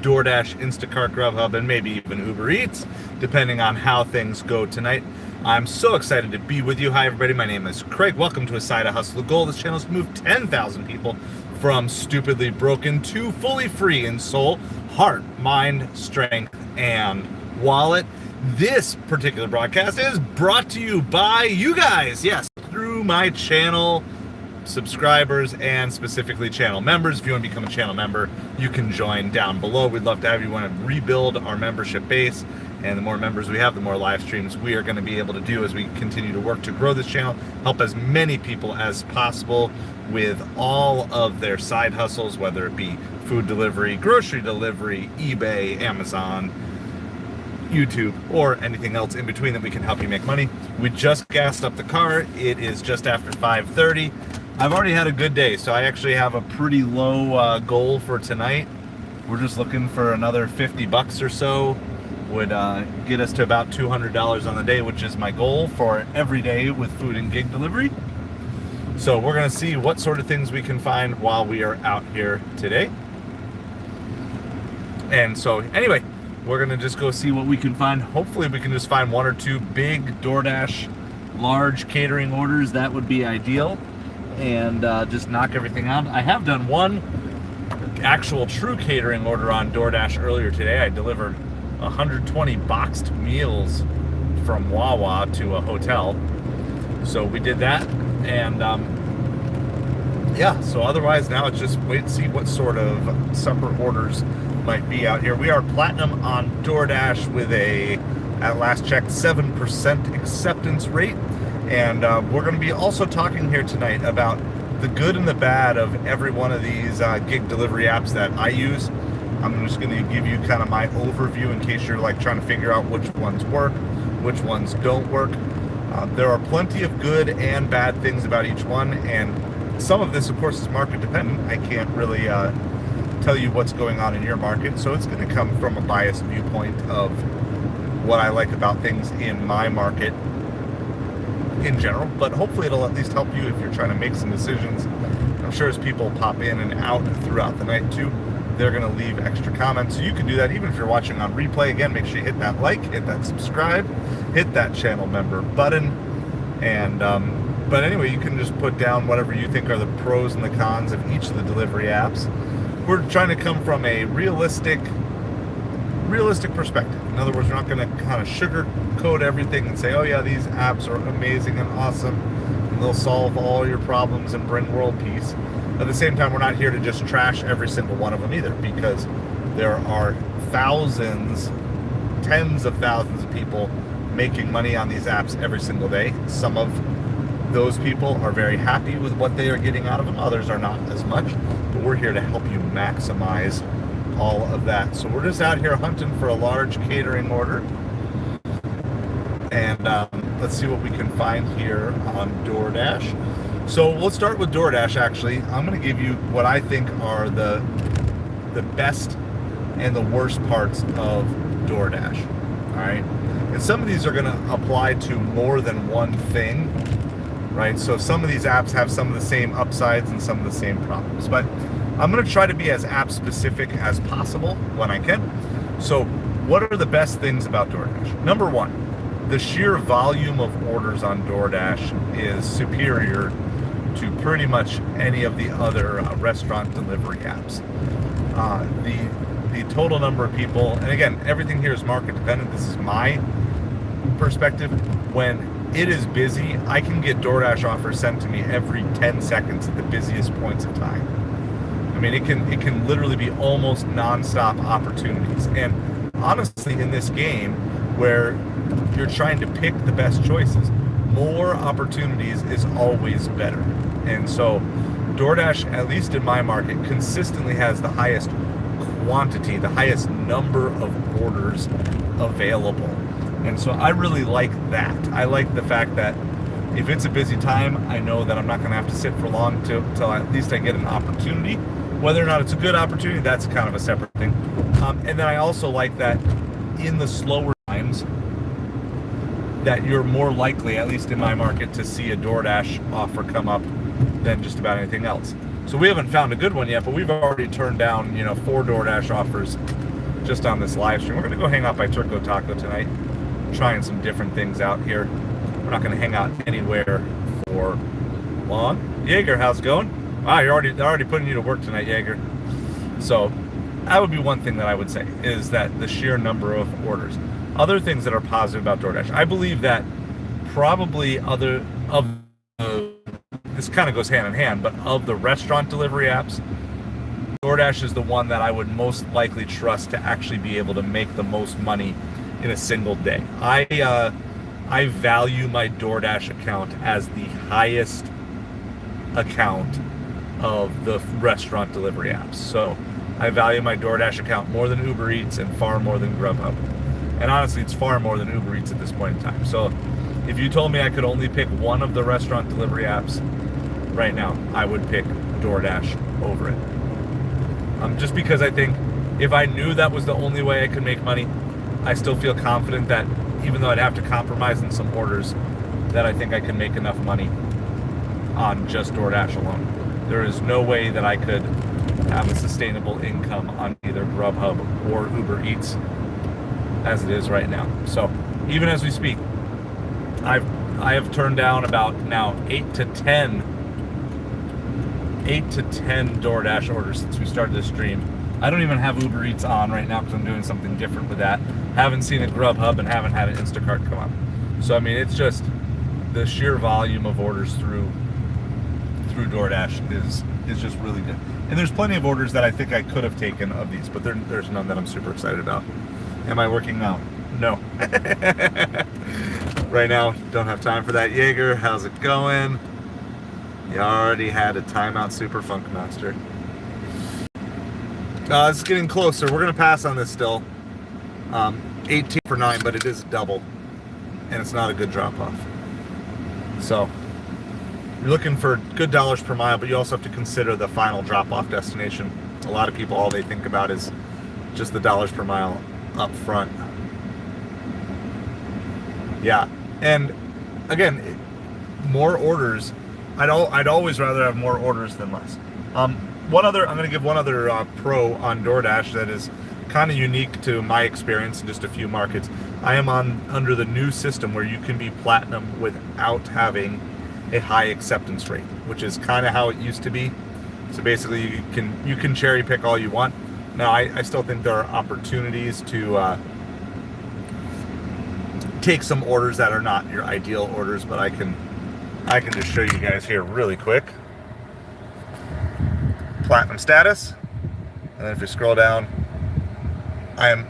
DoorDash, Instacart, Grubhub, and maybe even UberEats, depending on how things go tonight. I'm so excited to be with you. Hi, everybody. My name is Craig. Welcome to A Side of Hustle. The goal of this channel is to move 10,000 people from stupidly broken to fully free in soul, heart, mind, strength, and wallet. This particular broadcast is brought to you by you guys. Yes, through my channel subscribers and specifically channel members. If you want to become a channel member, you can join down below. We'd love to have you. Want to rebuild our membership base, and the more members we have, the more live streams we are going to be able to do as we continue to work to grow this channel, help as many people as possible with all of their side hustles, whether it be food delivery, grocery delivery, eBay, Amazon, YouTube, or anything else in between that we can help you make money. We just gassed up the car. It is just after 5:30. I've already had a good day, so I actually have a pretty low goal for tonight. We're just looking for another 50 bucks or so. Would get us to about $200 on the day, which is my goal for every day with food and gig delivery. So we're going to see what sort of things we can find while we are out here today. And so anyway, we're going to just go see what we can find. Hopefully we can just find one or two big DoorDash large catering orders. That would be ideal. And just knock everything out. I have done one actual true catering order on DoorDash earlier today. I delivered 120 boxed meals from Wawa to a hotel. So we did that. And yeah, so otherwise now it's just wait and see what sort of supper orders might be out here. We are platinum on DoorDash with a, at last check, 7% acceptance rate. And we're going to be also talking here tonight about the good and the bad of every one of these gig delivery apps that I use. I'm just going to give you kind of my overview in case you're like trying to figure out which ones work, which ones don't work. There are plenty of good and bad things about each one, and some of this, of course, is market dependent. I can't really tell you what's going on in your market, so it's going to come from a biased viewpoint of what I like about things in my market in general, but hopefully it'll at least help you if you're trying to make some decisions. I'm sure as people pop in and out throughout the night too, they're going to leave extra comments, so you can do that even if you're watching on replay. Again, make sure you hit that like, hit that subscribe, hit that channel member button, and but anyway, you can just put down whatever you think are the pros and the cons of each of the delivery apps. We're trying to come from a realistic perspective. In other words, we're not going to kind of sugarcoat everything and say, oh yeah, these apps are amazing and awesome and they'll solve all your problems and bring world peace. At the same time, we're not here to just trash every single one of them either, because there are thousands, tens of thousands of people making money on these apps every single day. Some of those people are very happy with what they are getting out of them. Others are not as much, but we're here to help you maximize all of that. So we're just out here hunting for a large catering order, and let's see what we can find here on DoorDash. So we'll start with DoorDash. Actually, I'm going to give you what I think are the best and the worst parts of DoorDash. All right, and some of these are going to apply to more than one thing, right? So some of these apps have some of the same upsides and some of the same problems, but I'm going to try to be as app specific as possible when I can. So what are the best things about DoorDash? Number one, the sheer volume of orders on DoorDash is superior to pretty much any of the other restaurant delivery apps. The total number of people, and again, everything here is market dependent. This is my perspective. When it is busy, I can get DoorDash offers sent to me every 10 seconds at the busiest points of time. I mean, it can literally be almost non-stop opportunities. And honestly, in this game where you're trying to pick the best choices, more opportunities is always better. And so DoorDash, at least in my market, consistently has the highest quantity, the highest number of orders available. And so I really like that. I like the fact that if it's a busy time, I know that I'm not going to have to sit for long till at least I get an opportunity. Whether or not it's a good opportunity, that's kind of a separate thing. And then I also like that in the slower times that you're more likely, at least in my market, to see a DoorDash offer come up than just about anything else. So we haven't found a good one yet, but we've already turned down, 4 DoorDash offers just on this live stream. We're going to go hang out by Turco Taco tonight, trying some different things out here. We're not going to hang out anywhere for long. Jaeger, how's it going? Wow, they're already putting you to work tonight, Jaeger. So that would be one thing that I would say, is that the sheer number of orders. Other things that are positive about DoorDash, I believe that probably this kind of goes hand in hand, but of the restaurant delivery apps, DoorDash is the one that I would most likely trust to actually be able to make the most money in a single day. I value my DoorDash account as the highest account of the restaurant delivery apps. So I value my DoorDash account more than UberEats and far more than Grubhub. And honestly, it's far more than UberEats at this point in time. So if you told me I could only pick one of the restaurant delivery apps right now, I would pick DoorDash over it. Just because I think if I knew that was the only way I could make money, I still feel confident that even though I'd have to compromise in some orders, that I think I can make enough money on just DoorDash alone. There is no way that I could have a sustainable income on either Grubhub or UberEats as it is right now. So even as we speak, I have turned down about now 8 to 10 DoorDash orders since we started this stream. I don't even have UberEats on right now because I'm doing something different with that. Haven't seen a Grubhub and haven't had an Instacart come up. So I mean, it's just the sheer volume of orders through DoorDash is just really good. And there's plenty of orders that I think I could have taken of these, but there's none that I'm super excited about. Am I working out? No. Right now, don't have time for that. Jaeger, how's it going? You already had a timeout, Super Funk Master. It's getting closer. We're going to pass on this still. 18 for 9, but it is a double. And it's not a good drop-off. So, you're looking for good dollars per mile, but you also have to consider the final drop-off destination. A lot of people, all they think about is just the dollars per mile up front. Yeah, and again, more orders. I'd always rather have more orders than less. I'm going to give one other pro on DoorDash that is kind of unique to my experience in just a few markets. I am under the new system where you can be platinum without having a high acceptance rate, which is kind of how it used to be. So basically, you can cherry pick all you want. Now, I still think there are opportunities to take some orders that are not your ideal orders, but I can just show you guys here really quick. Platinum status, and then if you scroll down, I am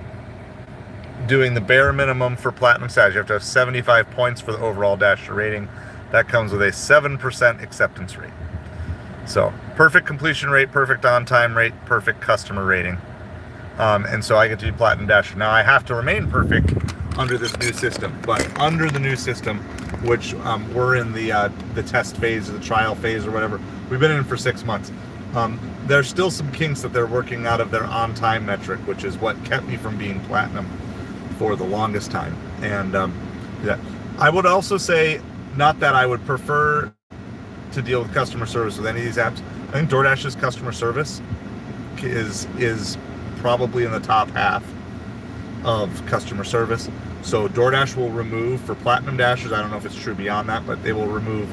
doing the bare minimum for platinum status. You have to have 75 points for the overall Dasher rating. That comes with a 7% acceptance rate. So perfect completion rate, perfect on-time rate, perfect customer rating. And so I get to be Platinum Dasher. Now I have to remain perfect under this new system, but under the new system, which we're in the test phase, or the trial phase, or whatever, we've been in for 6 months. There's still some kinks that they're working out of their on-time metric, which is what kept me from being platinum for the longest time. And yeah, I would also say, not that I would prefer to deal with customer service with any of these apps. I think DoorDash's customer service is probably in the top half of customer service. So DoorDash will remove, for Platinum Dashers, I don't know if it's true beyond that, but they will remove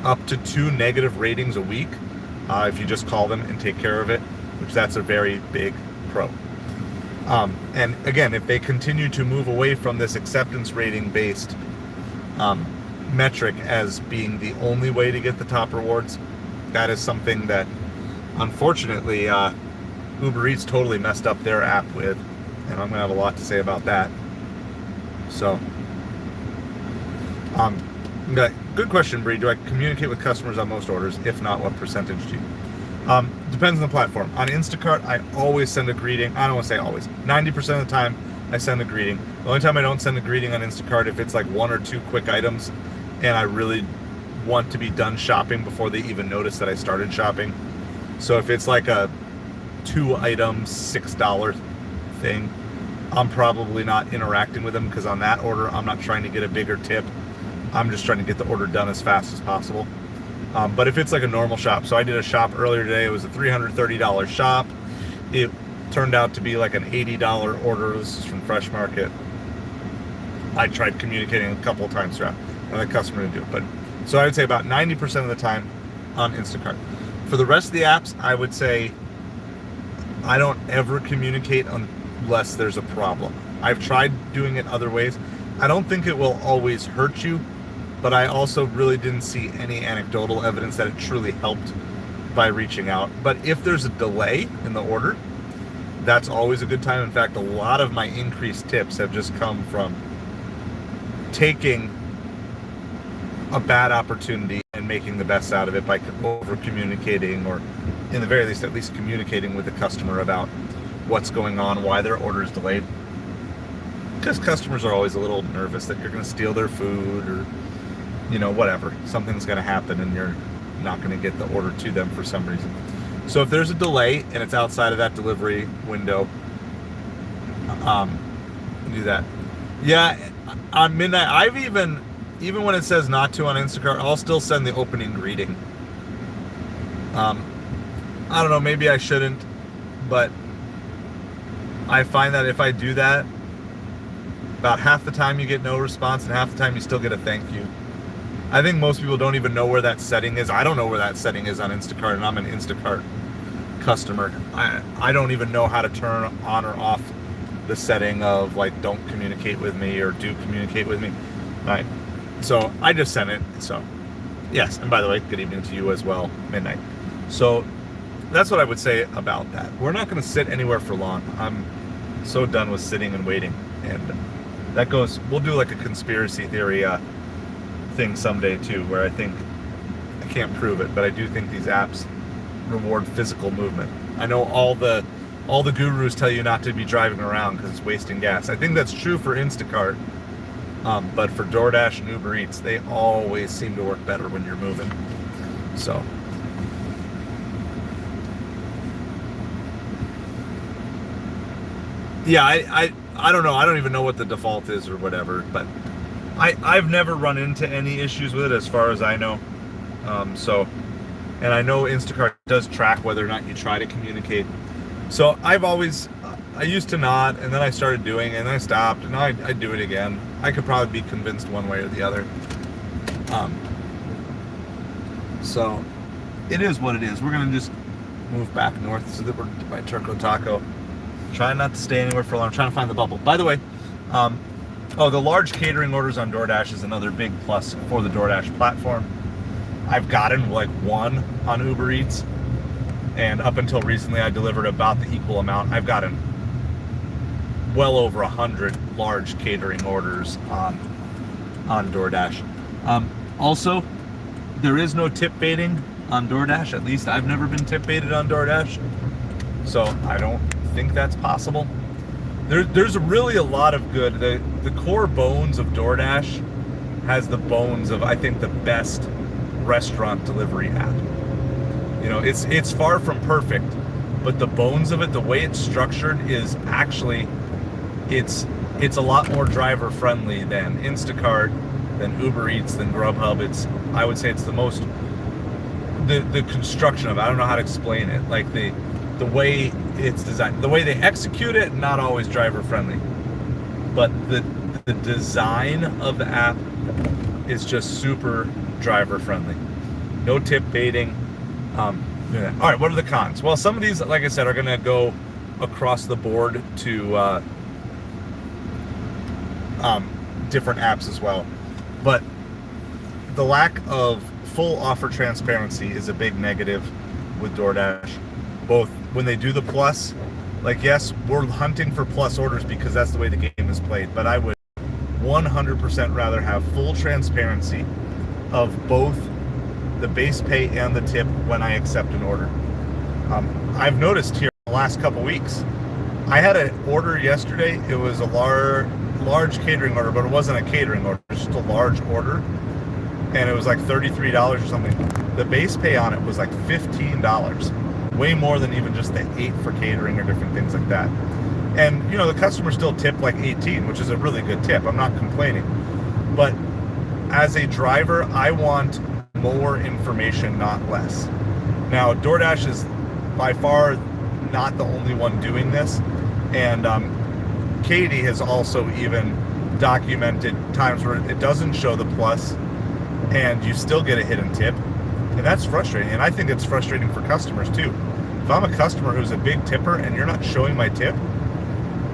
up to 2 negative ratings a week if you just call them and take care of it, which that's a very big pro. And again, if they continue to move away from this acceptance rating based metric as being the only way to get the top rewards, that is something that unfortunately Uber Eats totally messed up their app with, and I'm gonna have a lot to say about that. So good question, Bree. Do I communicate with customers on most orders? If not, what percentage do you? Depends on the platform. On Instacart, I always send a greeting. I don't want to say always. 90% of the time, I send a greeting. The only time I don't send a greeting on Instacart, if it's like 1 or 2 quick items and I really want to be done shopping before they even notice that I started shopping. So if it's like a 2 items, $6 thing, I'm probably not interacting with them, because on that order, I'm not trying to get a bigger tip. I'm just trying to get the order done as fast as possible. But if it's like a normal shop, so I did a shop earlier today. It was a $330 shop. It turned out to be like an $80 order. This is from Fresh Market. I tried communicating a couple of times throughout, and the customer didn't do it. But so I would say about 90% of the time on Instacart. For the rest of the apps, I would say I don't ever communicate unless there's a problem. I've tried doing it other ways. I don't think it will always hurt you, but I also really didn't see any anecdotal evidence that it truly helped by reaching out. But if there's a delay in the order, that's always a good time. In fact, a lot of my increased tips have just come from taking a bad opportunity and making the best out of it by over communicating, or in the very least, at least communicating with the customer about what's going on, why their order is delayed. Because customers are always a little nervous that you're going to steal their food, or whatever, something's going to happen and you're not going to get the order to them for some reason. So if there's a delay and it's outside of that delivery window, do that. Yeah, on midnight, I've even when it says not to on Instacart, I'll still send the opening greeting. I don't know, maybe I shouldn't, but I find that if I do that, about half the time you get no response and half the time you still get a thank you. I think most people don't even know where that setting is. I don't know where that setting is on Instacart, and I'm an Instacart customer. I don't even know how to turn on or off the setting of like don't communicate with me or do communicate with me. Right. So I just sent it. So yes, and by the way, good evening to you as well, midnight. So that's what I would say about that. We're not going to sit anywhere for long. I'm so done with sitting and waiting, and that goes, we'll do like a conspiracy theory thing someday too, where I think, I can't prove it, but I do think these apps reward physical movement. I know all the gurus tell you not to be driving around because it's wasting gas. I think that's true for Instacart, but for DoorDash and UberEats, they always seem to work better when you're moving. So yeah, I don't know. I don't even know what the default is or whatever, but I've never run into any issues with it as far as I know. And I know Instacart does track whether or not you try to communicate. So I used to not, and then I started doing it, and I stopped, and I do it again. I could probably be convinced one way or the other. So it is what it is. We're going to just move back north so that we're by Turco Taco. Trying not to stay anywhere for long. I'm trying to find the bubble. By the way, the large catering orders on DoorDash is another big plus for the DoorDash platform. I've gotten like one on UberEats, and up until recently I delivered about the equal amount. I've gotten well over 100 large catering orders on DoorDash. Also, there is no tip baiting on DoorDash. At least I've never been tip baited on DoorDash, so I don't think that's possible. There's really a lot of good. The core bones of DoorDash has the bones of, I think, the best restaurant delivery app. It's far from perfect, but the bones of it, the way it's structured, is actually it's a lot more driver friendly than Instacart, than UberEats, than Grubhub. I would say it's the most, the construction of it, I don't know how to explain it. Like the way it's designed, the way they execute it, not always driver friendly, but the design of the app is just super driver friendly. No tip baiting. All right, what are the cons? Well, some of these, like I said, are going to go across the board to different apps as well. But the lack of full offer transparency is a big negative with DoorDash. Both when they do the plus, like, yes, we're hunting for plus orders because that's the way the game is played, but I would 100% rather have full transparency of both the base pay and the tip when I accept an order. I've noticed here in the last couple weeks, I had an order yesterday. It was a large catering order, but it wasn't a catering order, it was just a large order, and it was like $33 or something. The base pay on it was like $15, way more than even just the 8 for catering or different things like that. And the customer still tipped like 18, which is a really good tip. I'm not complaining, but as a driver, I want more information, not less. Now, DoorDash is by far not the only one doing this, and Katie has also even documented times where it doesn't show the plus and you still get a hidden tip, and that's frustrating. And I think it's frustrating for customers too. If I'm a customer who's a big tipper and you're not showing my tip,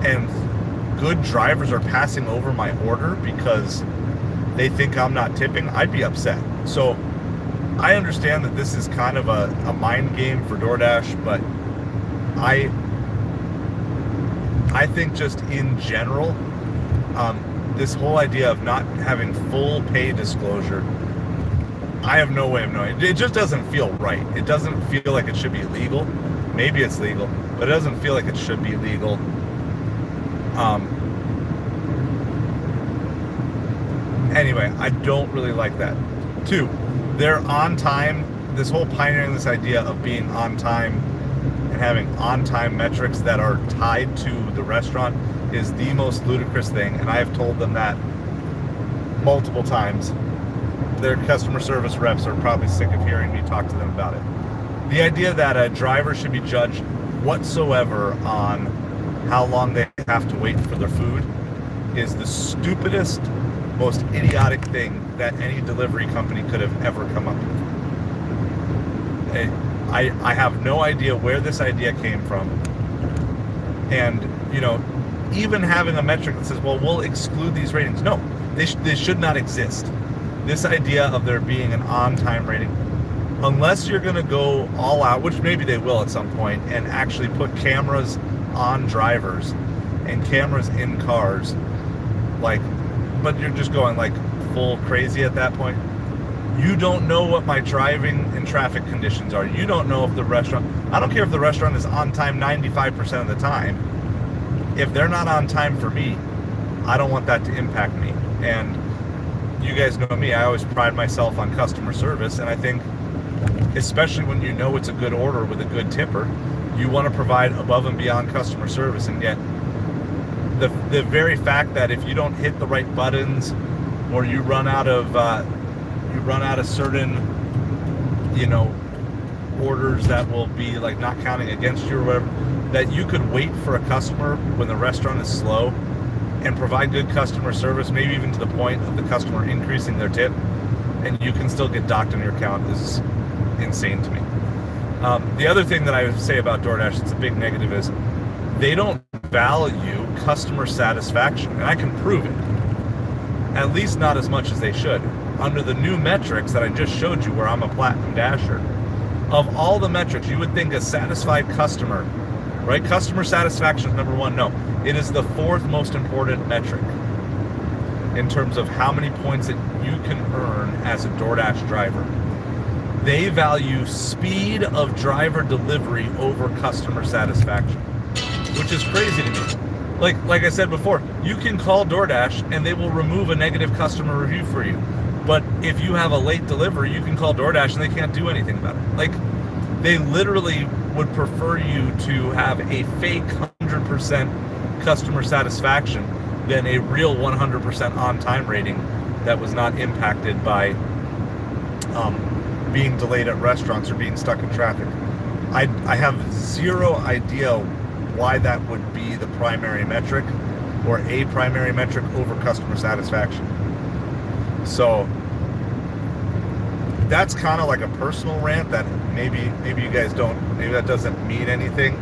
and good drivers are passing over my order because they think I'm not tipping, I'd be upset. So I understand that this is kind of a mind game for DoorDash, but I think just in general, this whole idea of not having full pay disclosure, I have no way of knowing. It just doesn't feel right. It doesn't feel like it should be legal. Maybe it's legal, but it doesn't feel like it should be legal. Anyway, I don't really like that. 2, they're on time. This whole pioneering this idea of being on time and having on-time metrics that are tied to the restaurant is the most ludicrous thing, and I have told them that multiple times. Their customer service reps are probably sick of hearing me talk to them about it. The idea that a driver should be judged whatsoever on how long they have to wait for their food is the stupidest, most idiotic thing that any delivery company could have ever come up with. I have no idea where this idea came from. And, even having a metric that says, well, we'll exclude these ratings. No, they should not exist. This idea of there being an on-time rating, unless you're going to go all out, which maybe they will at some point, and actually put cameras on drivers and cameras in cars, but you're just going full crazy at that point. You don't know what my driving and traffic conditions are. You don't know if the restaurant, I don't care if the restaurant is on time 95% of the time. If they're not on time for me, I don't want that to impact me. And you guys know me, I always pride myself on customer service, and I think especially when you know it's a good order with a good tipper, you want to provide above and beyond customer service. And yet the very fact that if you don't hit the right buttons, or you run out of certain orders that will be not counting against you or whatever, that you could wait for a customer when the restaurant is slow and provide good customer service, maybe even to the point of the customer increasing their tip, and you can still get docked on your account, is insane to me. The other thing that I would say about DoorDash, it's a big negative, is they don't value customer satisfaction, and I can prove it. At least not as much as they should. Under the new metrics that I just showed you, where I'm a Platinum Dasher, of all the metrics, you would think a satisfied customer, right? Customer satisfaction is number 1. No, it is the 4th most important metric in terms of how many points that you can earn as a DoorDash driver. They value speed of driver delivery over customer satisfaction, which is crazy to me. Like I said before, you can call DoorDash and they will remove a negative customer review for you. But if you have a late delivery, you can call DoorDash and they can't do anything about it. They literally would prefer you to have a fake 100% customer satisfaction than a real 100% on-time rating that was not impacted by being delayed at restaurants or being stuck in traffic. I have zero idea why that would be the primary metric or a primary metric over customer satisfaction. So that's kind of like a personal rant that maybe you guys don't, maybe that doesn't mean anything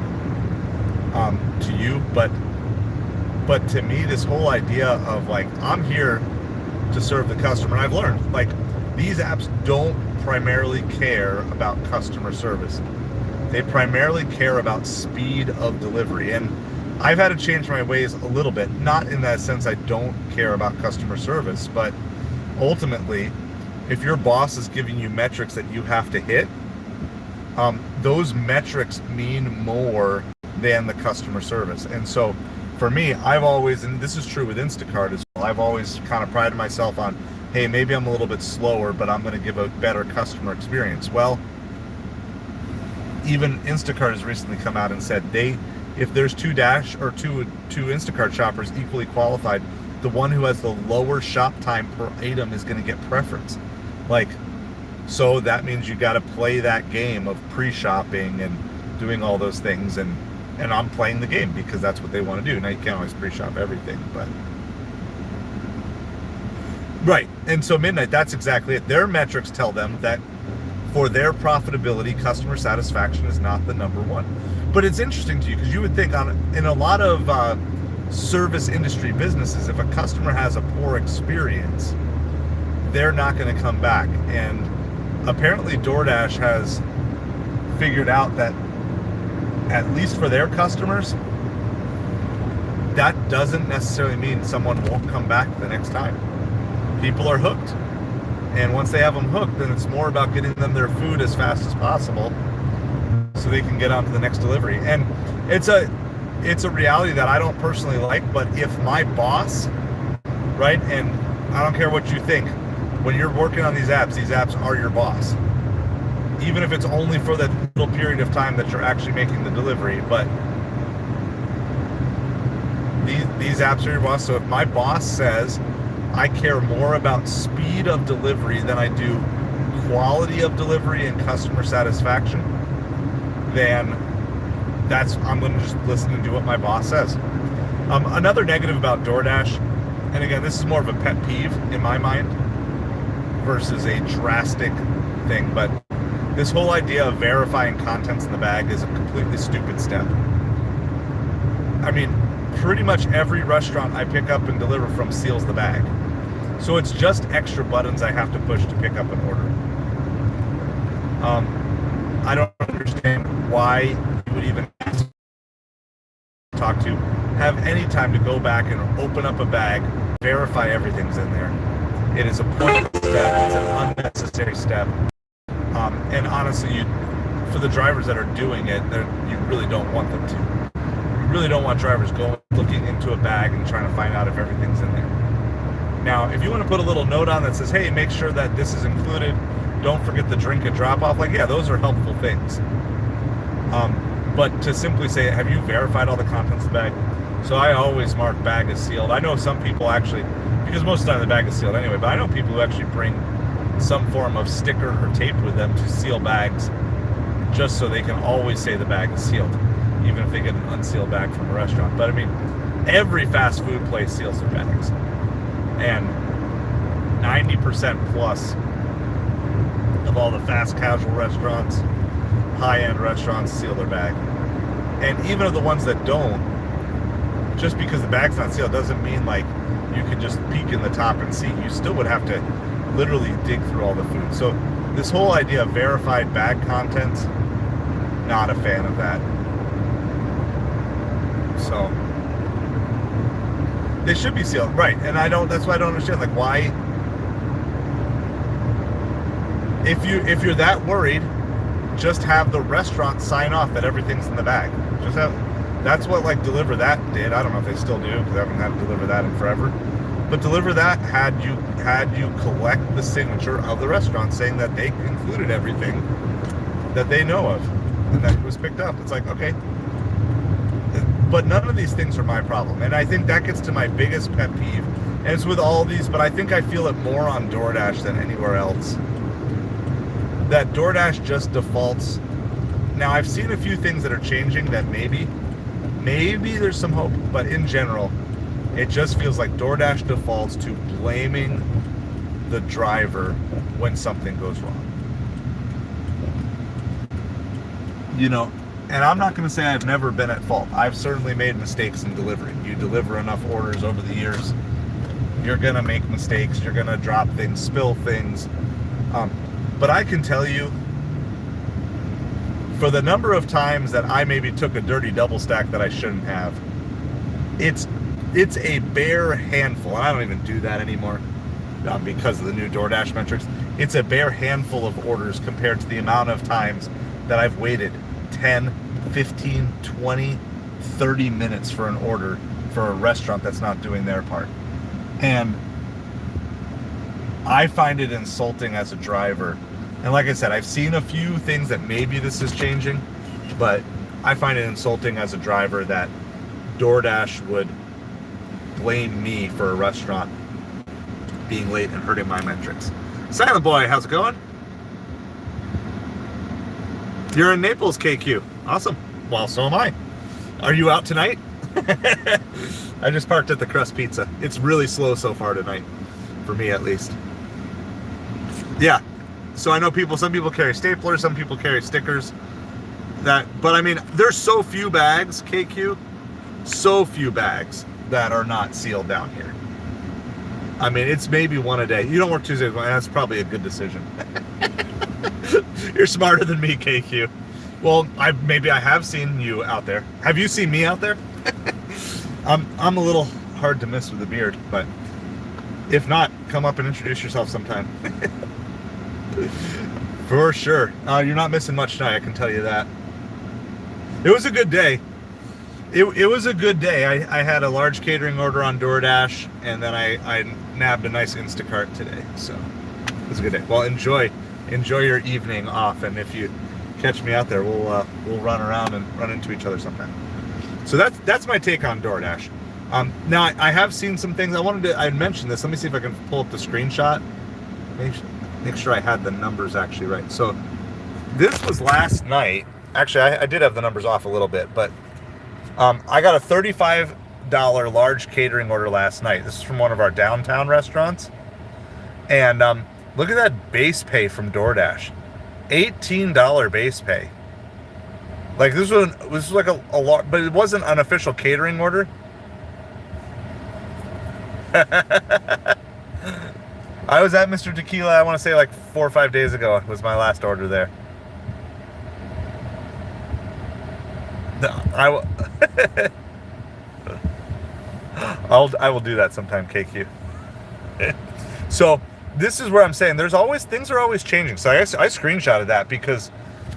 to you, but to me, this whole idea of I'm here to serve the customer, and I've learned these apps don't primarily care about customer service. They primarily care about speed of delivery. And I've had to change my ways a little bit, not in that sense I don't care about customer service, but ultimately, if your boss is giving you metrics that you have to hit, those metrics mean more than the customer service. And so for me, I've always, and this is true with Instacart as well, I've always kind of prided myself on, hey, maybe I'm a little bit slower, but I'm going to give a better customer experience. Well, even Instacart has recently come out and said if there's two Instacart shoppers equally qualified, the one who has the lower shop time per item is going to get preference. So that means you got to play that game of pre-shopping and doing all those things, and I'm playing the game because that's what they want to do. Now you can't always pre-shop everything, but right. And so Midnight, that's exactly it. Their metrics tell them that for their profitability, customer satisfaction is not the number one. But it's interesting to you because you would think in a lot of service industry businesses, if a customer has a poor experience, they're not going to come back. And apparently DoorDash has figured out that, at least for their customers, that doesn't necessarily mean someone won't come back the next time. People are hooked. And once they have them hooked, then it's more about getting them their food as fast as possible so they can get on to the next delivery. And it's a reality that I don't personally like, but if my boss, right, and I don't care what you think, when you're working on these apps are your boss. Even if it's only for that little period of time that you're actually making the delivery, but these apps are your boss. So if my boss says, I care more about speed of delivery than I do quality of delivery and customer satisfaction, then I'm going to just listen and do what my boss says. Another negative about DoorDash, and again, this is more of a pet peeve in my mind versus a drastic thing, but this whole idea of verifying contents in the bag is a completely stupid step. I mean, pretty much every restaurant I pick up and deliver from seals the bag. So it's just extra buttons I have to push to pick up an order. I don't understand why you would even have any time to go back and open up a bag, verify everything's in there. It is a pointless step. It's an unnecessary step. And honestly, for the drivers that are doing it, you really don't want them to. You really don't want drivers looking into a bag and trying to find out if everything's in there. Now, if you want to put a little note on that says, hey, make sure that this is included, don't forget the drink and drop off, like, yeah, those are helpful things. But to simply say, have you verified all the contents of the bag? So I always mark bag as sealed. I know some people actually, because most of the time the bag is sealed anyway, but I know people who actually bring some form of sticker or tape with them to seal bags just so they can always say the bag is sealed, even if they get an unsealed bag from a restaurant. But I mean, every fast food place seals their bags. And 90% plus of all the fast casual restaurants, high-end restaurants, seal their bag. And even of the ones that don't, just because the bag's not sealed doesn't mean like you can just peek in the top and see. You still would have to literally dig through all the food. So this whole idea of verified bag contents, not a fan of that. So they should be sealed, right? And that's why I don't understand, like, why, if you're that worried, just have the restaurant sign off that everything's in the bag. That's what like Deliver That did. I don't know if they still do because I haven't had to Deliver That in forever. But Deliver That had you collect the signature of the restaurant saying that they included everything that they know of and that it was picked up. It's like, okay. But none of these things are my problem. And I think that gets to my biggest pet peeve. And it's with all these, but I think I feel it more on DoorDash than anywhere else. That DoorDash just defaults. Now, I've seen a few things that are changing that maybe there's some hope, but in general, it just feels like DoorDash defaults to blaming the driver when something goes wrong. You know, and I'm not going to say I've never been at fault. I've certainly made mistakes in delivering. You deliver enough orders over the years, you're going to make mistakes. You're going to drop things, spill things. But I can tell you, for the number of times that I maybe took a dirty double stack that I shouldn't have, it's a bare handful. And I don't even do that anymore because of the new DoorDash metrics. It's a bare handful of orders compared to the amount of times that I've waited 10, 15, 20, 30 minutes for an order for a restaurant that's not doing their part. And I find it insulting as a driver. And like I said, I've seen a few things that maybe this is changing, but I find it insulting as a driver that DoorDash would blame me for a restaurant being late and hurting my metrics. Silent Boy, how's it going? You're in Naples, KQ. Awesome. Well, so am I. Are you out tonight? I just parked at the Crust Pizza. It's really slow so far tonight, for me at least. Yeah. So I know some people carry staplers, some people carry stickers. But I mean, there's so few bags, KQ, so few bags that are not sealed down here. I mean, it's maybe one a day. You don't work Tuesdays, that's probably a good decision. You're smarter than me, KQ. Well, maybe I have seen you out there. Have you seen me out there? I'm a little hard to miss with a beard, but if not, come up and introduce yourself sometime. For sure. You're not missing much tonight, I can tell you that. It was a good day. It was a good day. I had a large catering order on DoorDash, and then I nabbed a nice Instacart today. So it was a good day. Well, enjoy your evening off, and if you catch me out there, we'll run around and run into each other sometime. So that's my take on DoorDash. Now I have seen some things. I mentioned this. Let me see if I can pull up the screenshot. Make sure I had the numbers actually right. So this was last night. Actually, I did have the numbers off a little bit, but I got a $35 large catering order last night. This is from one of our downtown restaurants. And look at that base pay from DoorDash. $18 base pay. Like this was like a lot, but it wasn't an official catering order. I was at Mr. Tequila, I want to say like 4 or 5 days ago was my last order there. No, I will do that sometime, KQ. So this is where I'm saying things are always changing. So I screenshotted that because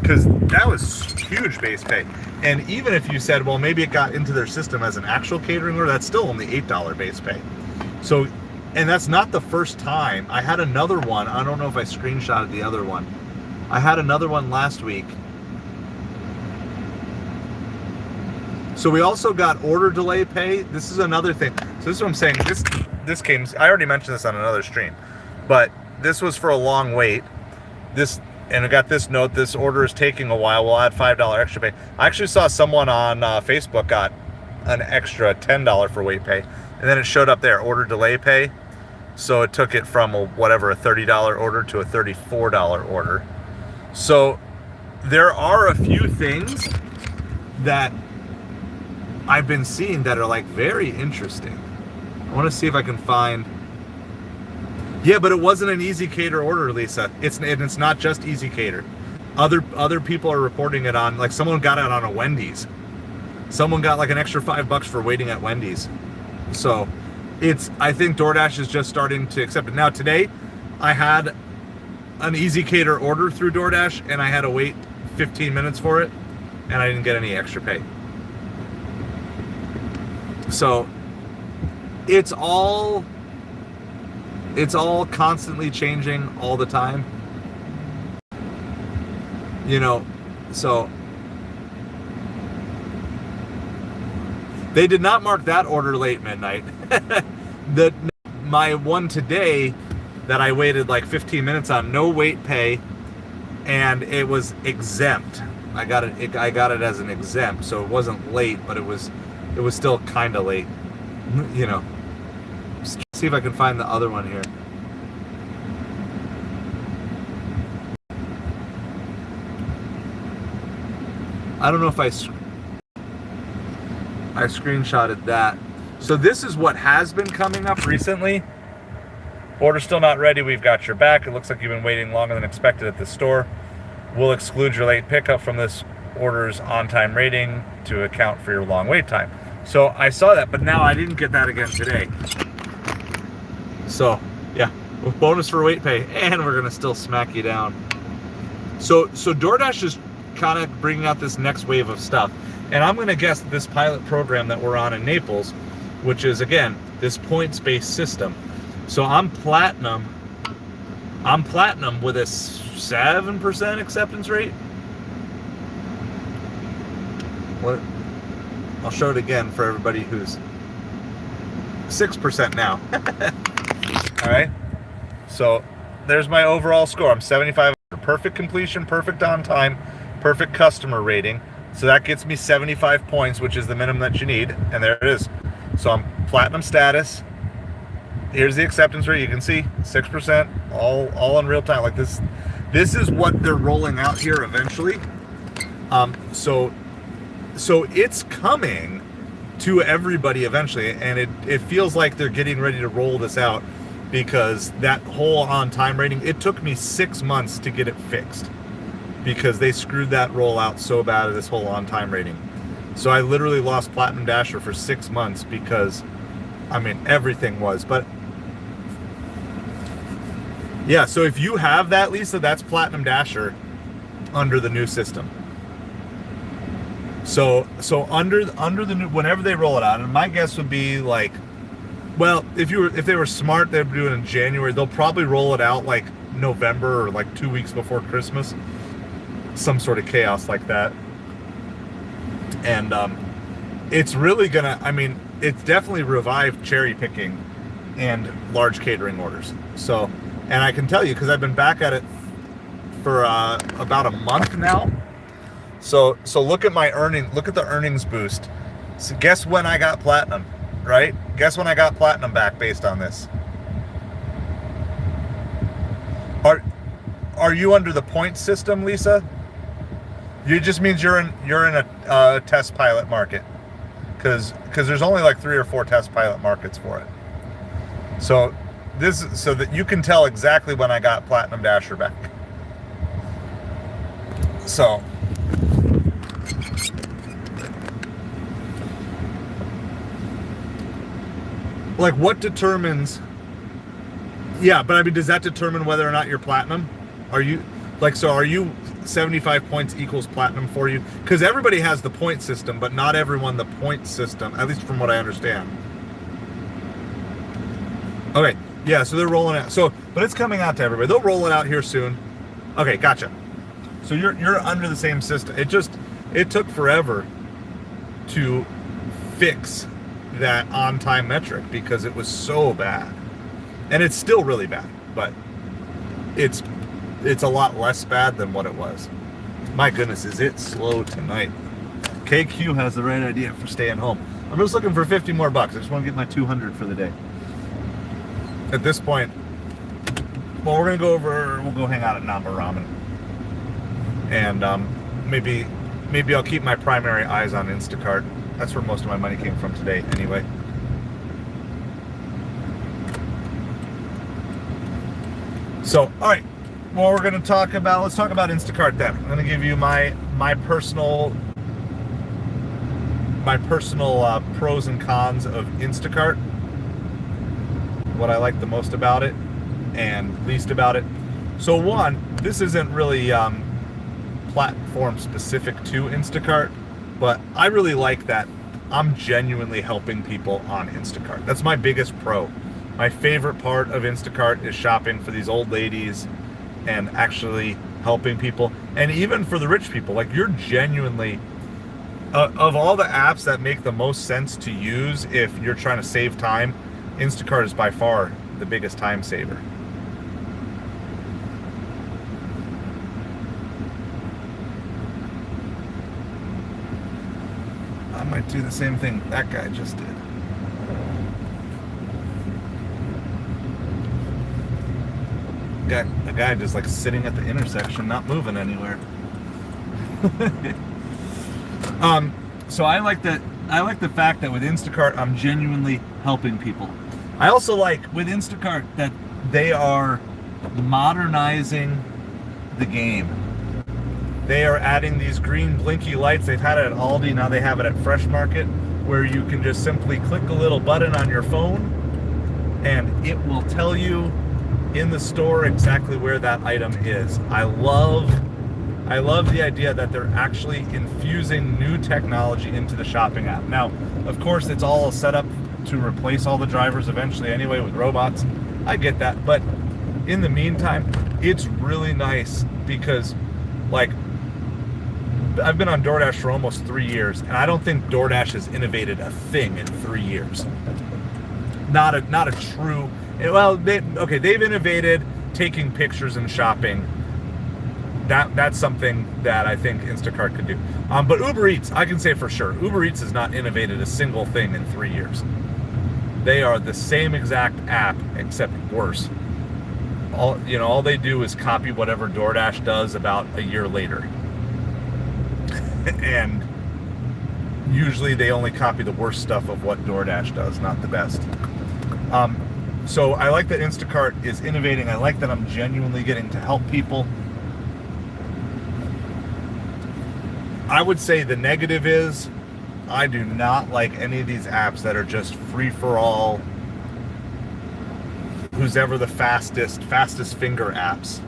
that was huge base pay. And even if you said, well, maybe it got into their system as an actual catering order, that's still only $8 base pay. So, and that's not the first time. I had another one. I don't know if I screenshotted the other one. I had another one last week. So we also got order delay pay. This is another thing. So this is what I'm saying. This came, I already mentioned this on another stream, but this was for a long wait. And I got this note, this order is taking a while. We'll add $5 extra pay. I actually saw someone on Facebook got an extra $10 for wait pay. And then it showed up there, order delay pay. So it took it from a $30 order to a $34 order. So there are a few things that I've been seeing that are like very interesting. I want to see if I can find. Yeah, but it wasn't an Easy Cater order, Lisa. It's not just Easy Cater. Other people are reporting it on, like someone got it on a Wendy's. Someone got like an extra $5 for waiting at Wendy's. So I think DoorDash is just starting to accept it. Now today, I had an Easy Cater order through DoorDash and I had to wait 15 minutes for it and I didn't get any extra pay. So it's all constantly changing all the time. You know, so they did not mark that order late midnight. My one today that I waited like 15 minutes on, no wait pay, and it was exempt. I got it as an exempt, so it wasn't late, but it was still kind of late. You know. Let's see if I can find the other one here. I don't know if I screenshotted that. So this is what has been coming up recently. Order still not ready. We've got your back. It looks like you've been waiting longer than expected at the store. We'll exclude your late pickup from this order's on-time rating to account for your long wait time. So I saw that, but now I didn't get that again today. So yeah, bonus for wait pay, and we're gonna still smack you down. So DoorDash is kind of bringing out this next wave of stuff, and I'm gonna guess that this pilot program that we're on in Naples, which is again this points-based system. So I'm platinum with a 7% acceptance rate. What? I'll show it again for everybody who's 6% now. All right. So there's my overall score. I'm 75. Perfect completion, perfect on time, perfect customer rating. So that gets me 75 points, which is the minimum that you need. And there it is. So I'm platinum status. Here's the acceptance rate. You can see 6%, all in real time. Like this is what they're rolling out here eventually. So it's coming to everybody eventually, and it feels like they're getting ready to roll this out, because that whole on-time rating, it took me 6 months to get it fixed, because they screwed that rollout so bad of this whole on-time rating. So I literally lost Platinum Dasher for 6 months because, I mean, everything was. But yeah, so if you have that, Lisa, that's Platinum Dasher under the new system. So under the new, whenever they roll it out, and my guess would be like, well, if they were smart, they'd do it in January. They'll probably roll it out like November or like 2 weeks before Christmas, some sort of chaos like that. And it's really gonna, I mean, it's definitely revived cherry picking and large catering orders. So, and I can tell you, because I've been back at it for about a month now. So look at my look at the earnings boost. So guess when I got platinum, right? Guess when I got platinum back based on this. Are you under the point system, Lisa? It just means you're in a test pilot market, because there's only like 3 or 4 test pilot markets for it. So so that you can tell exactly when I got Platinum Dasher back. So like, what determines? Yeah, but I mean, does that determine whether or not you're platinum? Are you 75 points equals platinum for you? Because everybody has the point system, but not everyone the point system, at least from what I understand. Okay, yeah, so they're rolling out. But it's coming out to everybody. They'll roll it out here soon. Okay, gotcha. So you're under the same system. It took forever to fix that on-time metric because it was so bad, and it's still really bad, but it's a lot less bad than what it was. My goodness, is it slow tonight? KQ has the right idea for staying home. I'm just looking for 50 more bucks. I just want to get my 200 for the day. At this point, well, we'll go hang out at Namba Ramen, and maybe I'll keep my primary eyes on Instacart. That's where most of my money came from today, anyway. So, all right. Well, let's talk about Instacart then. I'm going to give you my personal pros and cons of Instacart. What I like the most about it and least about it. So one, this isn't really platform specific to Instacart, but I really like that I'm genuinely helping people on Instacart. That's my biggest pro. My favorite part of Instacart is shopping for these old ladies and actually helping people. And even for the rich people, like, you're genuinely, of all the apps that make the most sense to use if you're trying to save time, Instacart is by far the biggest time saver. I might do the same thing that guy just did. A guy just like sitting at the intersection, not moving anywhere. So I like the fact that with Instacart, I'm genuinely helping people. I also like with Instacart that they are modernizing the game. They are adding these green blinky lights. They've had it at Aldi, now they have it at Fresh Market, where you can just simply click a little button on your phone and it will tell you in the store exactly where that item is. I love the idea that they're actually infusing new technology into the shopping app. Now, of course, it's all set up to replace all the drivers eventually anyway with robots. I get that, but in the meantime, it's really nice because, like, I've been on DoorDash for almost 3 years, and I don't think DoorDash has innovated a thing in 3 years. Not a true. Well, they've innovated taking pictures and shopping That's something that I think Instacart could do. But Uber Eats, I can say for sure, Uber Eats has not innovated a single thing in 3 years. They are the same exact app except worse. All they do is copy whatever DoorDash does about a year later. And usually they only copy the worst stuff of what DoorDash does, not the best. So I like that Instacart is innovating. I like that I'm genuinely getting to help people. I would say the negative is I do not like any of these apps that are just free for all, who's ever the fastest finger apps.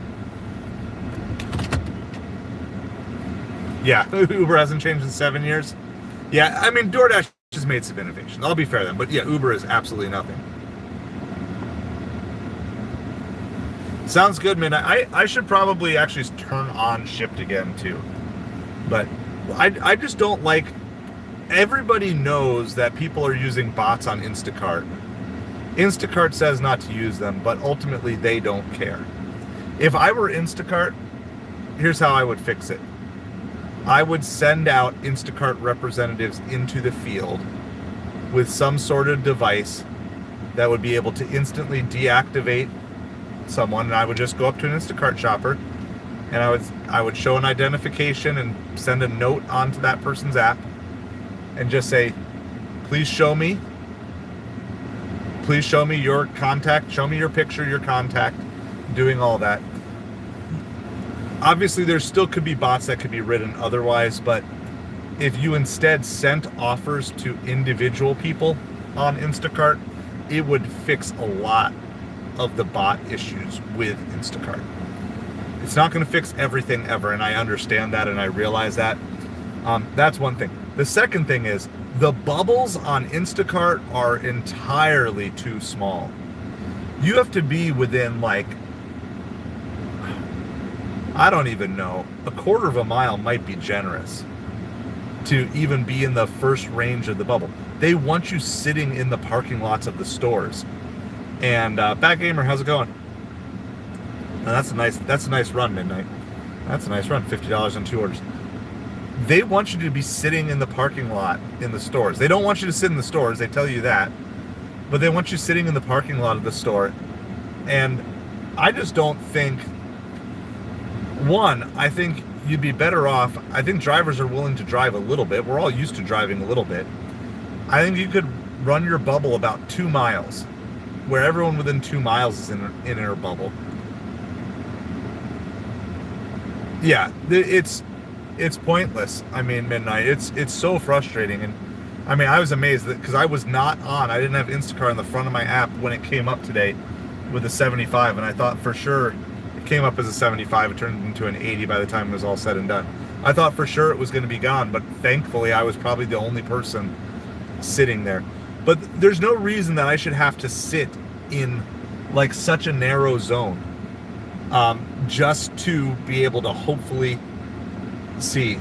Yeah, Uber hasn't changed in 7 years. Yeah, I mean, DoorDash has made some innovation. I'll be fair to them, but yeah, Uber is absolutely nothing. Sounds good, man. I should probably actually turn on Shipped again too. But I just don't like, everybody knows that people are using bots on Instacart. Instacart says not to use them, but ultimately they don't care. If I were Instacart, here's how I would fix it. I would send out Instacart representatives into the field with some sort of device that would be able to instantly deactivate someone, and I would just go up to an Instacart shopper and I would show an identification and send a note onto that person's app and just say, please show me your contact, show me your picture, your contact, doing all that. Obviously, there still could be bots that could be written otherwise, but if you instead sent offers to individual people on Instacart, it would fix a lot of the bot issues with Instacart. It's not going to fix everything ever, and I understand that and I realize that. That's one thing. The second thing is the bubbles on Instacart are entirely too small. You have to be within, like, I don't even know, a quarter of a mile might be generous to even be in the first range of the bubble. They want you sitting in the parking lots of the stores. And Backgamer, how's it going? That's a nice run, Midnight. That's a nice run, $50 on 2 orders. They want you to be sitting in the parking lot in the stores. They don't want you to sit in the stores, they tell you that. But they want you sitting in the parking lot of the store. And I just don't think, one, I think you'd be better off. I think drivers are willing to drive a little bit. We're all used to driving a little bit. I think you could run your bubble about 2 miles, where everyone within 2 miles is in our bubble. Yeah, it's pointless. I mean, Midnight, it's so frustrating. And I mean, I was amazed that, because I was not on, I didn't have Instacart on the front of my app when it came up today with a 75, and I thought for sure it came up as a 75. It turned into an 80 by the time it was all said and done. I thought for sure it was going to be gone, but thankfully I was probably the only person sitting there. But there's no reason that I should have to sit in like such a narrow zone just to be able to hopefully see.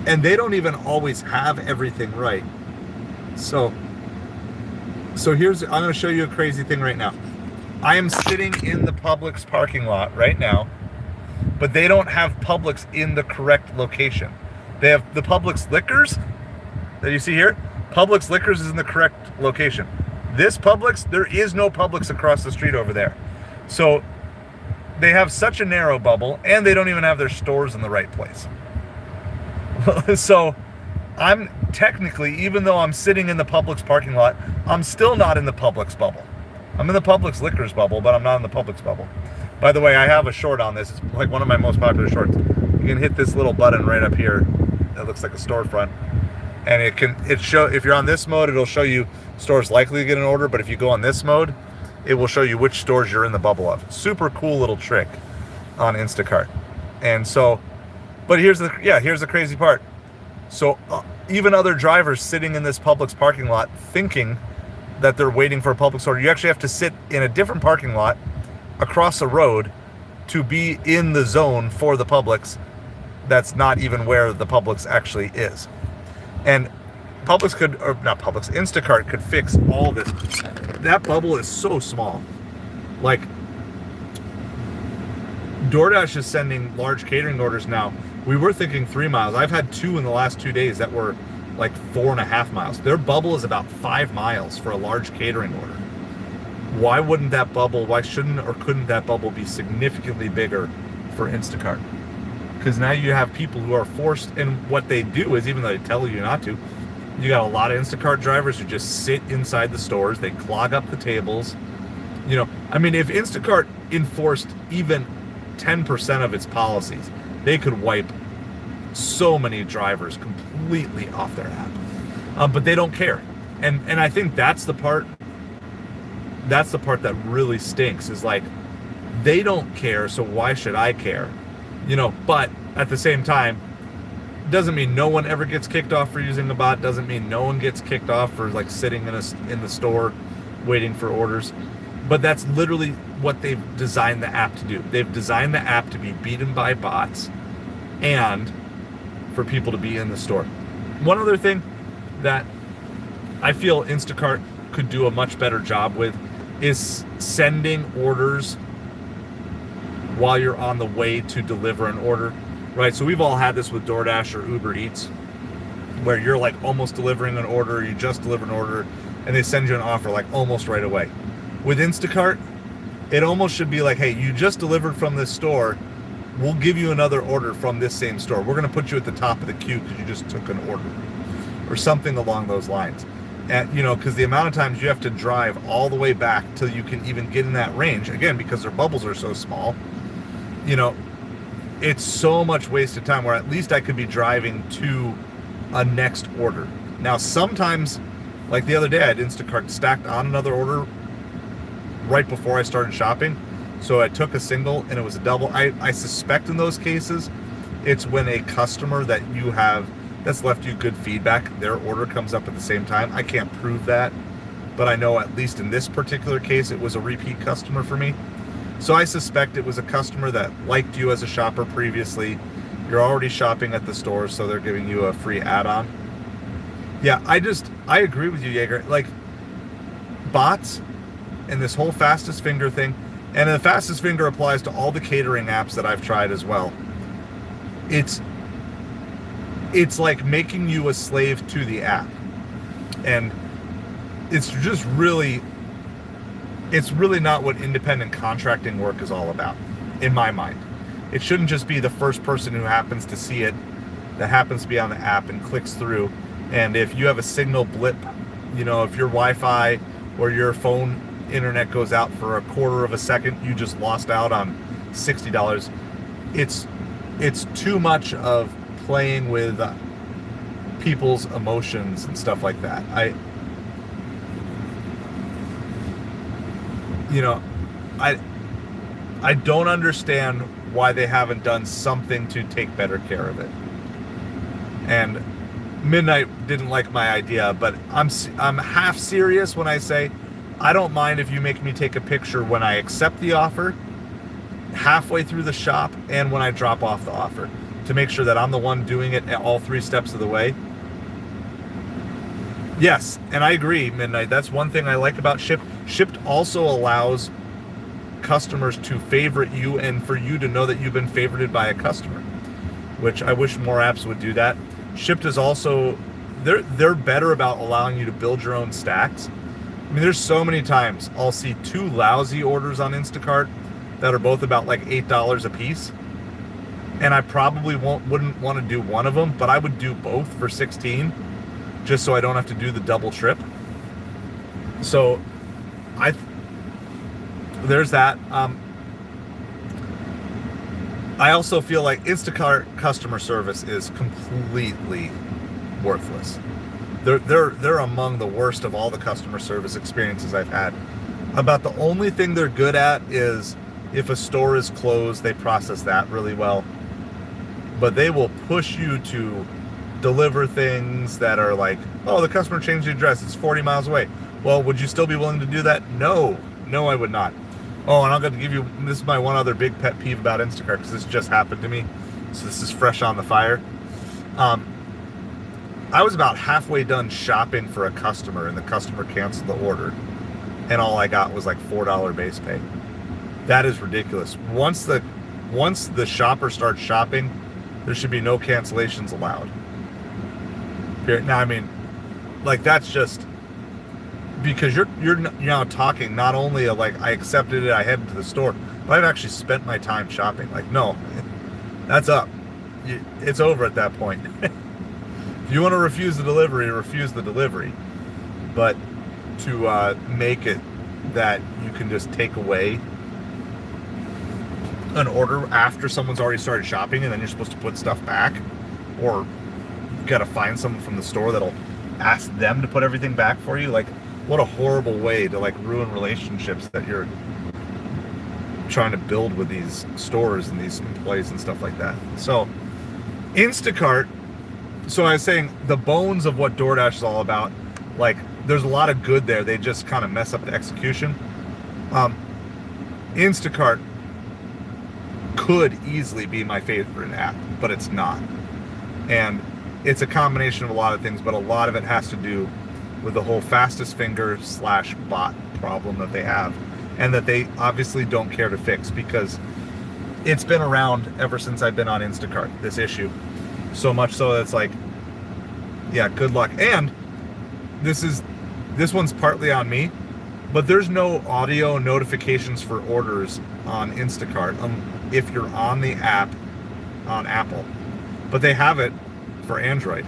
And they don't even always have everything right. So here's, I'm going to show you a crazy thing right now. I am sitting in the Publix parking lot right now, but they don't have Publix in the correct location. They have the Publix Liquors that you see here. Publix Liquors is in the correct location. This Publix, there is no Publix across the street over there. So they have such a narrow bubble, and they don't even have their stores in the right place. So I'm technically, even though I'm sitting in the Publix parking lot, I'm still not in the Publix bubble. I'm in the Publix Liquors bubble, but I'm not in the Publix bubble. By the way, I have a short on this. It's like one of my most popular shorts. You can hit this little button right up here that looks like a storefront, and it show, if you're on this mode, it'll show you stores likely to get an order, but if you go on this mode, it will show you which stores you're in the bubble of. Super cool little trick on Instacart. And so, but here's the crazy part. So even other drivers sitting in this Publix parking lot thinking that they're waiting for a Publix order, you actually have to sit in a different parking lot across the road to be in the zone for the Publix. That's not even where the Publix actually is. And Instacart could fix all this. That bubble is so small. Like, DoorDash is sending large catering orders now. We were thinking 3 miles. I've had 2 in the last 2 days that were like 4.5 miles. Their bubble is about 5 miles for a large catering order. Why shouldn't or couldn't that bubble be significantly bigger for Instacart? Because now you have people who are forced, and what they do is, even though they tell you not to, you got a lot of Instacart drivers who just sit inside the stores. They clog up the tables. If Instacart enforced even 10% of its policies, they could wipe so many drivers completely off their app. But they don't care. And I think that's the part that really stinks, is like, they don't care, so why should I care? But at the same time, doesn't mean no one ever gets kicked off for using a bot, doesn't mean no one gets kicked off for like sitting in the store waiting for orders. But that's literally what they've designed the app to do. They've designed the app to be beaten by bots and for people to be in the store. One other thing that I feel Instacart could do a much better job with is sending orders while you're on the way to deliver an order, right? So we've all had this with DoorDash or UberEats, where you're like almost delivering an order, you just delivered an order, and they send you an offer like almost right away. With Instacart, it almost should be like, hey, you just delivered from this store, we'll give you another order from this same store. We're gonna put you at the top of the queue because you just took an order, or something along those lines. And because the amount of times you have to drive all the way back till you can even get in that range, again, because their bubbles are so small, it's so much wasted time, where at least I could be driving to a next order. Now, sometimes, like the other day, I had Instacart stacked on another order right before I started shopping. So I took a single and it was a double. I suspect in those cases, it's when a customer that you have that's left you good feedback, their order comes up at the same time. I can't prove that, but I know at least in this particular case, it was a repeat customer for me. So I suspect it was a customer that liked you as a shopper previously. You're already shopping at the store, so they're giving you a free add-on. Yeah, I agree with you, Jaeger. Like, bots and this whole fastest finger thing, and the fastest finger applies to all the catering apps that I've tried as well. It's like making you a slave to the app. And it's really not what independent contracting work is all about, in my mind. It shouldn't just be the first person who happens to see it, that happens to be on the app and clicks through. And if you have a signal blip, if your Wi-Fi or your phone internet goes out for a quarter of a second, you just lost out on $60. It's too much of playing with people's emotions and stuff like that. I don't understand why they haven't done something to take better care of it. And Midnight didn't like my idea, but I'm half serious when I say I don't mind if you make me take a picture when I accept the offer, halfway through the shop, and when I drop off the offer, to make sure that I'm the one doing it at all 3 steps of the way. Yes, and I agree, Midnight. That's one thing I like about Shipt. Shipt also allows customers to favorite you and for you to know that you've been favorited by a customer, which I wish more apps would do that. Shipt is also, they're better about allowing you to build your own stacks. I mean, there's so many times I'll see 2 lousy orders on Instacart that are both about like $8 a piece, and I probably wouldn't want to do one of them, but I would do both for 16, just so I don't have to do the double trip. So there's that. I also feel like Instacart customer service is completely worthless. They're among the worst of all the customer service experiences I've had. About the only thing they're good at is if a store is closed, they process that really well. But they will push you to deliver things that are like, oh, the customer changed the address, it's 40 miles away. Well, would you still be willing to do that? No, I would not. Oh, and I'm going to give you, this is my one other big pet peeve about Instacart, because this just happened to me, so this is fresh on the fire. I was about halfway done shopping for a customer, and the customer canceled the order, and all I got was like $4 base pay. That is ridiculous. Once the once the shopper starts shopping, there should be no cancellations allowed. Now, I mean, like, that's just because you're now talking not only like I accepted it, I headed to the store, but I've actually spent my time shopping. Like, no, that's up. It's over at that point. If you want to refuse the delivery, refuse the delivery. But to make it that you can just take away an order after someone's already started shopping, and then you're supposed to put stuff back, or you got to find someone from the store that'll ask them to put everything back for you. Like, what a horrible way to like ruin relationships that you're trying to build with these stores and these employees and stuff like that. So Instacart, so I was saying the bones of what DoorDash is all about, like, there's a lot of good there. They just kind of mess up the execution. Instacart could easily be my favorite app, but it's not. And it's a combination of a lot of things, but a lot of it has to do with the whole fastest finger / bot problem that they have, and that they obviously don't care to fix, because it's been around ever since I've been on Instacart, this issue. So much so that it's like, yeah, good luck. And this one's partly on me, but there's no audio notifications for orders on Instacart if you're on the app on Apple. But they have it for Android.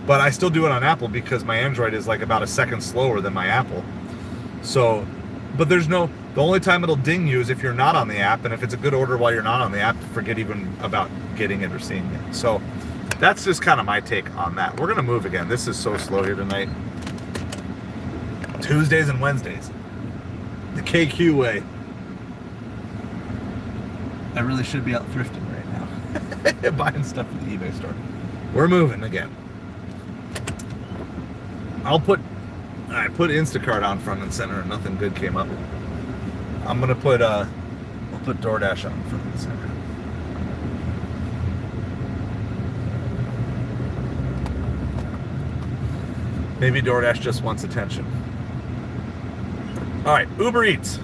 But I still do it on Apple because my Android is like about a second slower than my Apple. So, but the only time it'll ding you is if you're not on the app, and if it's a good order while you're not on the app, forget even about getting it or seeing it. So that's just kind of my take on that. We're gonna move again. This is so slow here tonight. Tuesdays and Wednesdays. The KQ way. I really should be out thrifting right now. Buying stuff at the eBay store. We're moving again. I put Instacart on front and center and nothing good came up. I'm gonna put I'll put DoorDash on front and center. Maybe DoorDash just wants attention. All right, Uber Eats.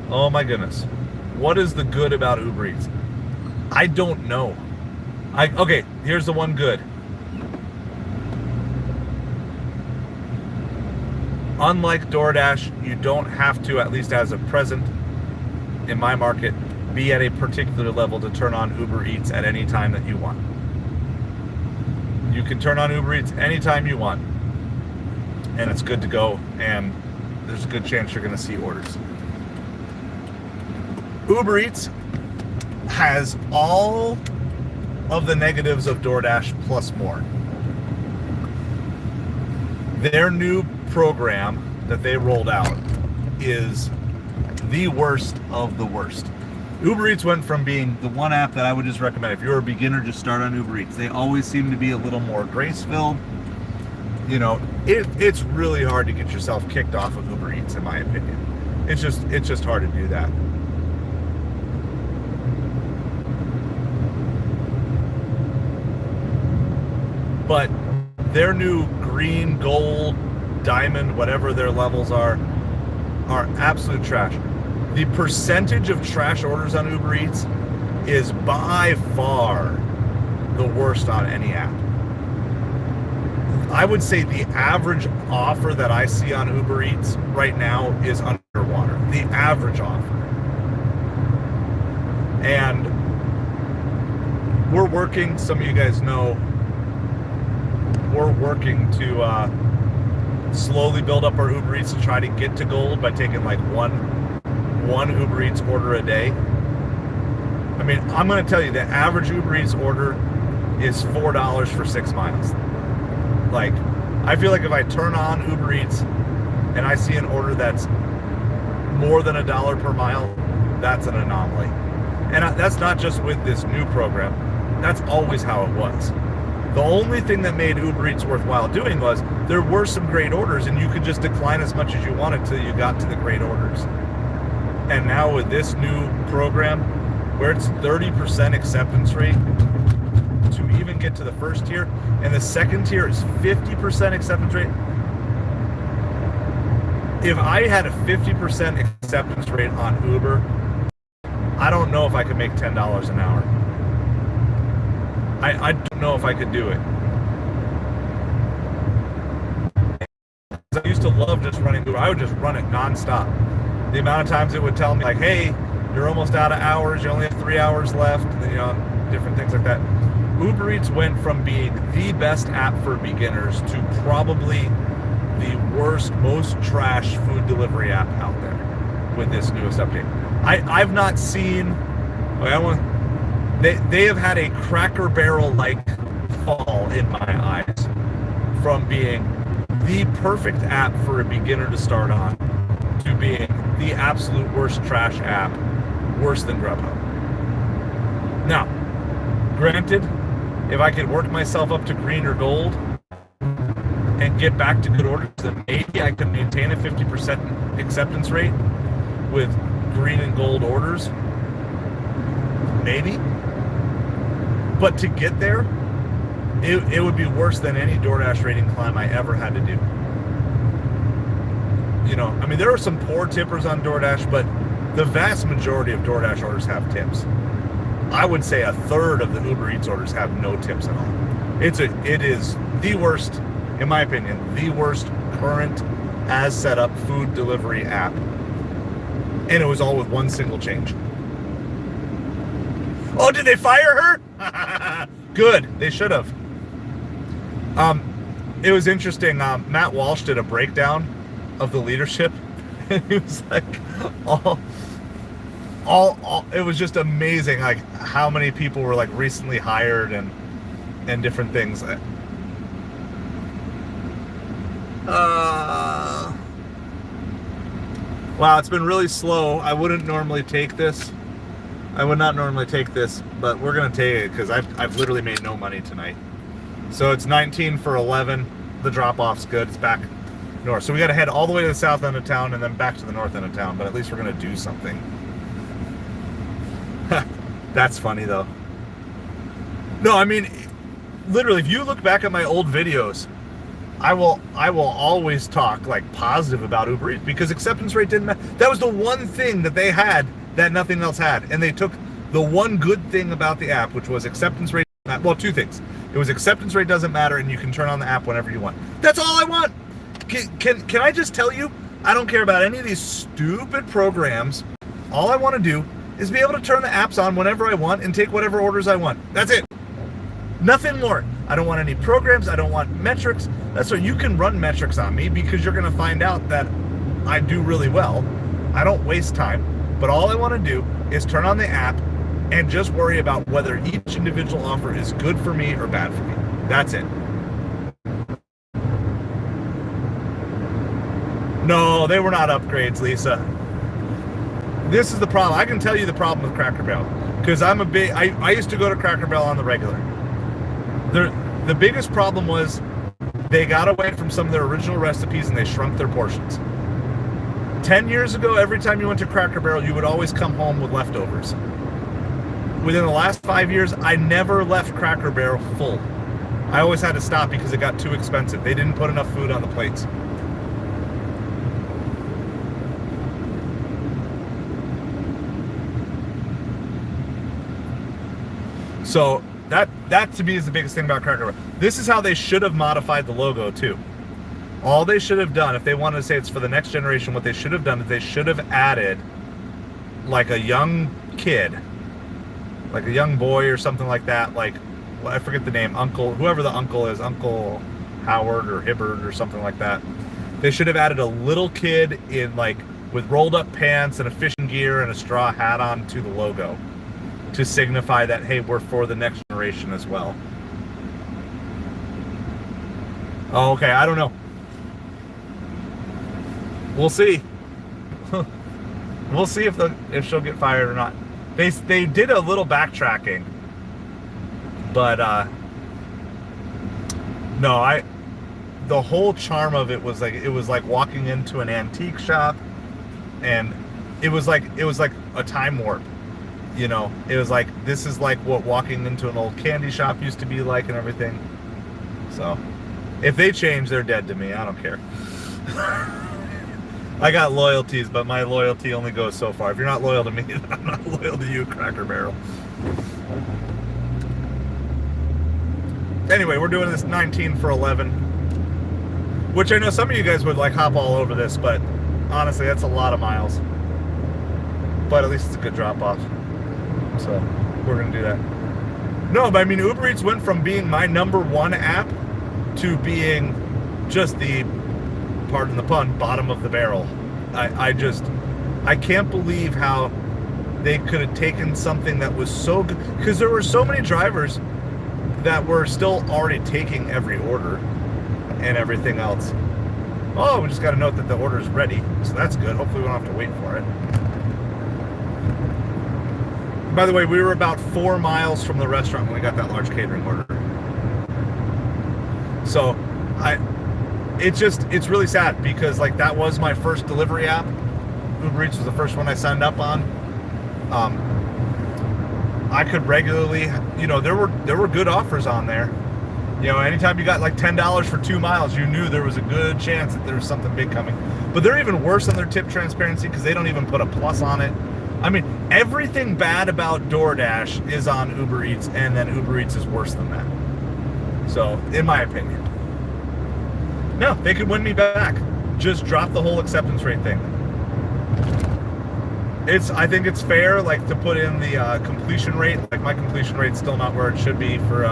Oh my goodness. What is the good about Uber Eats? I don't know. Okay, here's the one good. Unlike DoorDash, you don't have to, at least as of present, in my market, be at a particular level to turn on Uber Eats at any time that you want. You can turn on Uber Eats anytime you want, and it's good to go, and there's a good chance you're going to see orders. Uber Eats has all of the negatives of DoorDash plus more. Their new program that they rolled out is the worst of the worst. Uber Eats went from being the one app that I would just recommend. If you're a beginner, just start on Uber Eats. They always seem to be a little more grace-filled. You know, it's really hard to get yourself kicked off of Uber Eats, in my opinion. It's just hard to do that. But their new green, gold, diamond, whatever their levels are absolute trash. The percentage of trash orders on Uber Eats is by far the worst on any app. I would say the average offer that I see on Uber Eats right now is underwater. The average offer. And we're working, some of you guys know, we're working to slowly build up our Uber Eats to try to get to gold by taking like one Uber Eats order a day. I mean, I'm going to tell you the average Uber Eats order is $4 for 6 miles. Like, I feel like if I turn on Uber Eats and I see an order that's more than $1 per mile, that's an anomaly. And that's not just with this new program. That's always how it was. The only thing that made Uber Eats worthwhile doing was there were some great orders, and you could just decline as much as you wanted till you got to the great orders. And now with this new program, where it's 30% acceptance rate to even get to the first tier, and the second tier is 50% acceptance rate. If I had a 50% acceptance rate on Uber, I don't know if I could make $10 an hour. I don't know if I could do it. I used to love just running Uber. I would just run it nonstop. The amount of times it would tell me like, hey, you're almost out of hours, you only have 3 hours left, you know, different things like that. Uber Eats went from being the best app for beginners to probably the worst, most trash food delivery app out there with this newest update. I've not seen, they have had a Cracker Barrel-like fall in my eyes from being the perfect app for a beginner to start on to being the absolute worst trash app, worse than Grubhub. Now, granted, if I could work myself up to green or gold and get back to good orders, then maybe I could maintain a 50% acceptance rate with green and gold orders. Maybe. But to get there, it would be worse than any DoorDash rating climb I ever had to do. You know, I mean, there are some poor tippers on DoorDash, but the vast majority of DoorDash orders have tips. I would say a third of the Uber Eats orders have no tips at all. It is the worst, in my opinion, the worst current as set up food delivery app. And it was all with one single change. Oh, did they fire her? Good, they should have. It was interesting. Matt Walsh did a breakdown of the leadership, and he was like, it was just amazing, like how many people were like recently hired and different things. Wow, it's been really slow. I wouldn't normally take this. I would not normally take this, but we're gonna take it because I've literally made no money tonight. So it's 19 for 11. The drop-off's good. It's back north. So we got to head all the way to the south end of town and then back to the north end of town. But at least we're gonna do something. That's funny though. No, I mean, literally, if you look back at my old videos, I will always talk like positive about Uber Eats because acceptance rate didn't matter. That was the one thing that they had that nothing else had, and they took the one good thing about the app, which was acceptance rate. Well, two things. It was acceptance rate doesn't matter, and you can turn on the app whenever you want. That's all I want. Can I just tell you? I don't care about any of these stupid programs. All I want to do is be able to turn the apps on whenever I want and take whatever orders I want. That's it. Nothing more. I don't want any programs. I don't want metrics. That's why you can run metrics on me because you're going to find out that I do really well. I don't waste time. But all I want to do is turn on the app and just worry about whether each individual offer is good for me or bad for me. That's it. No, they were not upgrades, Lisa. This is the problem. I can tell you the problem with Cracker Barrel because I used to go to Cracker Barrel on the regular. The biggest problem was they got away from some of their original recipes and they shrunk their portions. 10 years ago, every time you went to Cracker Barrel, you would always come home with leftovers. Within the last 5 years, I never left Cracker Barrel full. I always had to stop because it got too expensive. They didn't put enough food on the plates. So that to me is the biggest thing about Cracker Barrel. This is how they should have modified the logo too. All they should have done, if they wanted to say it's for the next generation, what they should have done is they should have added like a young kid, like a young boy or something like that. Like, well, I forget the name, Uncle, whoever the uncle is, Uncle Howard or Hibbard or something like that. They should have added a little kid in like with rolled up pants and a fishing gear and a straw hat on to the logo to signify that, hey, we're for the next generation as well. Oh, okay, I don't know. We'll see. We'll see if she'll get fired or not. They did a little backtracking, but no, the whole charm of it was like walking into an antique shop, and it was like a time warp. You know, it was like, this is like what walking into an old candy shop used to be like and everything. So if they change, they're dead to me. I don't care. I got loyalties, but my loyalty only goes so far. If you're not loyal to me, then I'm not loyal to you, Cracker Barrel. Anyway, we're doing this 19 for 11, which I know some of you guys would like hop all over this, but honestly, that's a lot of miles. But at least it's a good drop off. So we're going to do that. No, but I mean, Uber Eats went from being my #1 app to being just the, pardon the pun, bottom of the barrel. I can't believe how they could have taken something that was so good, because there were so many drivers that were still already taking every order and everything else. Oh, we just got a note that the order is ready, so that's good. Hopefully we don't have to wait for it. By the way, we were about 4 miles from the restaurant when we got that large catering order. So it's really sad, because like that was my first delivery app. Uber Eats was the first one I signed up on. I could regularly, there were good offers on there. Anytime you got like $10 for 2 miles, you knew there was a good chance that there was something big coming. But they're even worse on their tip transparency, because they don't even put a plus on it. I mean, everything bad about DoorDash is on Uber Eats, and then Uber Eats is worse than that. So, in my opinion. No, they could win me back. Just drop the whole acceptance rate thing. I think it's fair, like, to put in the completion rate. Like, my completion rate's still not where it should be for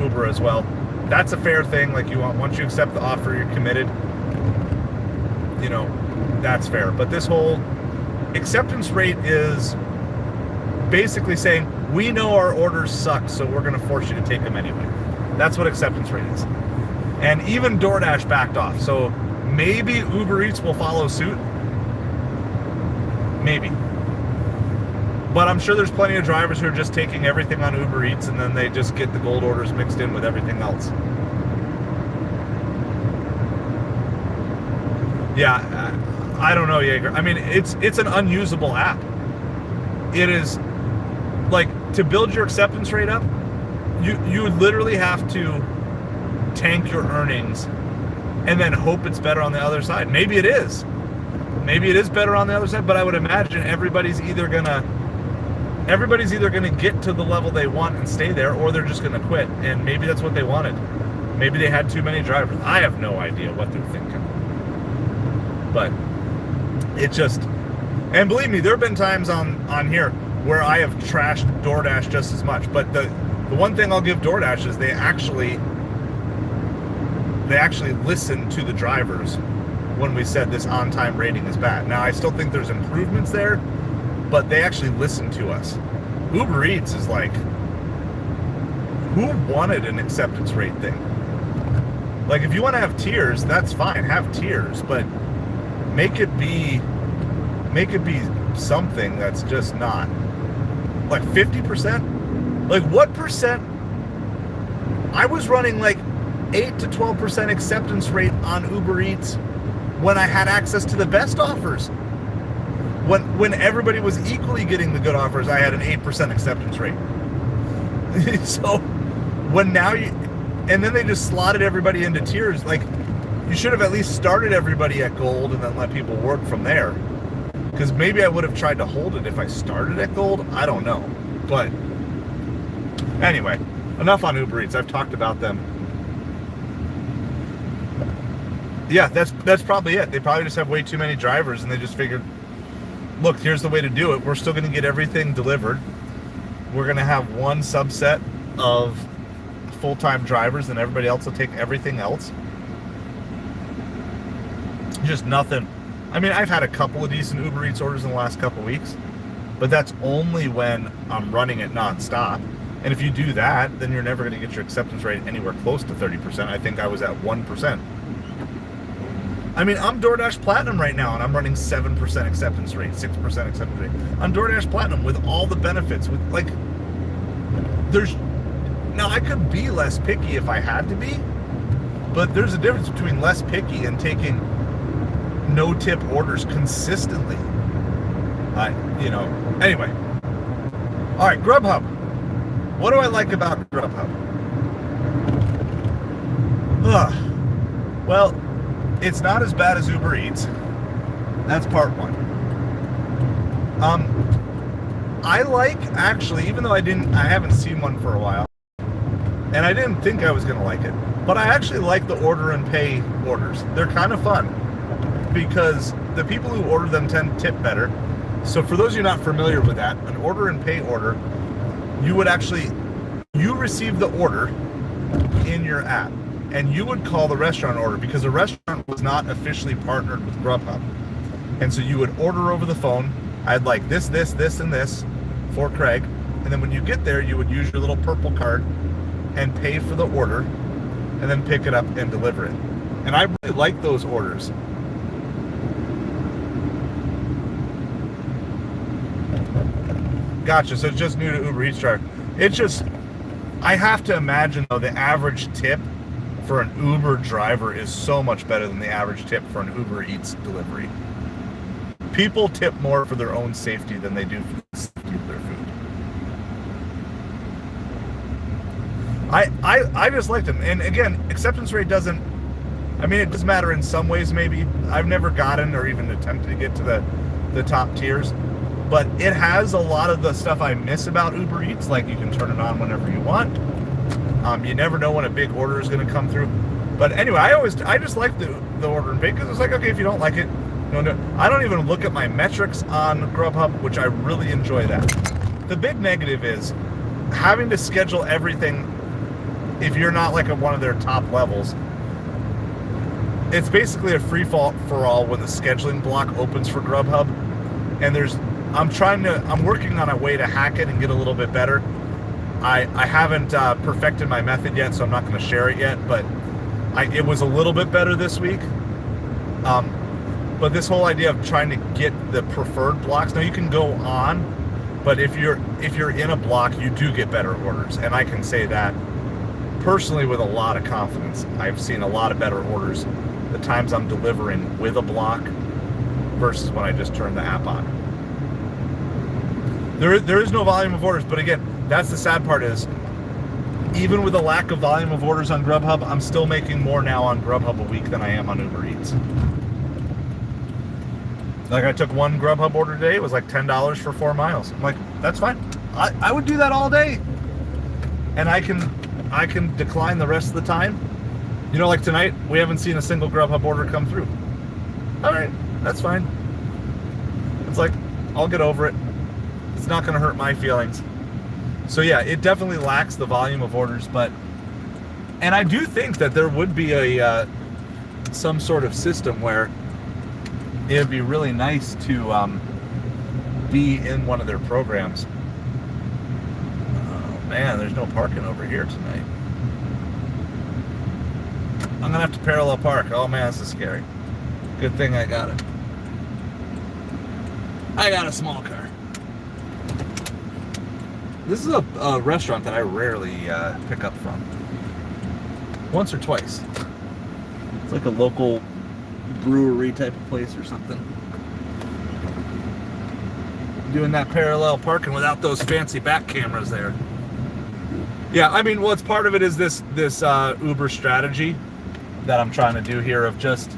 Uber as well. That's a fair thing. Like, once you accept the offer, you're committed. That's fair. But this whole acceptance rate is basically saying, we know our orders suck, so we're going to force you to take them anyway. That's what acceptance rate is. And even DoorDash backed off. So maybe Uber Eats will follow suit. Maybe. But I'm sure there's plenty of drivers who are just taking everything on Uber Eats, and then they just get the gold orders mixed in with everything else. Yeah, I don't know, Jaeger. I mean, it's an unusable app. It is, like, to build your acceptance rate up, you literally have to tank your earnings and then hope it's better on the other side. Maybe it is. Maybe it is better on the other side, but I would imagine everybody's either gonna get to the level they want and stay there, or they're just gonna quit. And maybe that's what they wanted. Maybe they had too many drivers. I have no idea what they're thinking. But it just, and believe me, there have been times on here where I have trashed DoorDash just as much. But the one thing I'll give DoorDash is they actually listen to the drivers when we said this on-time rating is bad. Now, I still think there's improvements there, but they actually listen to us. Uber Eats is like, who wanted an acceptance rate thing? Like, if you want to have tiers, that's fine, have tiers, but make it be something that's just not like 50%. Like, what percent? I was running like 8 to 12% acceptance rate on Uber Eats when I had access to the best offers. When everybody was equally getting the good offers, I had an 8% acceptance rate. So when now and then they just slotted everybody into tiers. Like, you should have at least started everybody at gold and then let people work from there. Because maybe I would have tried to hold it if I started at gold. I don't know. But anyway, enough on Uber Eats. I've talked about them. Yeah, that's probably it. They probably just have way too many drivers, and they just figured, look, here's the way to do it. We're still going to get everything delivered. We're going to have one subset of full-time drivers, and everybody else will take everything else. Just nothing. I mean, I've had a couple of decent Uber Eats orders in the last couple of weeks, but that's only when I'm running it nonstop. And if you do that, then you're never going to get your acceptance rate anywhere close to 30%. I think I was at 1%. I mean, I'm DoorDash Platinum right now, and I'm running 7% acceptance rate, 6% acceptance rate. I'm DoorDash Platinum with all the benefits. With, like, now I could be less picky if I had to be, but there's a difference between less picky and taking no-tip orders consistently. Anyway. All right, Grubhub. What do I like about Grubhub? Well, it's not as bad as Uber Eats. That's part one. I like, actually, even though I haven't seen one for a while, and I didn't think I was going to like it, but I actually like the order and pay orders. They're kind of fun because the people who order them tend to tip better. So for those of you not familiar with that, an order and pay order, you receive the order in your app, and you would call the restaurant order because the restaurant was not officially partnered with Grubhub. And so you would order over the phone, I'd like this, and this for Craig. And then when you get there, you would use your little purple card and pay for the order and then pick it up and deliver it. And I really like those orders. Gotcha. So it's just new to Uber Eats driver. It's just, I have to imagine though, the average tip for an Uber driver is so much better than the average tip for an Uber Eats delivery. People tip more for their own safety than they do for the safety of their food. I just like them. And again, acceptance rate doesn't, I mean, it does matter in some ways maybe. I've never gotten or even attempted to get to the top tiers. But it has a lot of the stuff I miss about Uber Eats, like you can turn it on whenever you want. You never know when a big order is going to come through. But anyway, I just like the order and pay because it's like, okay, if you don't like it, no. I don't even look at my metrics on Grubhub, which I really enjoy that. The big negative is having to schedule everything if you're not like at one of their top levels. It's basically a free for all when the scheduling block opens for Grubhub, and I'm working on a way to hack it and get a little bit better. I haven't perfected my method yet, so I'm not going to share it yet, but it was a little bit better this week. But this whole idea of trying to get the preferred blocks, now you can go on, but if you're in a block, you do get better orders, and I can say that personally with a lot of confidence. I've seen a lot of better orders the times I'm delivering with a block versus when I just turn the app on. There is no volume of orders, but again, that's the sad part is, even with a lack of volume of orders on Grubhub, I'm still making more now on Grubhub a week than I am on Uber Eats. Like I took one Grubhub order today, it was like $10 for 4 miles. I'm like, that's fine. I would do that all day. And I can decline the rest of the time. You know, like tonight, we haven't seen a single Grubhub order come through. All right, that's fine. It's like, I'll get over it. It's not going to hurt my feelings. So yeah, it definitely lacks the volume of orders, and I do think that there would be some sort of system where it would be really nice to be in one of their programs. Oh man, there's no parking over here tonight. I'm gonna have to parallel park. Oh man, this is scary. Good thing I got it. I got a small car. This is a restaurant that I rarely pick up from. Once or twice. It's like a local brewery type of place or something. Doing that parallel parking without those fancy back cameras there. Yeah, I mean, well, it's part of it is this Uber strategy that I'm trying to do here of just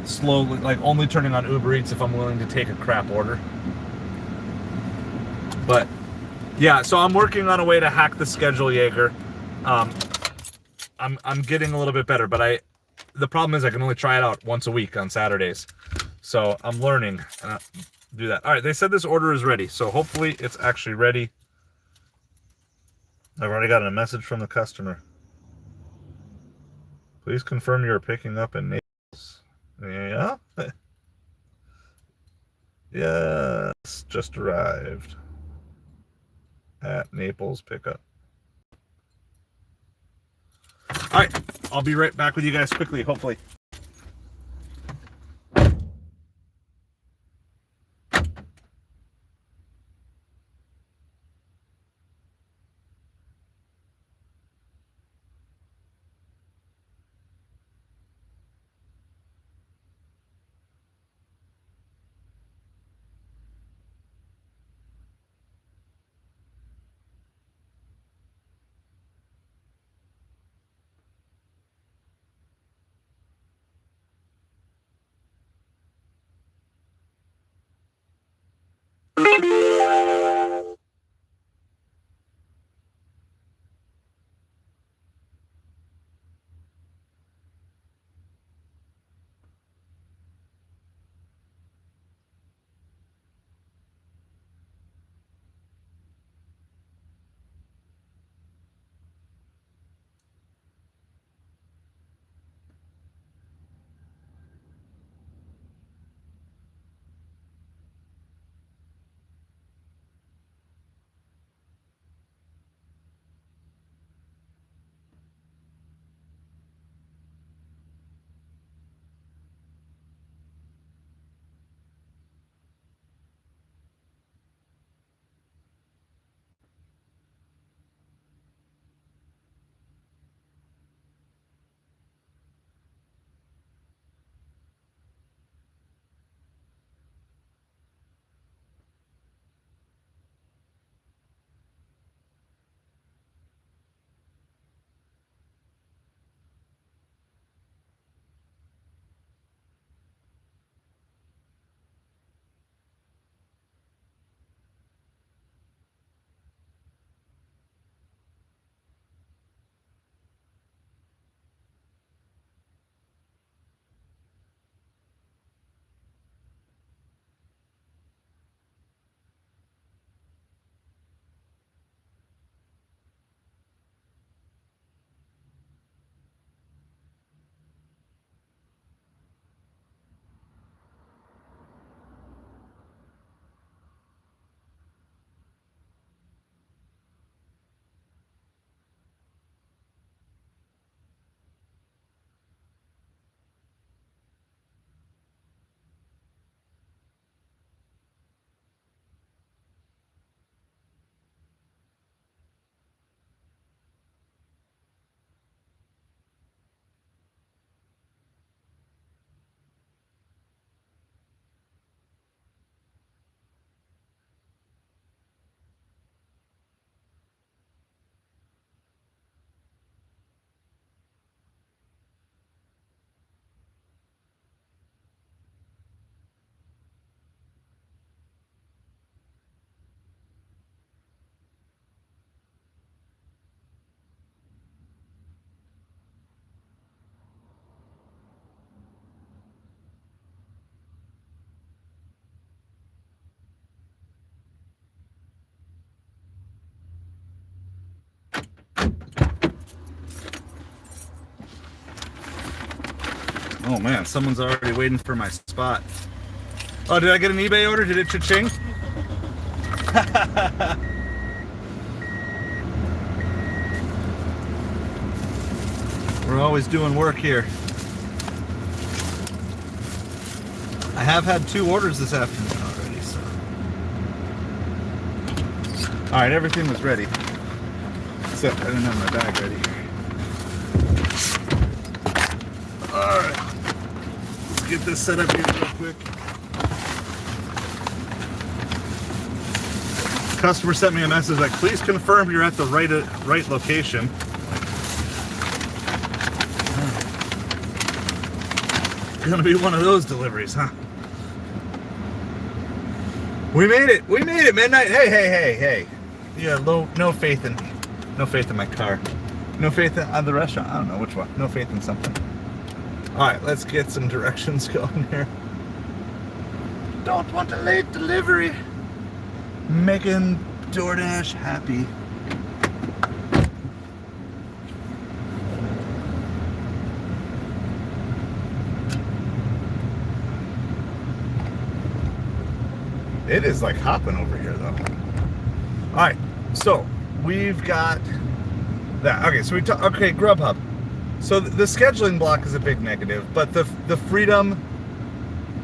slowly, like only turning on Uber Eats if I'm willing to take a crap order. But yeah, so I'm working on a way to hack the schedule, Jaeger. I'm getting a little bit better, but the problem is I can only try it out once a week on Saturdays. So I'm learning to do that. All right, they said this order is ready, so hopefully it's actually ready. I've already gotten a message from the customer. Please confirm you're picking up in Naples. Yeah? Yes, just arrived at Naples pickup. All right, I'll be right back with you guys quickly, hopefully. Oh man, someone's already waiting for my spot. Oh, did I get an eBay order? Did it cha-ching? We're always doing work here. I have had 2 orders this afternoon already, so. Alright, everything was ready. Except I didn't have my bag ready. Alright. Let's get this set up here real quick. Customer sent me a message like, please confirm you're at the right location. Gonna be one of those deliveries, huh? We made it midnight. Hey. Yeah, no faith in my car. No faith in the restaurant. I don't know which one. No faith in something. All right, let's get some directions going here. Don't want a late delivery. Making DoorDash happy. It is like hopping over here though. All right, so we've got that. Okay, so okay, Grubhub. So the scheduling block is a big negative, but the freedom,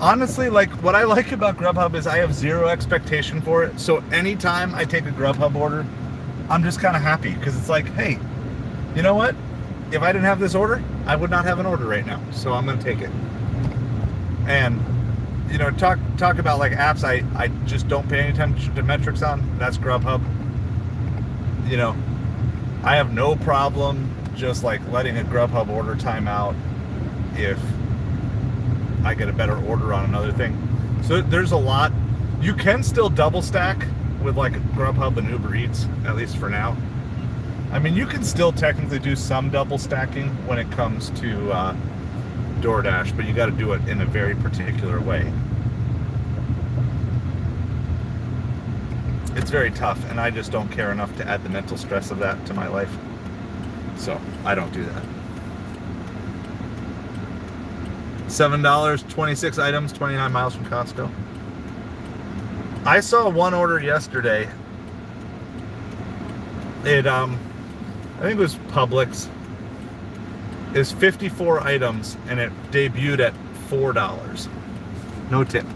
honestly, like what I like about Grubhub is I have zero expectation for it. So anytime I take a Grubhub order, I'm just kind of happy because it's like, hey, you know what? If I didn't have this order, I would not have an order right now. So I'm gonna take it. And you know, talk about like apps I just don't pay any attention to metrics on. That's Grubhub. You know, I have no problem just like letting a Grubhub order time out if I get a better order on another thing. So there's a lot. You can still double stack with like Grubhub and UberEats, at least for now. I mean, you can still technically do some double stacking when it comes to DoorDash, but you got to do it in a very particular way. It's very tough, and I just don't care enough to add the mental stress of that to my life. So I don't do that. $7, 26 items, 29 miles from Costco. I saw one order yesterday. I think it was Publix. Is 54 items, and it debuted at $4. No tip.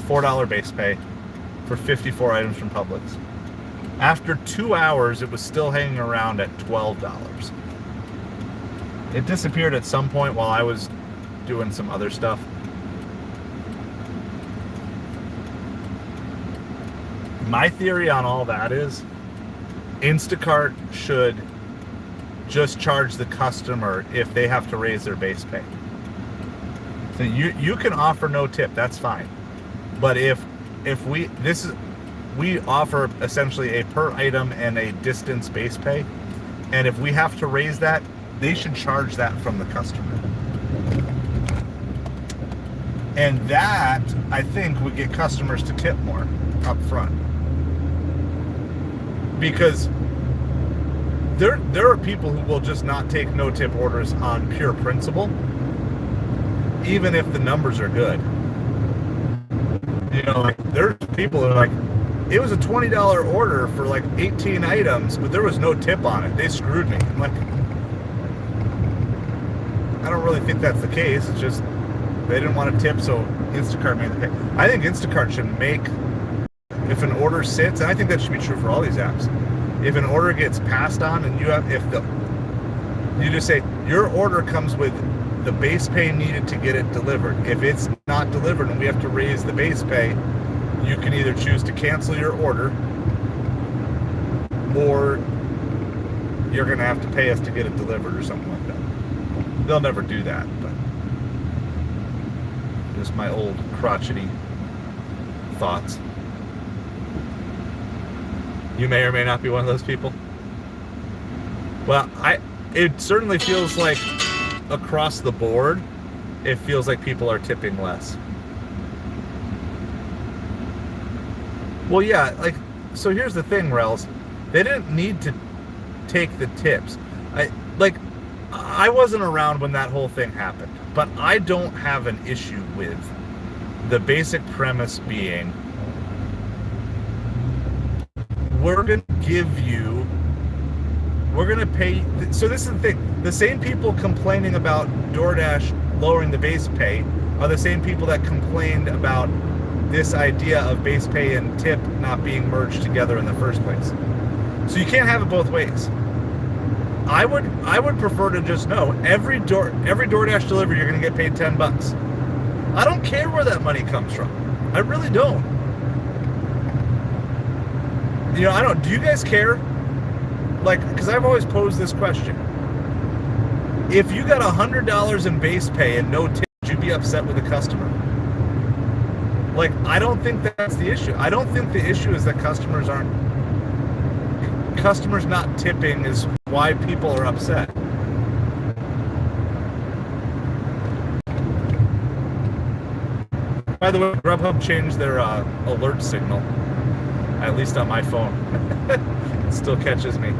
$4 base pay for 54 items from Publix. After 2 hours, it was still hanging around at $12. It disappeared at some point while I was doing some other stuff. My theory on all that is Instacart should just charge the customer if they have to raise their base pay. So you can offer no tip, that's fine. But if we offer essentially a per item and a distance base pay, and if we have to raise that, they should charge that from the customer. And that, I think, would get customers to tip more up front. Because there are people who will just not take no tip orders on pure principle, even if the numbers are good. You know, like there's people that are like, it was a $20 order for like 18 items, but there was no tip on it. They screwed me. I'm like, I don't really think that's the case. It's just they didn't want to tip, so Instacart made the pay. I think Instacart should make, if an order sits, and I think that should be true for all these apps. If an order gets passed on and you just say your order comes with the base pay needed to get it delivered. If it's not delivered and we have to raise the base pay, you can either choose to cancel your order or you're going to have to pay us to get it delivered or something like that. They'll never do that, but just my old crotchety thoughts. You may or may not be one of those people. Well, it certainly feels like across the board, it feels like people are tipping less. Well, yeah, like, so here's the thing, Rels. They didn't need to take the tips. I wasn't around when that whole thing happened. But I don't have an issue with the basic premise being, we're going to pay. So this is the thing. The same people complaining about DoorDash lowering the base pay are the same people that complained about this idea of base pay and tip not being merged together in the first place. So you can't have it both ways. I would prefer to just know every DoorDash delivery you're going to get paid $10. I don't care where that money comes from. I really don't. You know, I don't. Do you guys care? Like, because I've always posed this question. If you got $100 in base pay and no tip, would you be upset with the customer? Like, I don't think that's the issue. I don't think the issue is that customers not tipping is why people are upset. By the way, Grubhub changed their alert signal, at least on my phone. It still catches me.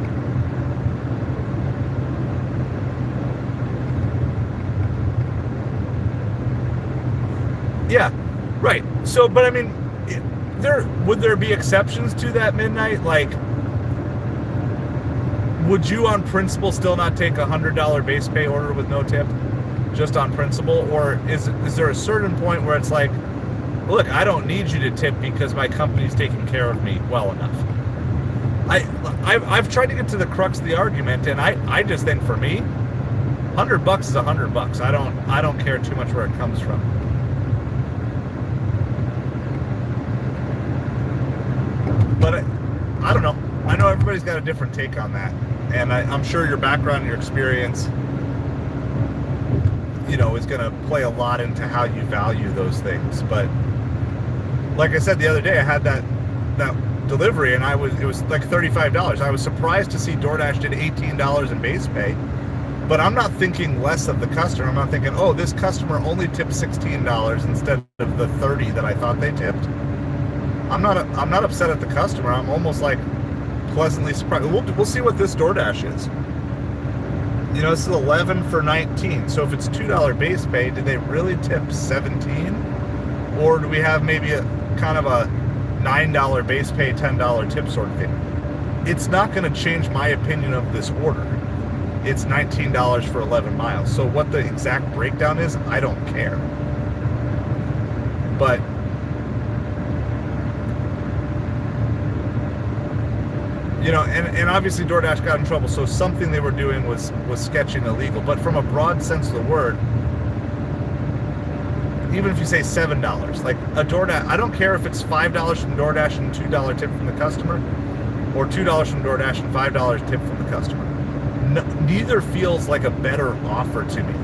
Yeah, right. So, but I mean, would there be exceptions to that midnight? Like, would you on principle still not take a $100 base pay order with no tip, just on principle? Or is there a certain point where it's like, look, I don't need you to tip because my company's taking care of me well enough? I've tried to get to the crux of the argument, and I just think for me, $100 is $100. I don't care too much where it comes from. But I don't know. I know everybody's got a different take on that, and I'm sure your background and your experience, you know, is going to play a lot into how you value those things. But like I said the other day, I had that delivery, and it was like $35. I was surprised to see DoorDash did $18 in base pay, but I'm not thinking less of the customer. I'm not thinking, oh, this customer only tipped $16 instead of the $30 that I thought they tipped. I'm not upset at the customer. I'm almost like pleasantly surprised. We'll see what this DoorDash is. You know, this is 11 for 19. So if it's $2 base pay, did they really tip 17? Or do we have maybe a kind of a $9 base pay, $10 tip sort of thing? It's not going to change my opinion of this order. It's $19 for 11 miles. So what the exact breakdown is, I don't care. But you know, and obviously DoorDash got in trouble, so something they were doing was sketchy and illegal. But from a broad sense of the word, even if you say $7, like a DoorDash, I don't care if it's $5 from DoorDash and $2 tip from the customer, or $2 from DoorDash and $5 tip from the customer. Neither feels like a better offer to me.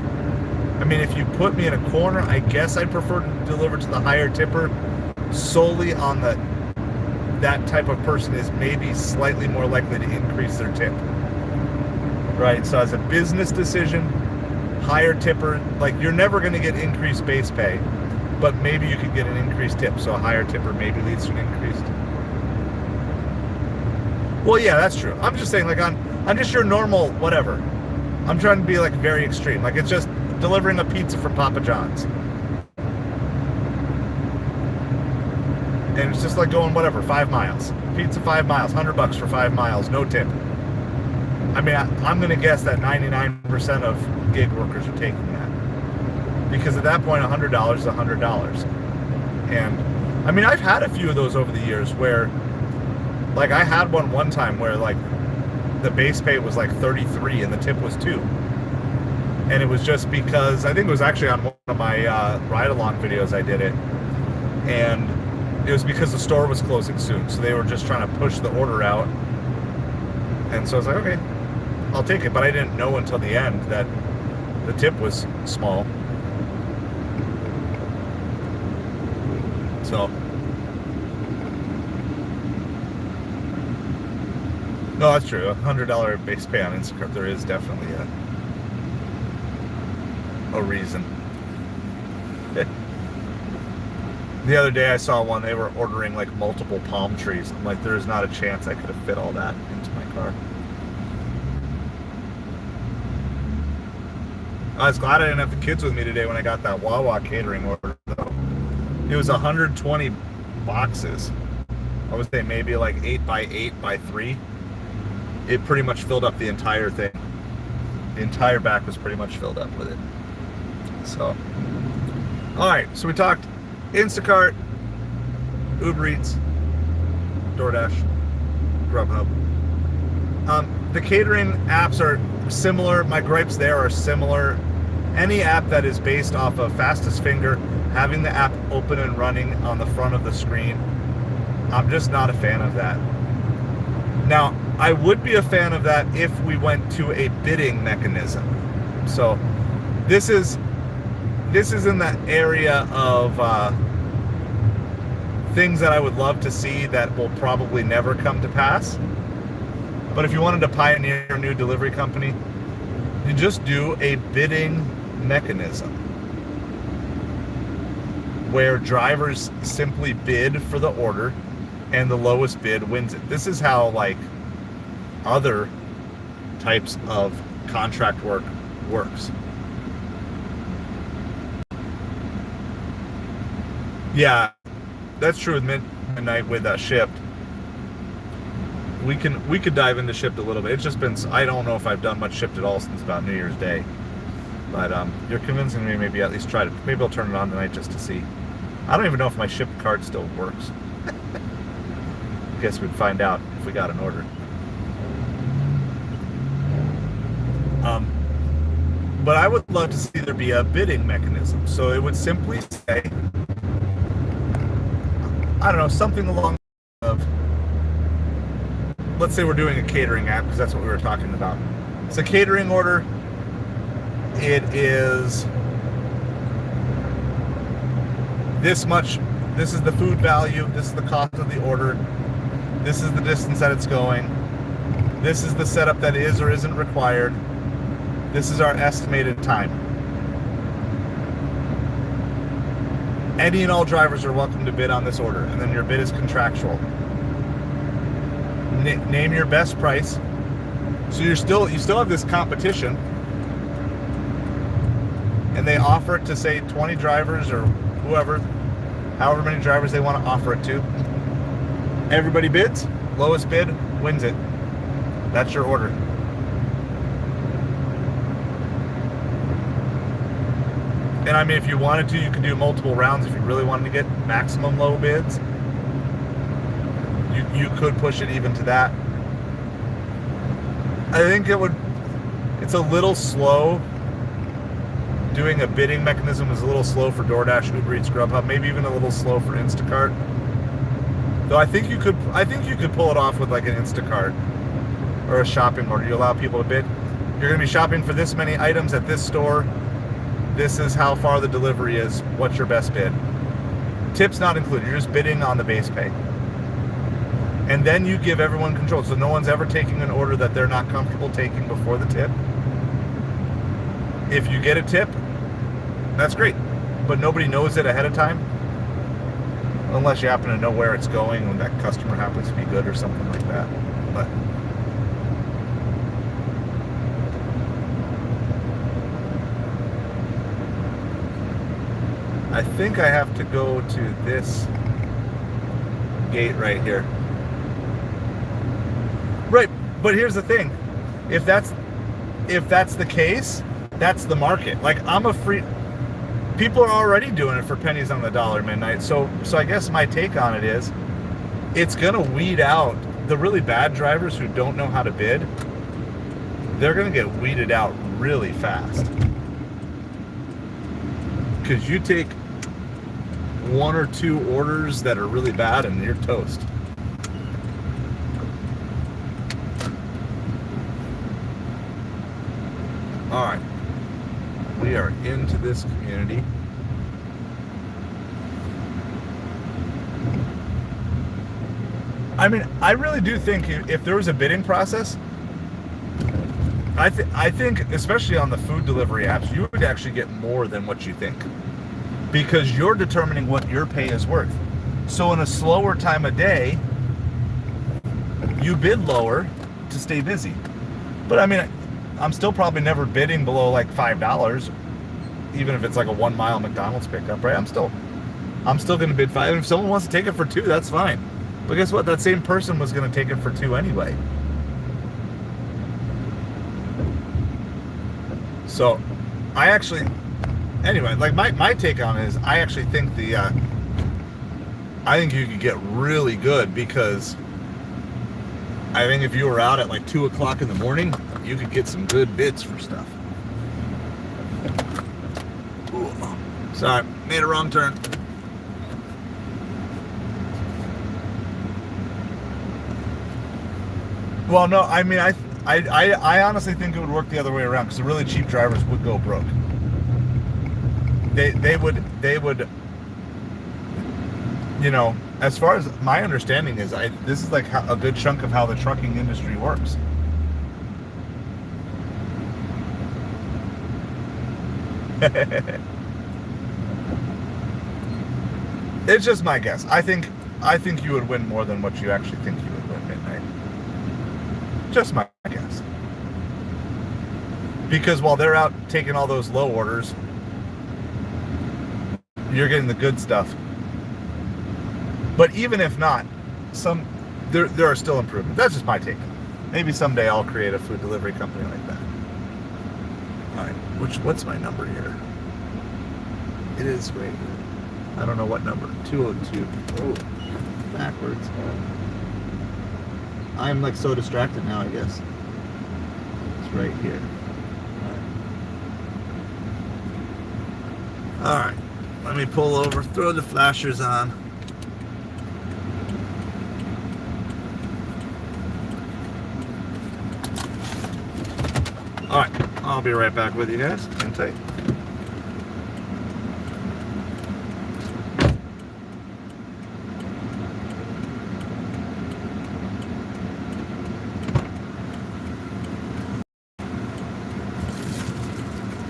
I mean, if you put me in a corner, I guess I'd prefer to deliver to the higher tipper solely on that type of person is maybe slightly more likely to increase their tip. Right? So as a business decision, higher tipper, like you're never going to get increased base pay, but maybe you could get an increased tip. So a higher tipper maybe leads to an increased. Well, yeah, that's true. I'm just saying, like, I'm just your normal whatever. I'm trying to be like very extreme. Like it's just delivering a pizza from Papa John's. And it's just like going whatever, 5 miles. Pizza 5 miles, $100 for 5 miles, no tip. I mean, I'm going to guess that 99% of gig workers are taking that. Because at that point, $100 is $100. And, I mean, I've had a few of those over the years where, like, I had one time where, like, the base pay was like 33 and the tip was 2. And it was just because, I think it was actually on one of my ride-along videos I did it. And it was because the store was closing soon, so they were just trying to push the order out. And so I was like, okay, I'll take it. But I didn't know until the end that the tip was small. So, no, that's true. $100 base pay on Instacart, there is definitely a reason. The other day I saw one, they were ordering like multiple palm trees. I'm like, there's not a chance I could have fit all that into my car. I was glad I didn't have the kids with me today when I got that Wawa catering order, though. It was 120 boxes. I would say maybe like 8 by 8 by 3. It pretty much filled up the entire thing. The entire back was pretty much filled up with it. So, all right. So we talked Instacart, UberEats, DoorDash, Grubhub. The catering apps are similar. My gripes there are similar. Any app that is based off of fastest finger, having the app open and running on the front of the screen, I'm just not a fan of that. Now, I would be a fan of that if we went to a bidding mechanism. So this is in that area of things that I would love to see that will probably never come to pass. But if you wanted to pioneer a new delivery company, you just do a bidding mechanism where drivers simply bid for the order and the lowest bid wins it. This is how like other types of contract work works. Yeah, that's true with Midnight with Shipt. We could dive into Shipt a little bit. It's just been, I don't know if I've done much Shipt at all since about New Year's Day. But you're convincing me maybe at least try to, maybe I'll turn it on tonight just to see. I don't even know if my Shipt card still works. Guess we'd find out if we got an order. But I would love to see there be a bidding mechanism. So it would simply say, I don't know, something along of, let's say we're doing a catering app because that's what we were talking about. It's a catering order. It is this much. This is the food value. This is the cost of the order. This is the distance that it's going. This is the setup that is or isn't required. This is our estimated time. Any and all drivers are welcome to bid on this order, and then your bid is contractual. Name your best price. So you still have this competition, and they offer it to say 20 drivers or whoever, however many drivers they want to offer it to. Everybody bids. Lowest bid wins it. That's your order. And I mean, if you wanted to, you could do multiple rounds. If you really wanted to get maximum low bids, you could push it even to that. I think it's a little slow. Doing a bidding mechanism is a little slow for DoorDash, UberEats, Grubhub, maybe even a little slow for Instacart. Though I think you could pull it off with like an Instacart or a shopping order. You allow people to bid. You're going to be shopping for this many items at this store. This is how far the delivery is. What's your best bid? Tips not included. You're just bidding on the base pay. And then you give everyone control. So no one's ever taking an order that they're not comfortable taking before the tip. If you get a tip, that's great. But nobody knows it ahead of time. Unless you happen to know where it's going when that customer happens to be good or something like that. But I think I have to go to this gate right here. Right, but here's the thing. If that's the case, that's the market. Like people are already doing it for pennies on the dollar midnight. So I guess my take on it is it's gonna weed out the really bad drivers who don't know how to bid. They're gonna get weeded out really fast. Because you take one or two orders that are really bad and you're toast. All right, we are into this community. I mean, I really do think if there was a bidding process, I think, especially on the food delivery apps, you would actually get more than what you think. Because you're determining what your pay is worth. So in a slower time of day, you bid lower to stay busy. But I mean, I'm still probably never bidding below like $5, even if it's like a 1 mile McDonald's pickup, right? I'm still going to bid 5. And if someone wants to take it for 2, that's fine. But guess what? That same person was going to take it for 2 anyway. So anyway, like my take on it is I actually think I think you could get really good, because I think if you were out at like 2 o'clock in the morning, you could get some good bids for stuff. Ooh, sorry, made a wrong turn. Well, no, I mean, I honestly think it would work the other way around, because the really cheap drivers would go broke. They would, you know, as far as my understanding is, this is like a good chunk of how the trucking industry works. It's just my guess. I think you would win more than what you actually think you would win midnight. Just my guess. Because while they're out taking all those low orders, you're getting the good stuff. But even if not, there are still improvements. That's just my take. Maybe someday I'll create a food delivery company like that. All right, what's my number here? It is right here. I don't know what number. 202. Oh, backwards. I'm like so distracted now, I guess. It's right here. All right. Let me pull over, throw the flashers on. All right, I'll be right back with you guys. Hang tight.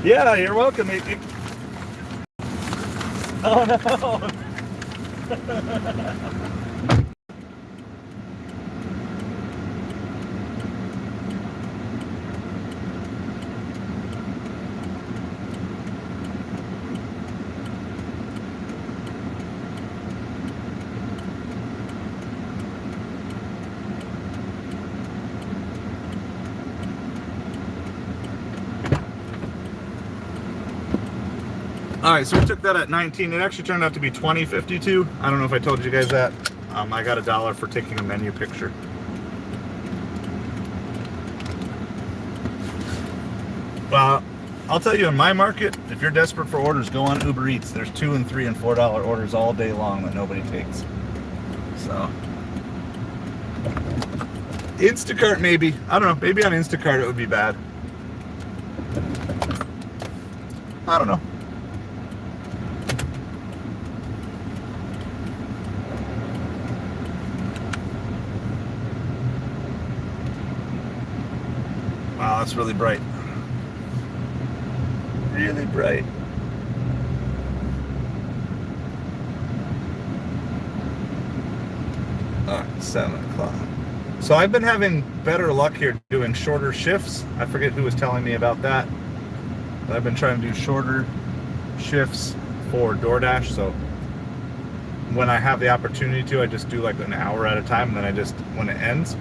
Yeah, you're welcome. Oh no. All right, so we took that at 19. It actually turned out to be 20.52. I don't know if I told you guys that. I got $1 for taking a menu picture. Well, I'll tell you, in my market, if you're desperate for orders, go on UberEats. There's $2 and $3 and $4 orders all day long that nobody takes. So, Instacart maybe. I don't know. Maybe on Instacart it would be bad. I don't know. Wow, that's really bright. Really bright. All right, 7 o'clock. So I've been having better luck here doing shorter shifts. I forget who was telling me about that. But I've been trying to do shorter shifts for DoorDash. So when I have the opportunity to, I just do like an hour at a time. And then when it ends,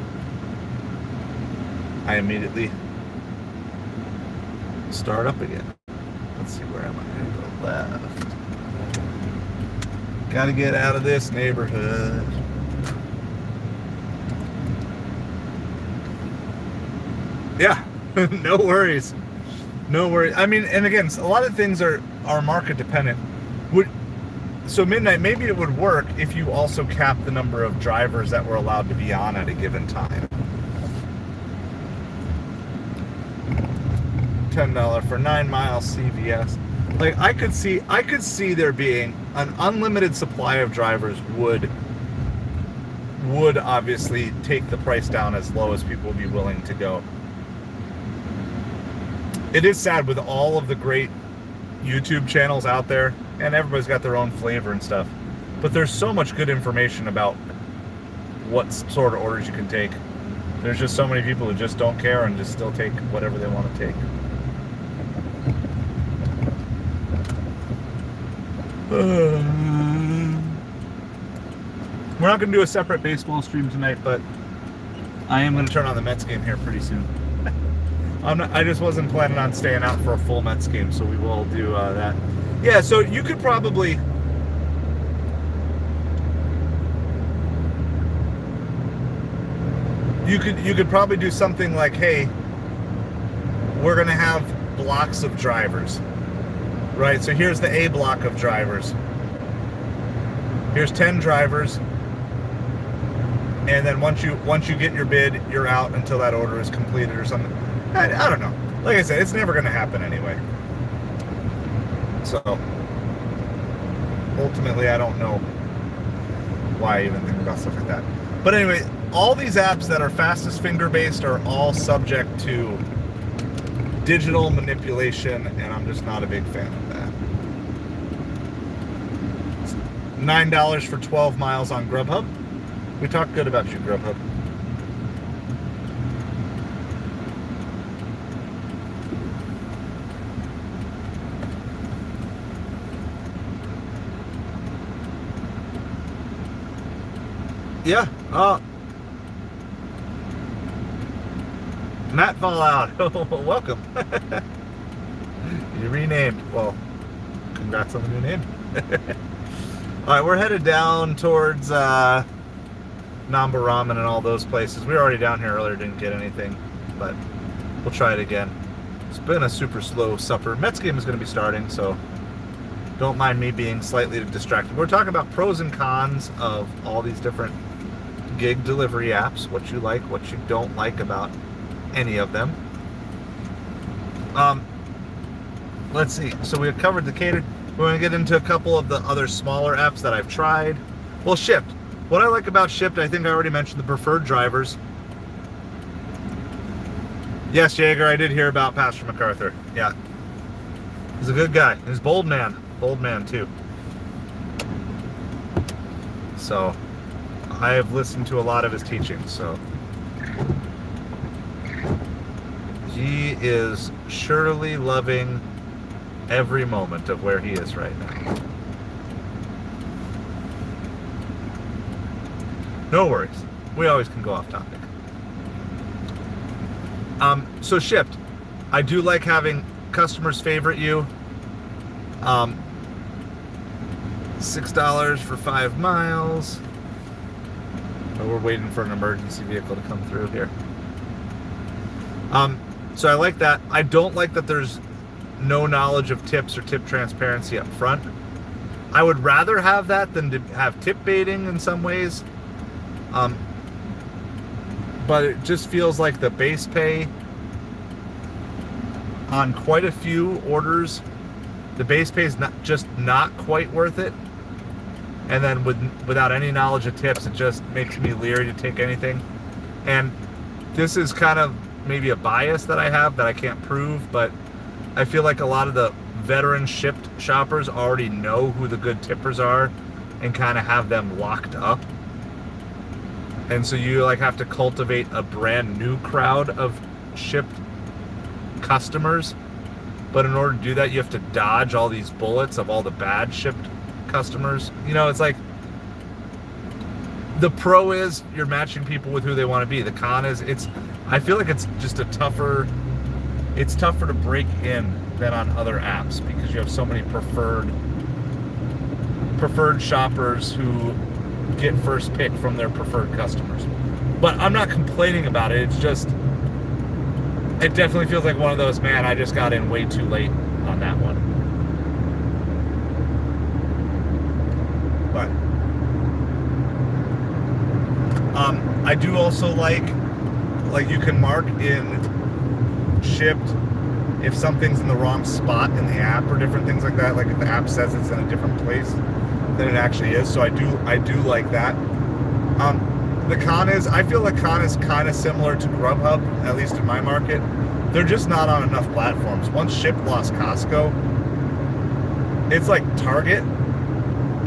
I immediately start up again. Let's see, where am I? I'm gonna go left. Gotta get out of this neighborhood. Yeah, no worries. No worries. I mean, and again, a lot of things are market dependent. So midnight, maybe it would work if you also cap the number of drivers that were allowed to be on at a given time. $10 for 9 miles CVS. Like I could see there being an unlimited supply of drivers would obviously take the price down as low as people would be willing to go. It is sad with all of the great YouTube channels out there, and everybody's got their own flavor and stuff, but there's so much good information about what sort of orders you can take. There's just so many people who just don't care and just still take whatever they want to take. We're not going to do a separate baseball stream tonight, but I am going to turn on the Mets game here pretty soon. I just wasn't planning on staying out for a full Mets game, so we will do that. Yeah, so you could probably... You could probably do something like, hey, we're going to have blocks of drivers, right? So here's the A block of drivers. Here's 10 drivers. And then once you get your bid, you're out until that order is completed or something. I don't know. Like I said, it's never going to happen anyway. So ultimately, I don't know why I even think about stuff like that. But anyway, all these apps that are fastest finger based are all subject to digital manipulation, and I'm just not a big fan of that. It's $9 for 12 miles on Grubhub. We talk good about you, Grubhub. Yeah. Matt Fallout. Welcome. You renamed. Well, congrats on the new name. All right, we're headed down towards Namba Ramen and all those places. We were already down here earlier, didn't get anything, but we'll try it again. It's been a super slow supper. Mets game is going to be starting, so don't mind me being slightly distracted. We're talking about pros and cons of all these different gig delivery apps, what you like, what you don't like about any of them. Let's see. So we have covered the catered. We're going to get into a couple of the other smaller apps that I've tried. Well, Shipt. What I like about Shipt, I think I already mentioned the preferred drivers. Yes, Jaeger, I did hear about Pastor MacArthur. Yeah. He's a good guy. He's a bold man. Bold man, too. So, I have listened to a lot of his teachings, so. He is surely loving every moment of where he is right now. No worries. We always can go off topic. So Shipt. I do like having customers favorite you. $6 for 5 miles. Oh, we're waiting for an emergency vehicle to come through here. So I like that. I don't like that there's no knowledge of tips or tip transparency up front. I would rather have that than to have tip baiting in some ways. But it just feels like the base pay on quite a few orders, the base pay is not quite worth it. And then without any knowledge of tips, it just makes me leery to take anything. And this is kind of maybe a bias that I have that I can't prove, but I feel like a lot of the veteran Shipt shoppers already know who the good tippers are and kind of have them locked up. And so you like have to cultivate a brand new crowd of Shipt customers. But in order to do that, you have to dodge all these bullets of all the bad Shipt customers. You know, it's like the pro is you're matching people with who they want to be. The con is I feel like it's just it's tougher to break in than on other apps because you have so many preferred shoppers who get first pick from their preferred customers. But I'm not complaining about it. It's just, it definitely feels like one of those, man, I just got in way too late on that one. But I do also like you can mark in Shipt if something's in the wrong spot in the app or different things like that. Like if the app says it's in a different place than it actually is. So I do like that. The con is, I feel like con is kind of similar to Grubhub, at least in my market. They're just not on enough platforms. Once Shipt lost Costco, it's like Target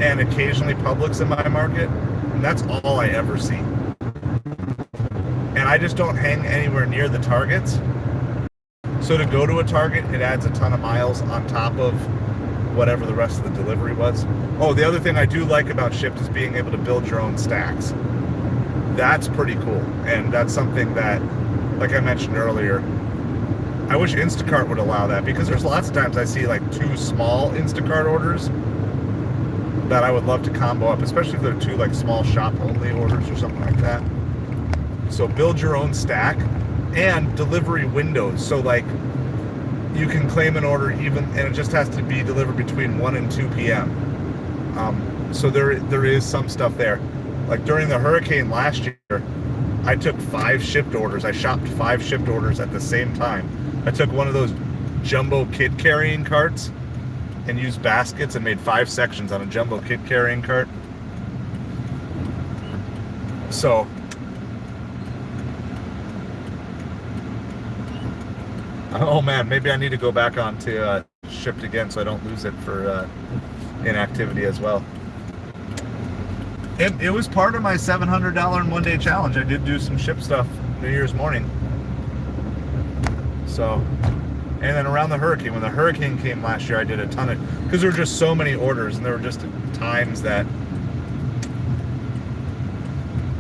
and occasionally Publix in my market, and that's all I ever see. And I just don't hang anywhere near the Targets. So to go to a Target, it adds a ton of miles on top of whatever the rest of the delivery was. Oh, the other thing I do like about Shipt is being able to build your own stacks. That's pretty cool. And that's something that, like I mentioned earlier, I wish Instacart would allow that, because there's lots of times I see like 2 small Instacart orders that I would love to combo up, especially if they're 2 like small shop only orders or something like that. So build your own stack and delivery windows. So like you can claim an order even, and it just has to be delivered between 1 and 2 p.m. So there is some stuff there. Like during the hurricane last year, I took 5 shipped orders. I shopped 5 shipped orders at the same time. I took one of those jumbo kid carrying carts and used baskets and made 5 sections on a jumbo kid carrying cart. So oh man, maybe I need to go back on to Shipt again so I don't lose it for inactivity as well. It was part of my $700 in one day challenge. I did do some Shipt stuff New Year's morning. So, and then around the hurricane, when the hurricane came last year, I did a ton of, because there were just so many orders, and there were just times that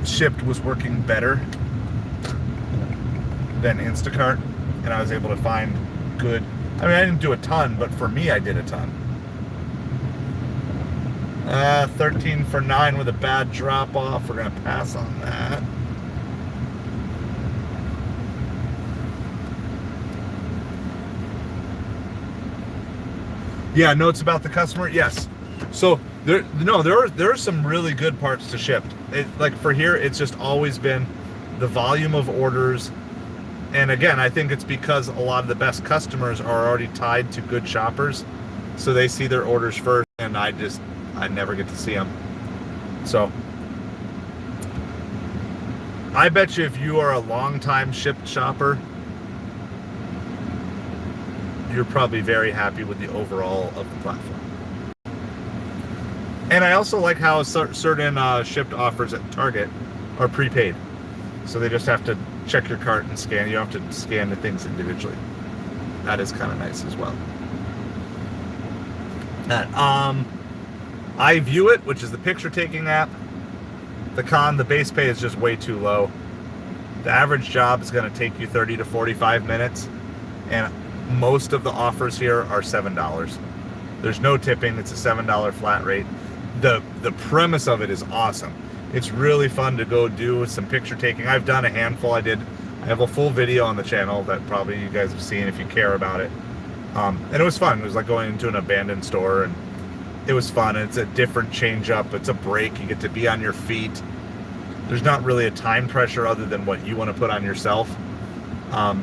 Shipt was working better than Instacart, and I was able to find good, I mean, I didn't do a ton, but for me, I did a ton. 13 for 9 with a bad drop off. We're going to pass on that. Yeah, notes about the customer. Yes. So there are some really good parts to Shipt. Like for here, it's just always been the volume of orders. And again, I think it's because a lot of the best customers are already tied to good shoppers. So they see their orders first, and I never get to see them. So I bet you if you are a long-time Shipt shopper, you're probably very happy with the overall of the platform. And I also like how certain Shipt offers at Target are prepaid. So they just have to check your cart and scan. You don't have to scan the things individually. That is kind of nice as well. I View It, which is the picture taking app. The base pay is just way too low. The average job is going to take you 30 to 45 minutes, and most of the offers here are $7. There's no tipping. It's a $7 flat rate. The premise of it is awesome. It's really fun to go do some picture taking. I've done a handful. I have a full video on the channel that probably you guys have seen if you care about it. And it was fun. It was like going into an abandoned store, and it was fun. And it's a different change up. It's a break. You get to be on your feet. There's not really a time pressure other than what you want to put on yourself. But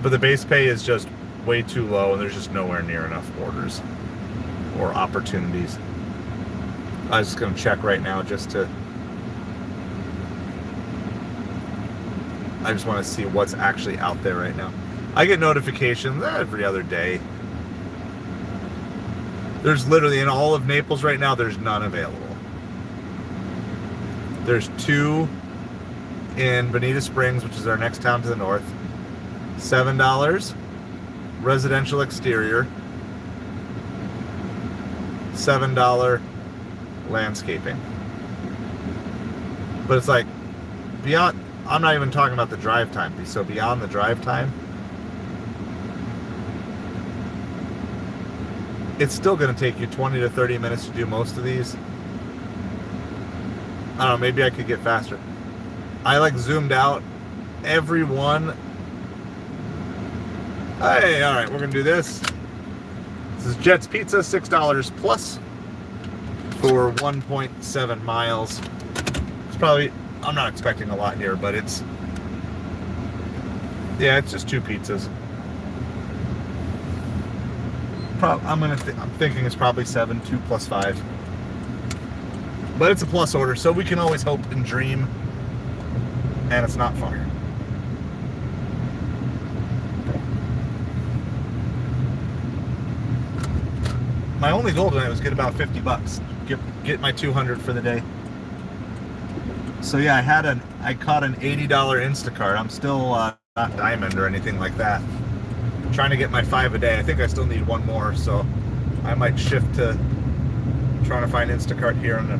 the base pay is just way too low, and there's just nowhere near enough orders or opportunities. I was just going to check right now I just want to see what's actually out there right now. I get notifications every other day. There's literally, in all of Naples right now, there's none available. There's 2 in Bonita Springs, which is our next town to the north. $7. Residential exterior. $7 landscaping. But it's like, beyond, I'm not even talking about the drive time. So beyond the drive time, it's still going to take you 20 to 30 minutes to do most of these. I don't know, maybe I could get faster. I like zoomed out every one. Hey, all right, we're going to do this. This is Jet's Pizza, $6 plus for 1.7 miles. It's probably, I'm not expecting a lot here, but it's just 2 pizzas. I'm thinking it's probably 7, 2 plus 5. But it's a plus order, so we can always hope and dream, and it's not far. My only goal tonight was get about $50. Get my 200 for the day. So yeah, I caught an $80 Instacart. I'm still not diamond or anything like that. I'm trying to get my 5 a day. I think I still need one more, so I might shift to trying to find Instacart here in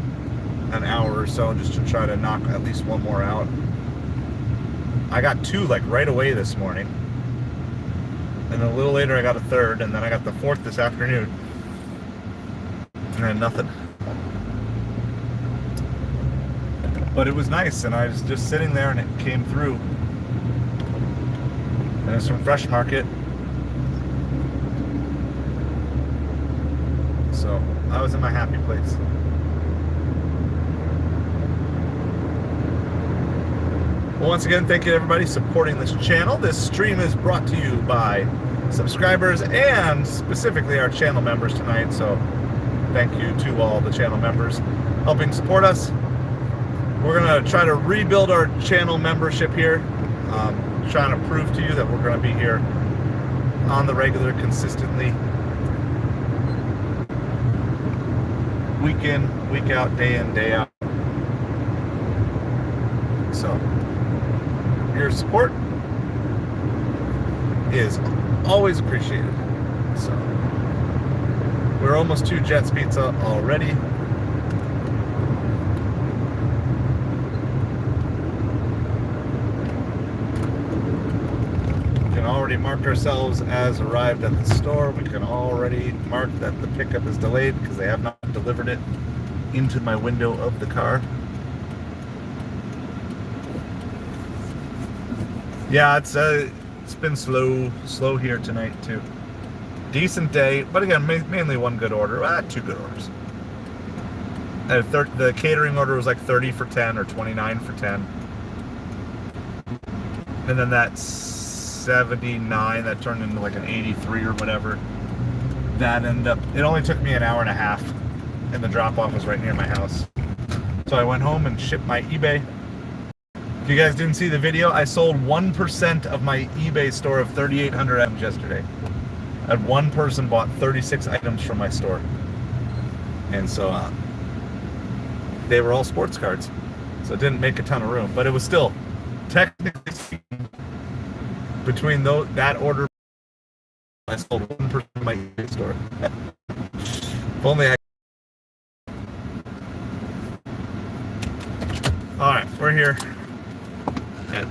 an hour or so, just to try to knock at least one more out. I got 2 like right away this morning, and a little later I got a 3rd, and then I got the 4th this afternoon, and then nothing. But it was nice, and I was just sitting there, and it came through. And it's from Fresh Market. So I was in my happy place. Well, once again, thank you to everybody supporting this channel. This stream is brought to you by subscribers and specifically our channel members tonight. So thank you to all the channel members helping support us. We're going to try to rebuild our channel membership here. Trying to prove to you that we're going to be here on the regular, consistently, week in, week out, day in, day out. So your support is always appreciated. So we're almost to Jets Pizza already. Already marked ourselves as arrived at the store. We can already mark that the pickup is delayed because they have not delivered it into my window of the car. Yeah, it's been slow here tonight too. Decent day, but again, mainly one good order. 2 good orders. The catering order was like 30 for 10 or 29 for 10, and then that's 79 that turned into like an 83 or whatever. That ended up, it only took me an hour and a half, and the drop-off was right near my house. So I went home and shipped my eBay. If you guys didn't see the video, I sold 1% of my eBay store of 3,800 items yesterday. I had one person bought 36 items from my store, and so they were all sports cards, so it didn't make a ton of room, but it was still technically speaking, between that order, I sold 1% of my eBay store. If only I. All right, we're here at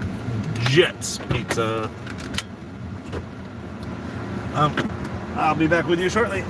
Jets Pizza. I'll be back with you shortly.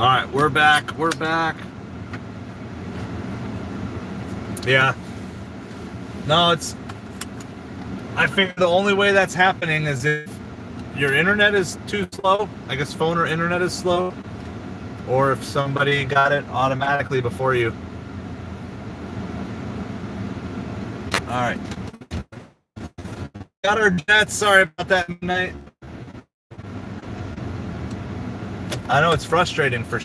All right, we're back. We're back. Yeah. No, I figure the only way that's happening is if your internet is too slow. I guess phone or internet is slow. Or if somebody got it automatically before you. All right. Got our jets. Sorry about that midnight. I know it's frustrating for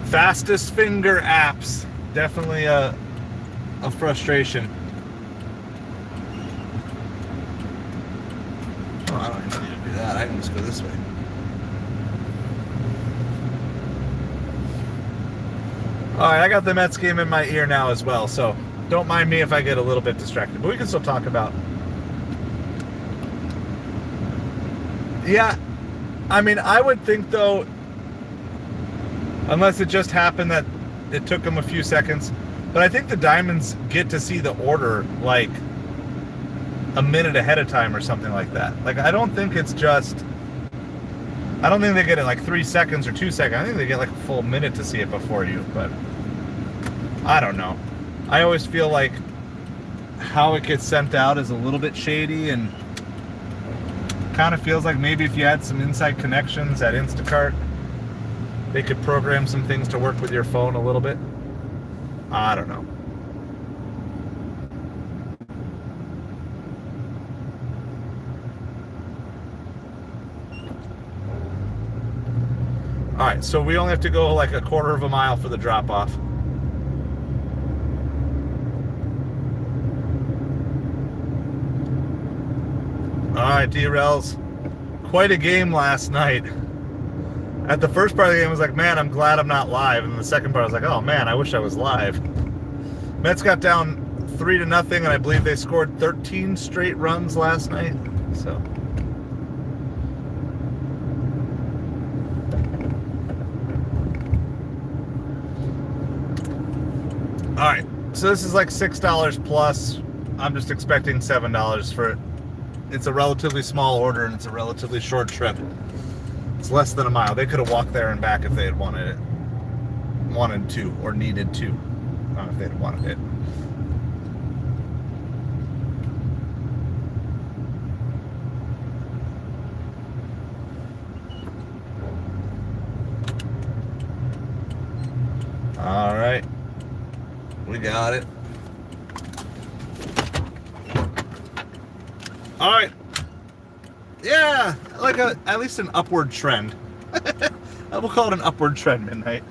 fastest finger apps. Definitely a frustration. Oh, I don't even need to do that. I can just go this way. All right, I got the Mets game in my ear now as well, so don't mind me if I get a little bit distracted, but we can still talk about. Yeah, I mean, I would think though, unless it just happened that it took them a few seconds, but I think the Diamonds get to see the order like a minute ahead of time or something like that. Like, I don't think they get it like 3 seconds or 2 seconds. I think they get like a full minute to see it before you, but I don't know. I always feel like how it gets sent out is a little bit shady, and kind of feels like maybe if you had some inside connections at Instacart, they could program some things to work with your phone a little bit. I don't know. All right, so we only have to go like a quarter of a mile for the drop off. All right, D-Rails. Quite a game last night. At the first part of the game, I was like, man, I'm glad I'm not live. And the second part, I was like, oh man, I wish I was live. Mets got down 3-0, and I believe they scored 13 straight runs last night. So. All right, so this is like $6 plus. I'm just expecting $7 for it. It's a relatively small order, and it's a relatively short trip. It's less than a mile. They could have walked there and back if they had wanted to, or needed to. I don't know if they had wanted it. All right, we got it. All right. Yeah, like at least an upward trend. I will call it an upward trend midnight.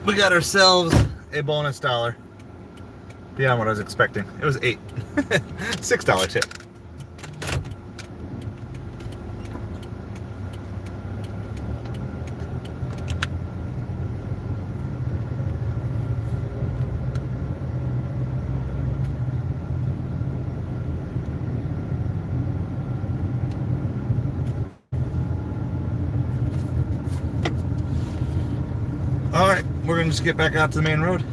We got ourselves a bonus dollar. Beyond what I was expecting. It was $8. $6 tip. All right, we're gonna just get back out to the main road.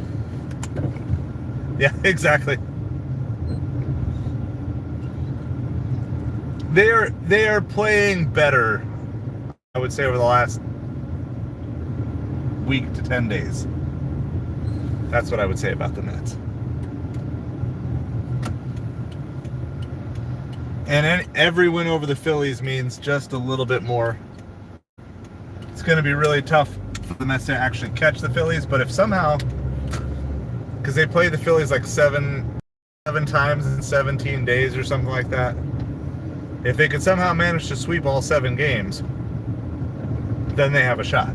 Yeah, exactly. They are playing better, I would say, over the last week to 10 days. That's what I would say about the Mets. And every win over the Phillies means just a little bit more. It's going to be really tough for the Mets to actually catch the Phillies, but if somehow, because they play the Phillies like seven times in 17 days or something like that, if they could somehow manage to sweep all 7 games, then they have a shot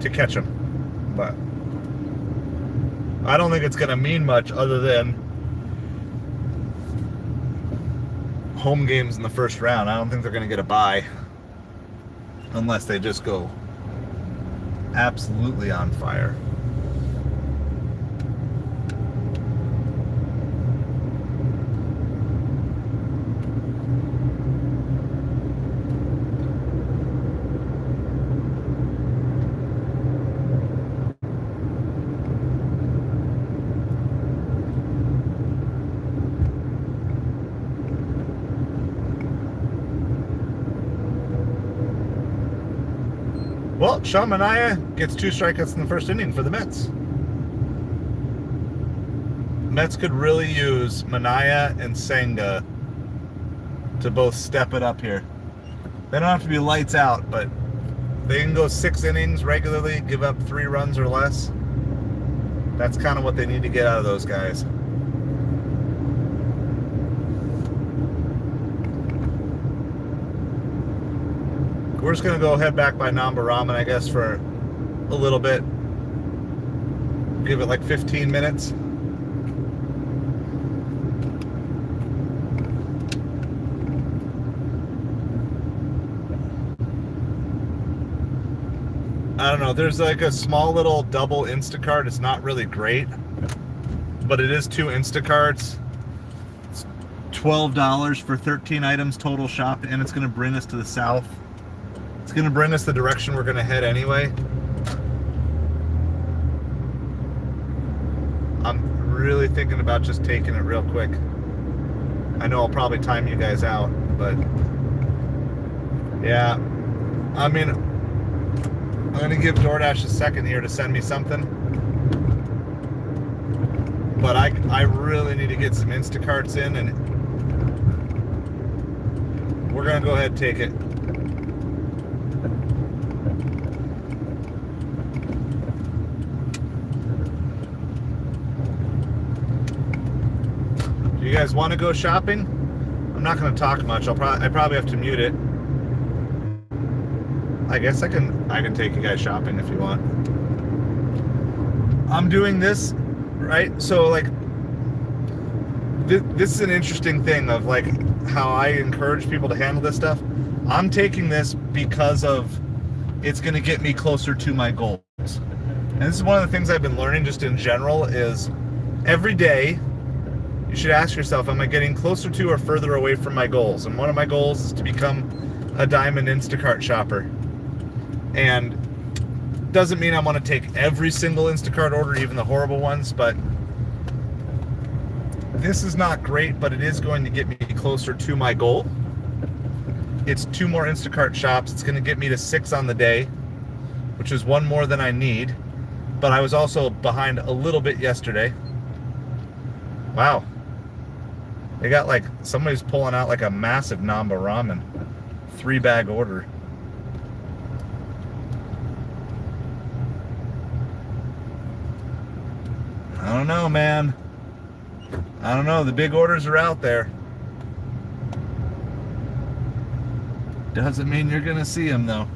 to catch them. But I don't think it's going to mean much other than home games in the first round. I don't think they're going to get a bye unless they just go absolutely on fire. Well, Sean Manaea gets 2 strikeouts in the first inning for the Mets. Mets could really use Manaea and Senga to both step it up here. They don't have to be lights out, but they can go 6 innings regularly, give up 3 runs or less. That's kind of what they need to get out of those guys. We're just going to go head back by Namba Ramen, I guess, for a little bit. Give it like 15 minutes. I don't know. There's like a small little double Instacart. It's not really great, but it is 2 Instacarts. It's $12 for 13 items total shop, and it's going to bring us to the south. It's going to bring us the direction we're going to head anyway. I'm really thinking about just taking it real quick. I know I'll probably time you guys out, but yeah. I mean, I'm going to give DoorDash a second here to send me something. But I really need to get some Instacarts in, and we're going to go ahead and take it. Do you guys want to go shopping? I'm not going to talk much. I probably have to mute it. I guess I can take you guys shopping if you want. I'm doing this, right? So like this is an interesting thing of like how I encourage people to handle this stuff. I'm taking this because of it's going to get me closer to my goals. And this is one of the things I've been learning just in general is every day you should ask yourself, am I getting closer to or further away from my goals? And one of my goals is to become a Diamond Instacart shopper. And doesn't mean I want to take every single Instacart order, even the horrible ones, but this is not great, but it is going to get me closer to my goal. It's 2 more Instacart shops. It's going to get me to 6 on the day, which is 1 more than I need. But I was also behind a little bit yesterday. Wow. They got like, somebody's pulling out like a massive Namba Ramen 3-bag order. I don't know, man. I don't know. The big orders are out there. Doesn't mean you're going to see them, though.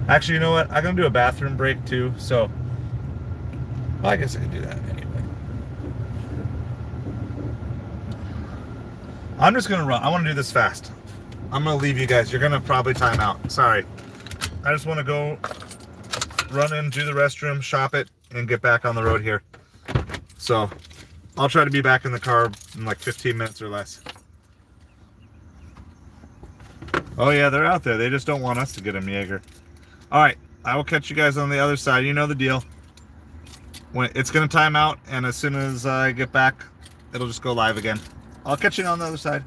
Actually, you know what? I'm going to do a bathroom break, too. So, well, I guess I can do that anyway. I'm just going to run. I want to do this fast. I'm going to leave you guys. You're going to probably time out. Sorry. I just want to go run in, do the restroom, shop it, and get back on the road here. So I'll try to be back in the car in like 15 minutes or less. Oh yeah, they're out there. They just don't want us to get them, Jaeger. All right, I will catch you guys on the other side. You know the deal. When it's going to time out, and as soon as I get back, it'll just go live again. I'll catch you on the other side.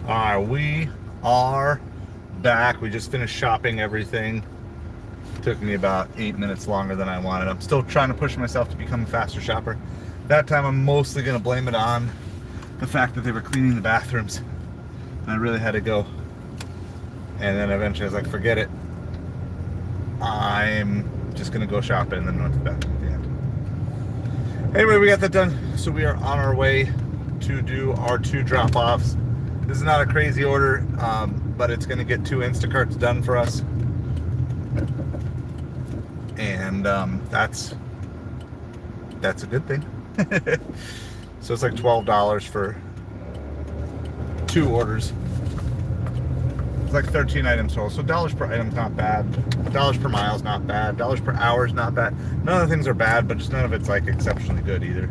All right, we are back. We just finished shopping everything. Took me about 8 minutes longer than I wanted. I'm still trying to push myself to become a faster shopper. That time I'm mostly going to blame it on the fact that they were cleaning the bathrooms. And I really had to go. And then eventually I was like, forget it. I'm just going to go shopping, and then went to the bathroom at the end. Anyway, we got that done. So we are on our way to do our 2 drop-offs. This is not a crazy order, but it's going to get 2 Instacarts done for us. And that's a good thing. So it's like $12 for 2 orders. It's like 13 items total. So dollars per item is not bad. Dollars per mile is not bad. Dollars per hour is not bad. None of the things are bad, but just none of it's like exceptionally good either.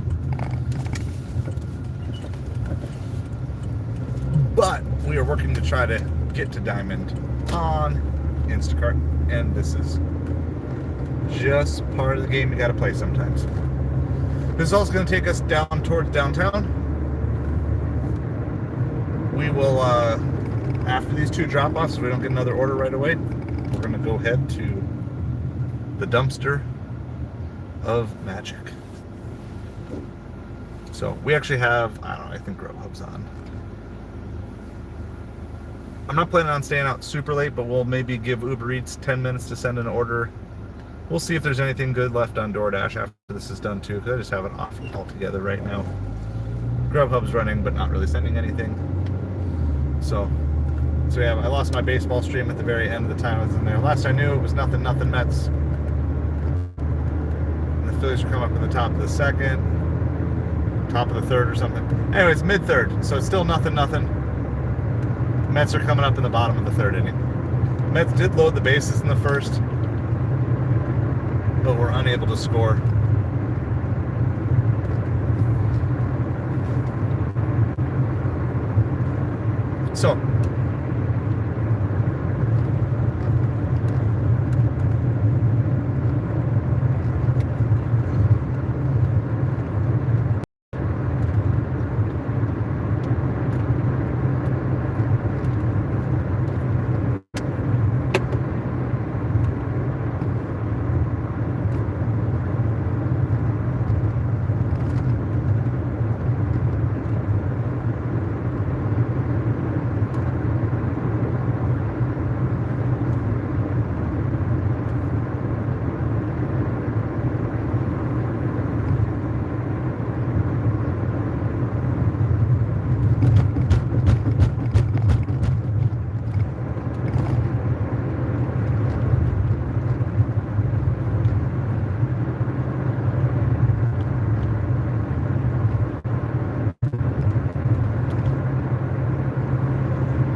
But we are working to try to get to Diamond on Instacart, and this is just part of the game you got to play sometimes. This is also going to take us down towards downtown. We will, after these 2 drop-offs, so we don't get another order right away, we're going to go head to the dumpster of magic. So we actually have, I don't know, I think Grubhub's on. I'm not planning on staying out super late, but we'll maybe give UberEats 10 minutes to send an order. We'll see if there's anything good left on DoorDash after this is done too, because I just have it off altogether right now. Grubhub's running, but not really sending anything. So yeah, I lost my baseball stream at the very end of the time I was in there. Last I knew, it was nothing Mets. And the Phillies were coming up in the top of the 2nd, top of the 3rd or something. Anyway, it's mid-3rd, so it's still nothing. Mets are coming up in the bottom of the 3rd inning. Mets did load the bases in the 1st, but were unable to score. So,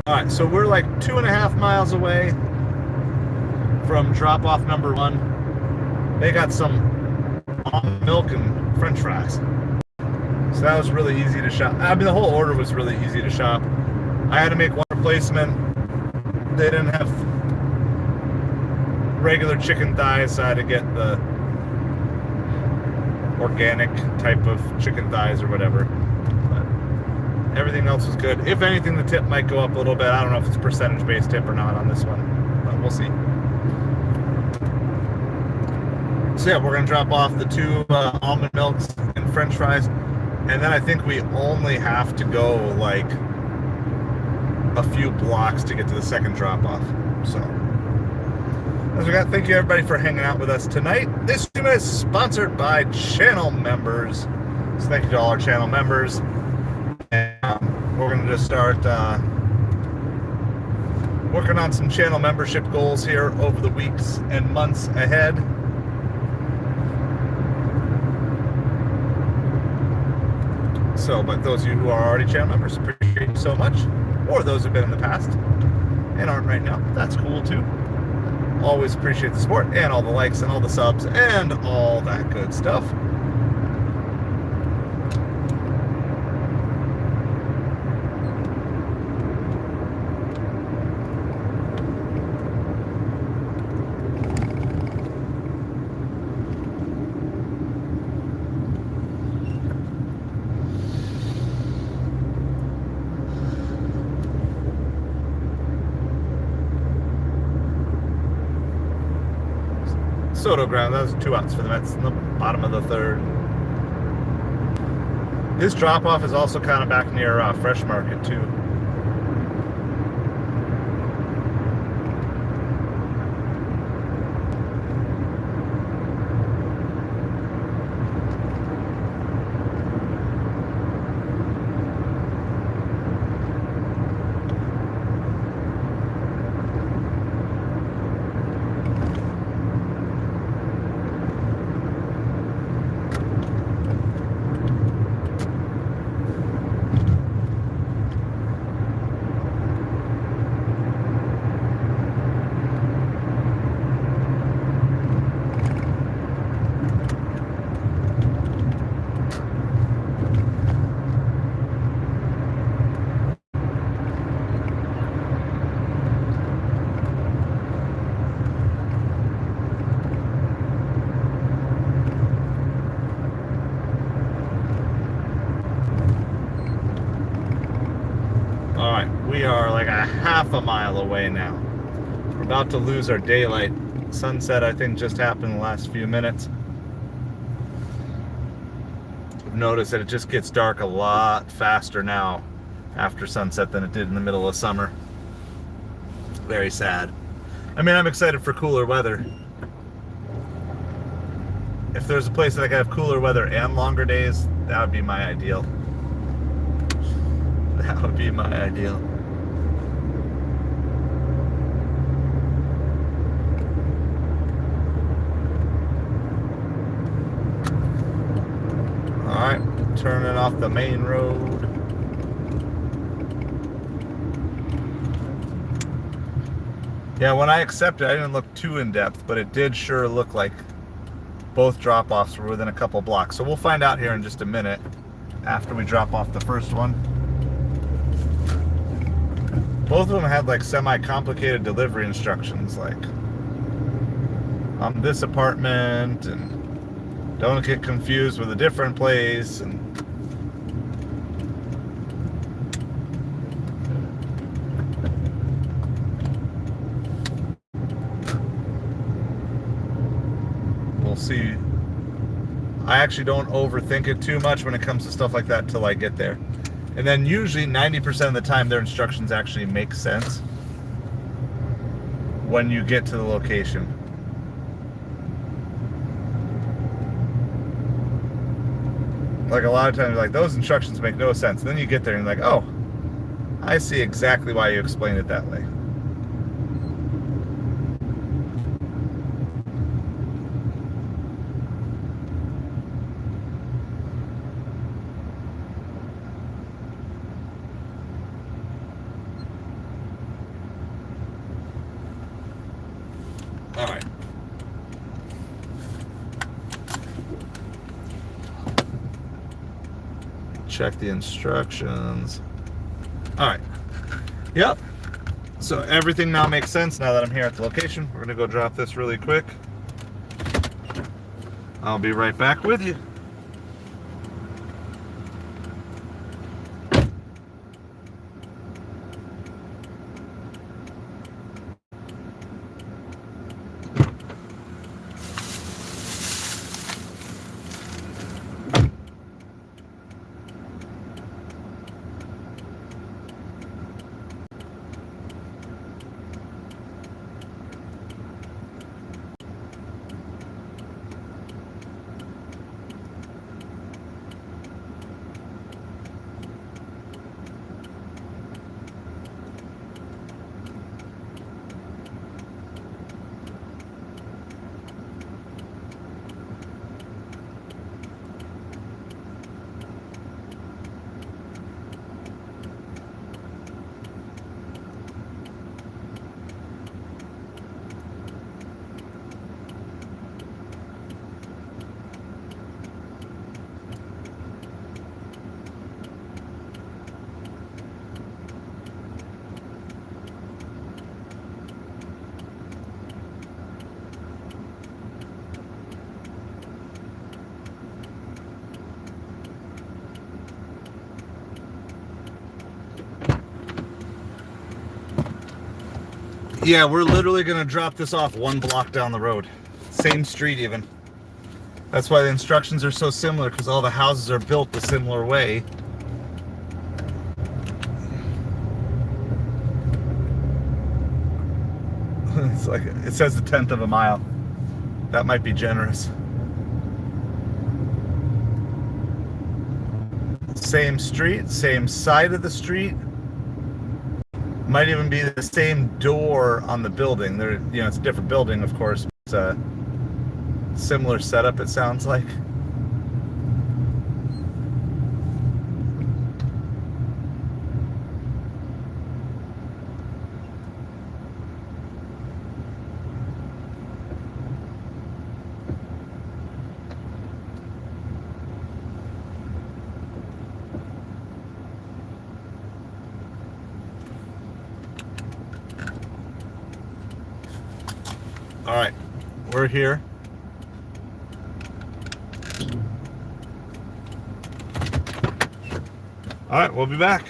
alright, so we're like 2.5 miles away from drop-off number 1. They got some almond milk and french fries. So that was really easy to shop. I mean, the whole order was really easy to shop. I had to make one replacement. They didn't have regular chicken thighs, so I had to get the organic type of chicken thighs or whatever. But everything else was good. If anything, the tip might go up a little bit. I don't know if it's percentage-based tip or not on this one, but we'll see. So yeah, we're gonna drop off the 2 almond milks and french fries, and then I think we only have to go like a few blocks to get to the 2nd drop-off. So as we got, thank you everybody for hanging out with us tonight. This stream is sponsored by channel members, so thank you to all our channel members. And we're gonna just start working on some channel membership goals here over the weeks and months ahead. So, but those of you who are already channel members, appreciate you so much. Or those who've been in the past and aren't right now, that's cool too. Always appreciate the support and all the likes and all the subs and all that good stuff. Soto ground. That was 2 outs for the Mets in the bottom of the third. His drop-off is also kind of back near Fresh Market, too. We are like a half a mile away now. We're about to lose our daylight. Sunset, I think, just happened in the last few minutes. I've noticed that it just gets dark a lot faster now after sunset than it did in the middle of summer. Very sad. I mean, I'm excited for cooler weather. If there's a place that I could have cooler weather and longer days, that would be my ideal. That would be my ideal. Alright, turning off the main road. Yeah, when I accepted, I didn't look too in depth, but it did sure look like both drop-offs were within a couple blocks. So we'll find out here in just a minute after we drop off the first one. Both of them had like semi-complicated delivery instructions, like this apartment, and don't get confused with a different place, and we'll see. I actually don't overthink it too much when it comes to stuff like that till I get there. And then usually 90% of the time their instructions actually make sense when you get to the location. Like a lot of times, like, those instructions make no sense. And then you get there and you're like, oh, I see exactly why you explained it that way. All right. Check the instructions. All right. Yep. So everything now makes sense now that I'm here at the location. We're going to go drop this really quick. I'll be right back with you. Yeah, we're literally going to drop this off one block down the road. same street even. That's why the instructions are so similar, because all the houses are built a similar way. It's like, it says 1/10 of a mile. That might be generous. Same street, same side of the street. Might even be the same door on the building. There, you know, it's a different building, of course. It's a similar setup, it sounds like. All right, we're here. All right, we'll be back.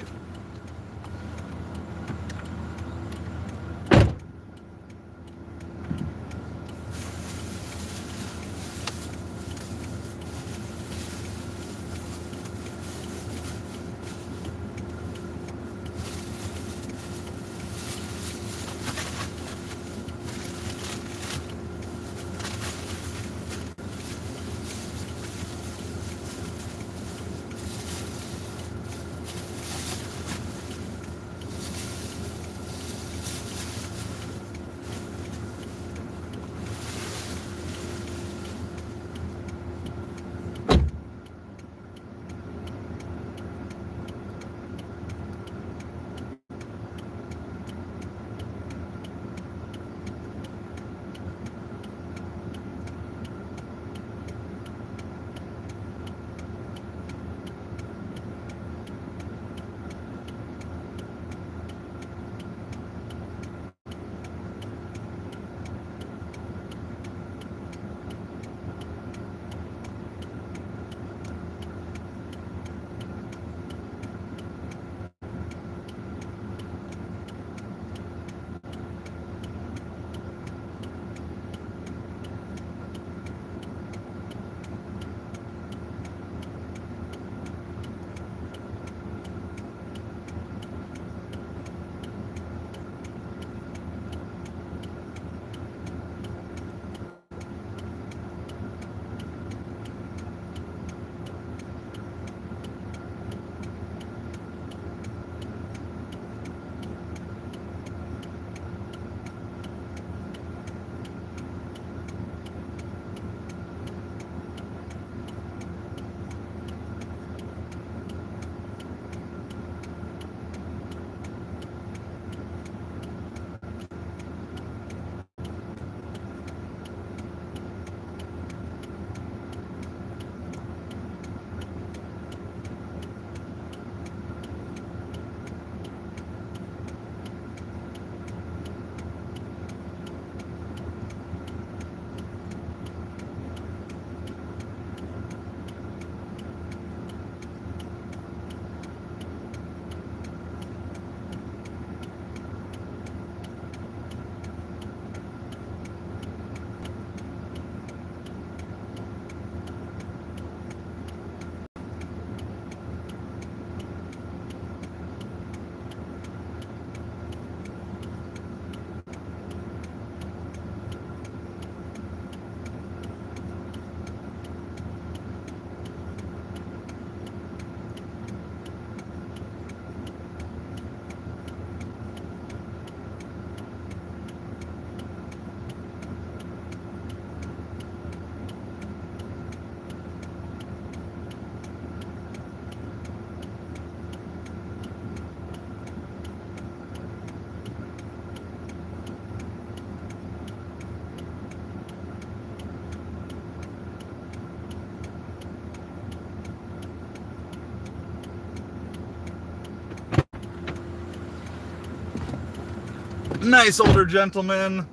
Nice older gentleman.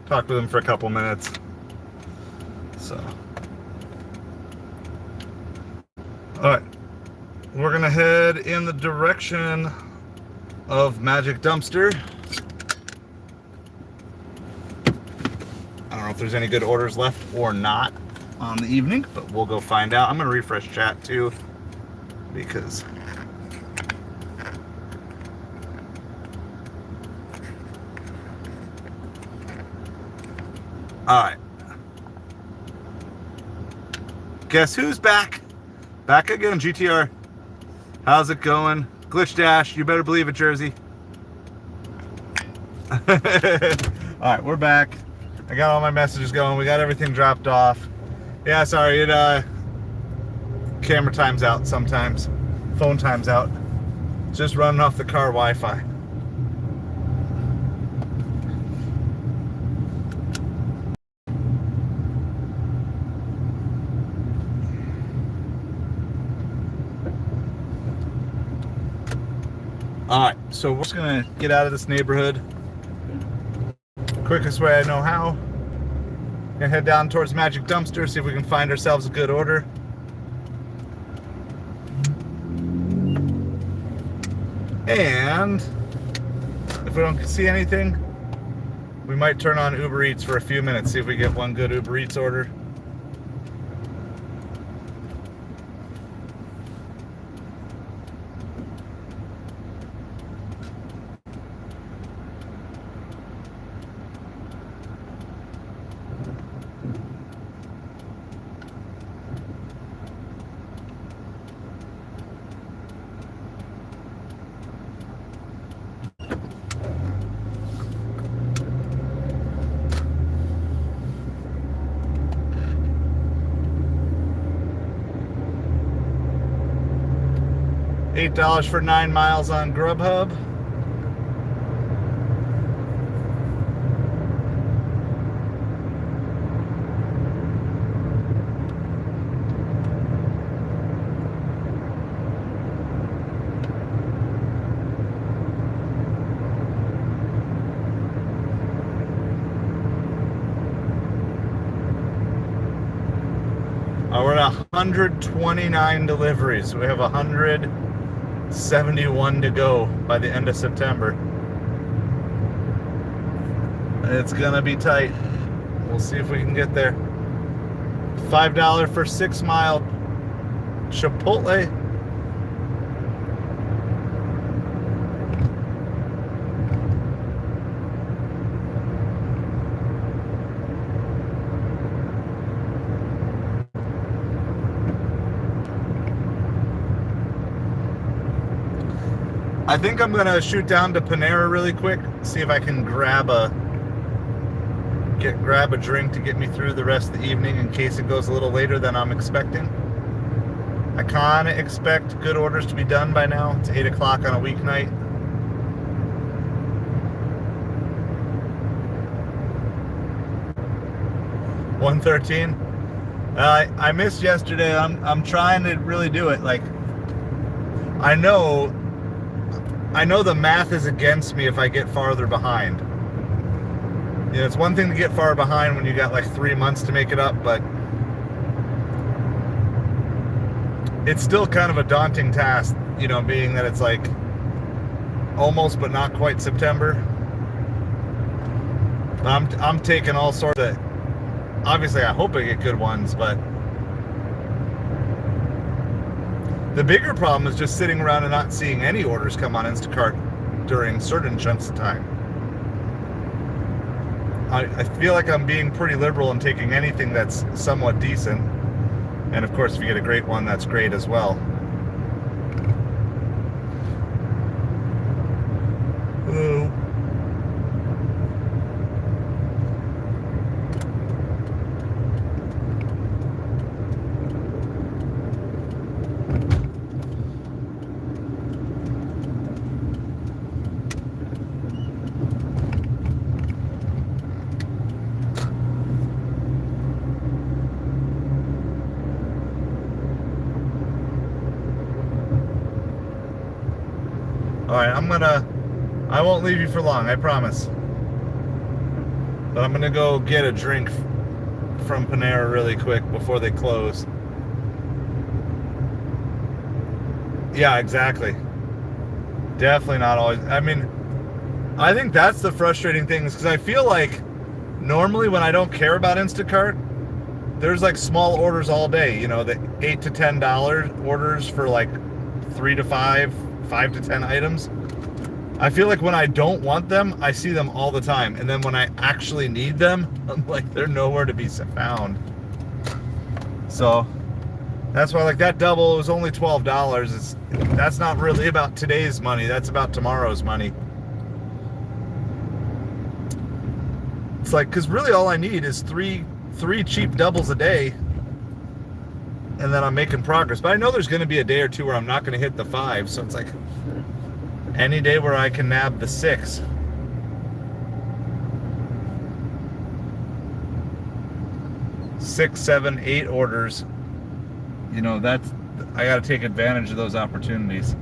Talked with him for a couple minutes. So, all right, we're gonna head in the direction of Magic Dumpster. I don't know if there's any good orders left or not on the evening, but we'll go find out. I'm going to refresh chat too, because all right. Guess who's back? Back again, GTR. How's it going? Glitch Dash, you better believe it, Jersey. All right, we're back. I got all my messages going. We got everything dropped off. Yeah, sorry, it camera times out sometimes. Phone times out. Just running off the car Wi-Fi. Alright, so we're just gonna get out of this neighborhood quickest way I know how. Gonna head down towards Magic Dumpster, see if we can find ourselves a good order. And if we don't see anything, we might turn on Uber Eats for a few minutes, see if we get one good Uber Eats order. $8 for 9 miles on Grubhub. We're at 129 deliveries. We have 171 to go by the end of September. It's gonna be tight. We'll see if we can get there. $5 for 6 mile Chipotle. I think I'm gonna shoot down to Panera really quick, see if I can grab a drink to get me through the rest of the evening in case it goes a little later than I'm expecting. I kind of expect good orders to be done by now. It's 8 o'clock on a weeknight. $113. I missed yesterday. I'm trying to really do it. Like, I know the math is against me if I get farther behind. You know, it's one thing to get far behind when you got like 3 months to make it up, but it's still kind of a daunting task, you know, being that it's like almost but not quite September. I'm taking all sorts of, obviously I hope I get good ones, but the bigger problem is just sitting around and not seeing any orders come on Instacart during certain chunks of time. I feel like I'm being pretty liberal and taking anything that's somewhat decent. And of course, if you get a great one, that's great as well. Hello. All right, I won't leave you for long, I promise. But I'm gonna go get a drink from Panera really quick before they close. Yeah, exactly. Definitely not always. I mean, I think that's the frustrating thing, is because I feel like Normally when I don't care about Instacart, there's like small orders all day, you know, the $8 to $10 orders for like 3 to 5, 5 to 10 items. I feel like when I don't want them, I see them all the time. And then when I actually need them, I'm like, they're nowhere to be found. So that's why, like, that double was only $12. That's not really about today's money. That's about tomorrow's money. It's like, because really all I need is three cheap doubles a day, and then I'm making progress. But I know there's going to be a day or two where I'm not going to hit the 5. So it's like any day where I can nab the 6. Six, 7, 8 orders. You know, I got to take advantage of those opportunities.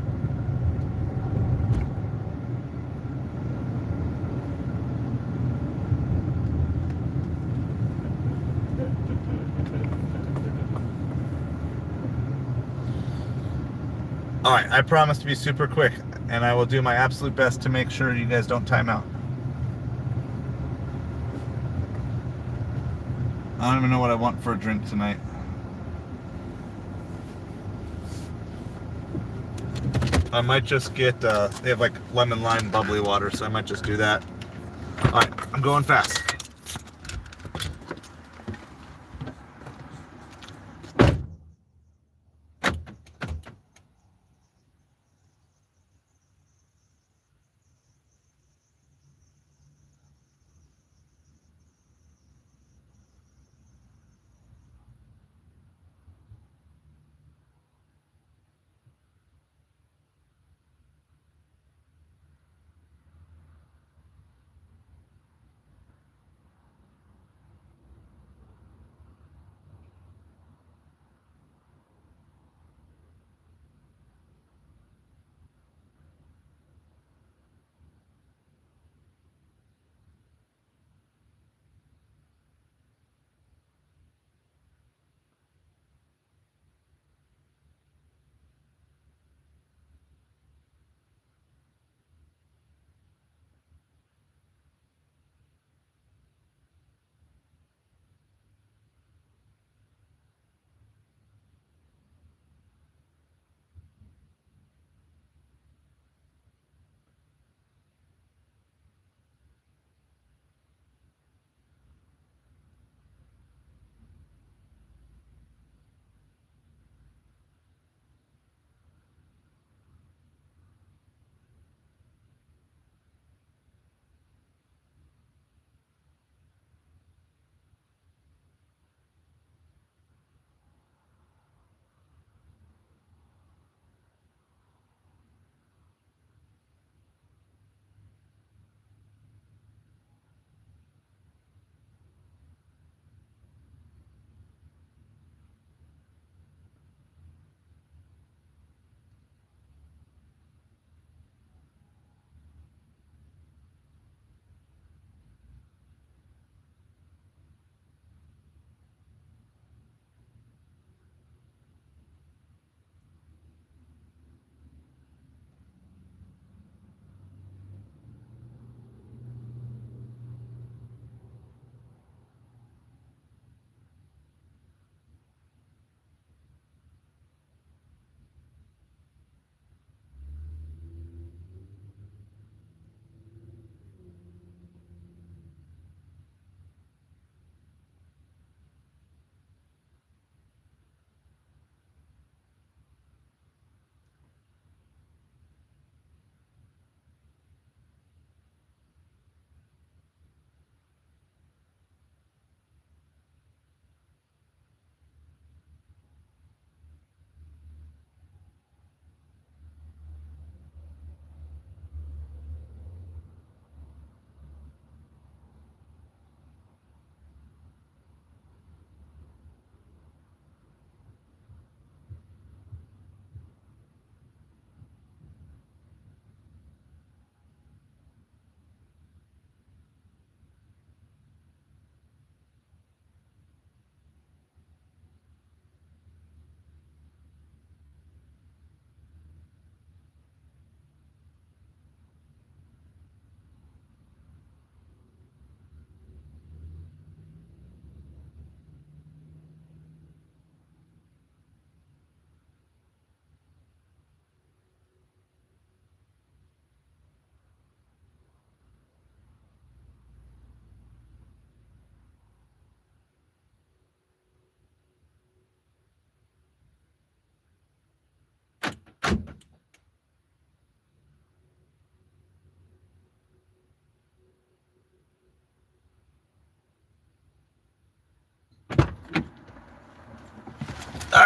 All right, I promise to be super quick, and I will do my absolute best to make sure you guys don't time out. I don't even know what I want for a drink tonight. I might just get, they have like lemon lime bubbly water, so I might just do that. All right, I'm going fast.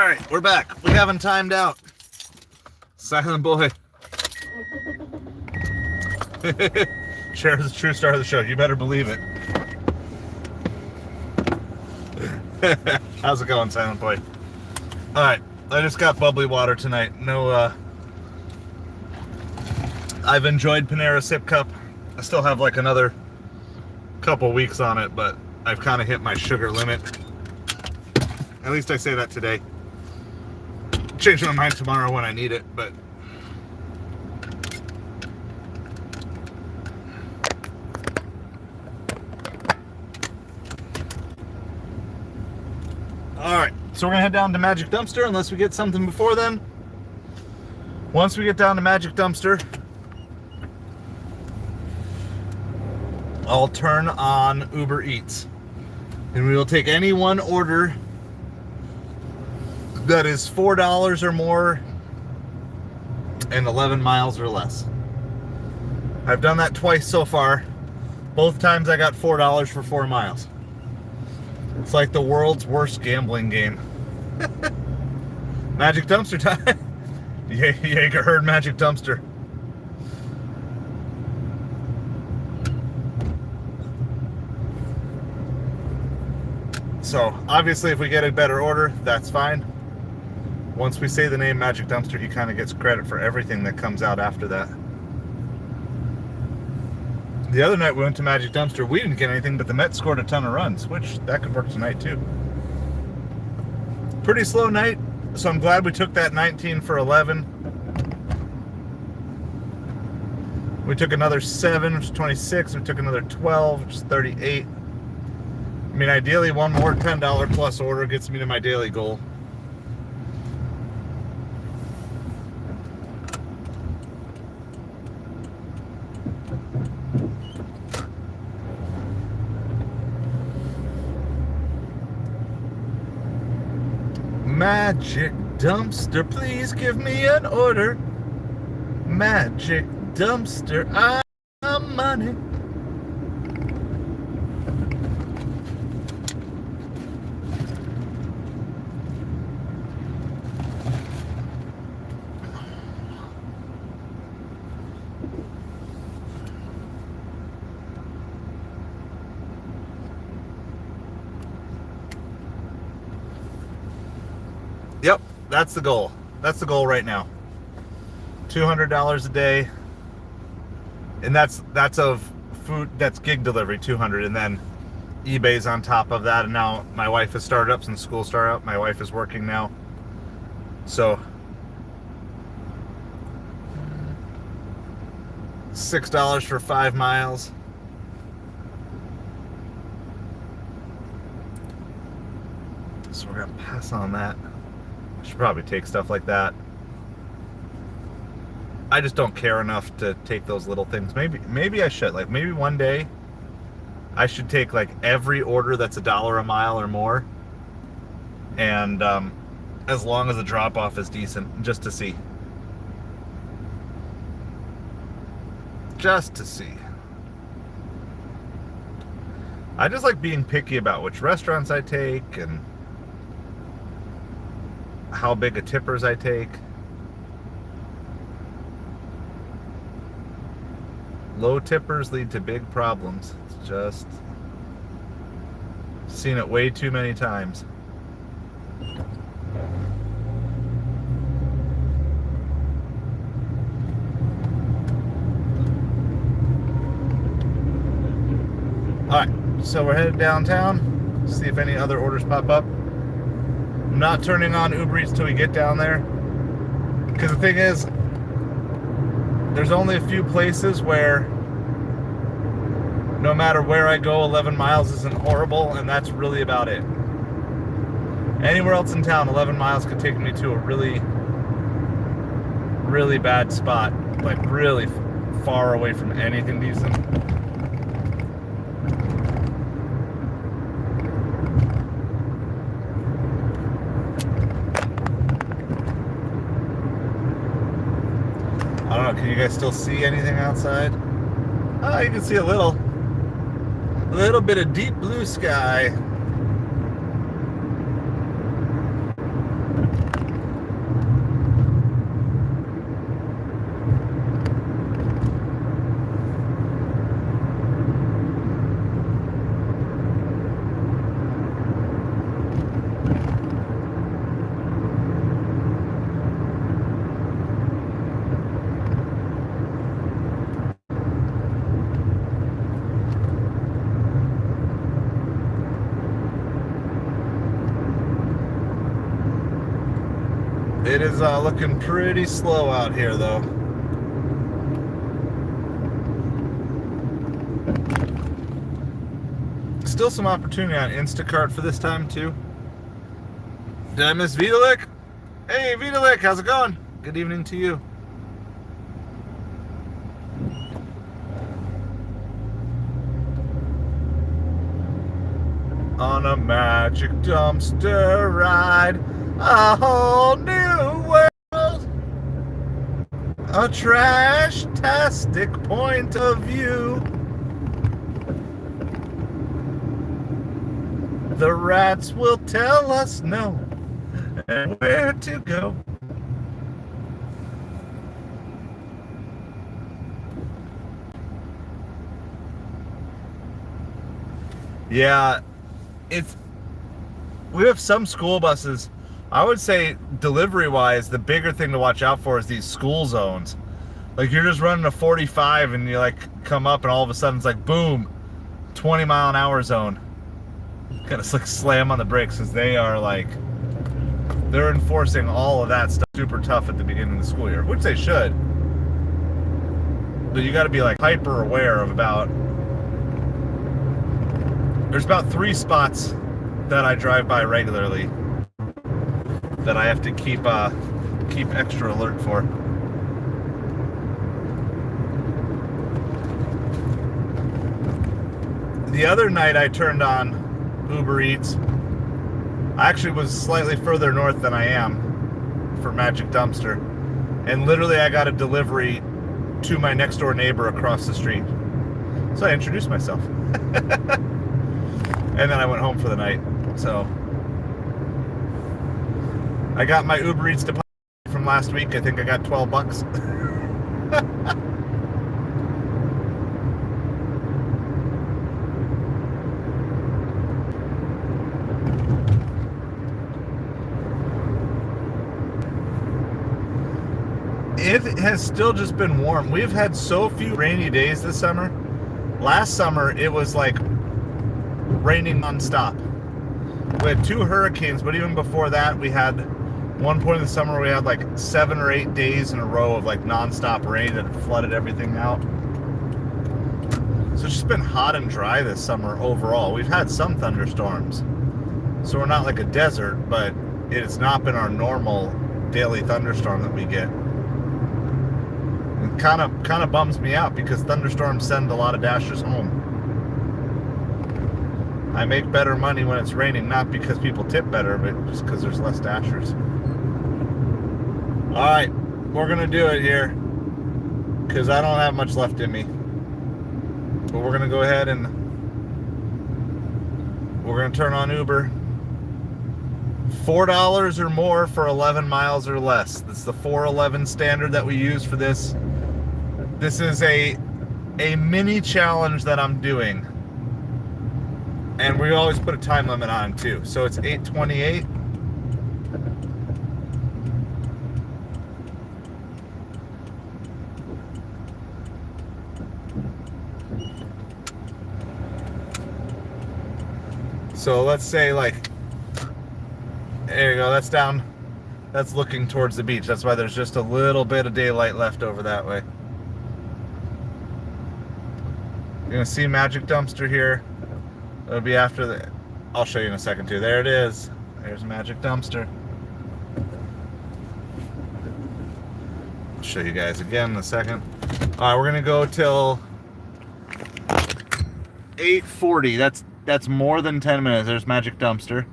right, we're back. We haven't timed out. Silent boy. Share the true star of the show. You better believe it. How's it going, Silent boy? All right, I just got bubbly water tonight. No, I've enjoyed Panera Sip Cup. I still have like another couple weeks on it, but I've kind of hit my sugar limit. At least I say that today. Change my mind tomorrow when I need it, but all right, so we're gonna head down to Magic Dumpster unless we get something before then. Once we get down to Magic Dumpster, I'll turn on UberEats, and we will take any one order that is $4 or more and 11 miles or less. I've done that twice so far. Both times I got $4 for 4 miles. It's like the world's worst gambling game. Magic Dumpster time. Jaeger heard Magic Dumpster. So obviously if we get a better order, that's fine. Once we say the name Magic Dumpster, he kind of gets credit for everything that comes out after that. The other night we went to Magic Dumpster, we didn't get anything, but the Mets scored a ton of runs, which that could work tonight too. Pretty slow night, so I'm glad we took that 19 for 11. We took another 7, which is 26. We took another 12, which is 38. I mean, ideally, one more $10 plus order gets me to my daily goal. Magic Dumpster, please give me an order. Magic Dumpster, I'm money. Yep, that's the goal. That's the goal right now. $200 a day. And that's of food, that's gig delivery, 200, and then eBay's on top of that. And now my wife has started up since school started up. My wife is working now. So $6 for 5 miles. So we're gonna pass on that. Should probably take stuff like that. I just don't care enough to take those little things. Maybe I should. Like maybe one day I should take like every order that's $1 a mile or more, and as long as the drop off is decent, just to see. Just to see. I just like being picky about which restaurants I take and how big of tippers I take. Low tippers lead to big problems. It's just seen it way too many times. Alright, so we're headed downtown, see if any other orders pop up. I'm not turning on Uber Eats till we get down there, because the thing is, there's only a few places where no matter where I go, 11 miles isn't horrible, and that's really about it. Anywhere else in town, 11 miles could take me to a really, really bad spot, like really far away from anything decent. I don't know, can you guys still see anything outside? Oh, you can see a little bit of deep blue sky. It is looking pretty slow out here, though. Still some opportunity on Instacart for this time, too. Did I miss Vitalik? Hey, Vitalik, how's it going? Good evening to you. On a magic dumpster ride, a whole new world, a trash-tastic point of view. The rats will tell us no and where to go. Yeah, we have some school buses. I would say delivery-wise, the bigger thing to watch out for is these school zones. Like you're just running a 45 and you like come up and all of a sudden it's like boom, 20-mile-an-hour zone. Gotta like slam on the brakes because they're enforcing all of that stuff super tough at the beginning of the school year, which they should. But you got to be like hyper aware of there's about 3 spots that I drive by regularly that I have to keep extra alert for. The other night I turned on UberEats. I actually was slightly further north than I am for Magic Dumpster, and literally I got a delivery to my next door neighbor across the street. So I introduced myself. And then I went home for the night. So I got my UberEats deposit from last week. I think I got $12. It has still just been warm. We've had so few rainy days this summer. Last summer, it was like raining nonstop. We had 2 hurricanes, but even before that, we had one point in the summer we had like 7 or 8 days in a row of like nonstop rain that flooded everything out. So it's just been hot and dry this summer overall. We've had some thunderstorms, so we're not like a desert, but it has not been our normal daily thunderstorm that we get. It kind of bums me out because thunderstorms send a lot of Dashers home. I make better money when it's raining, not because people tip better, but just because there's less Dashers. All right, we're gonna do it here because I don't have much left in me. But we're gonna go ahead and we're gonna turn on Uber. $4 or more for 11 miles or less. That's the 411 standard that we use for this. This is a mini challenge that I'm doing. And we always put a time limit on it too. So it's 8:28. So let's say like, there you go, that's down, that's looking towards the beach. That's why there's just a little bit of daylight left over that way. You're gonna see Magic Dumpster here. It'll be after the, I'll show you in a second too. There it is. There's Magic Dumpster. I'll show you guys again in a second. All right, we're gonna go till 8:40. That's more than 10 minutes. There's Magic Dumpster.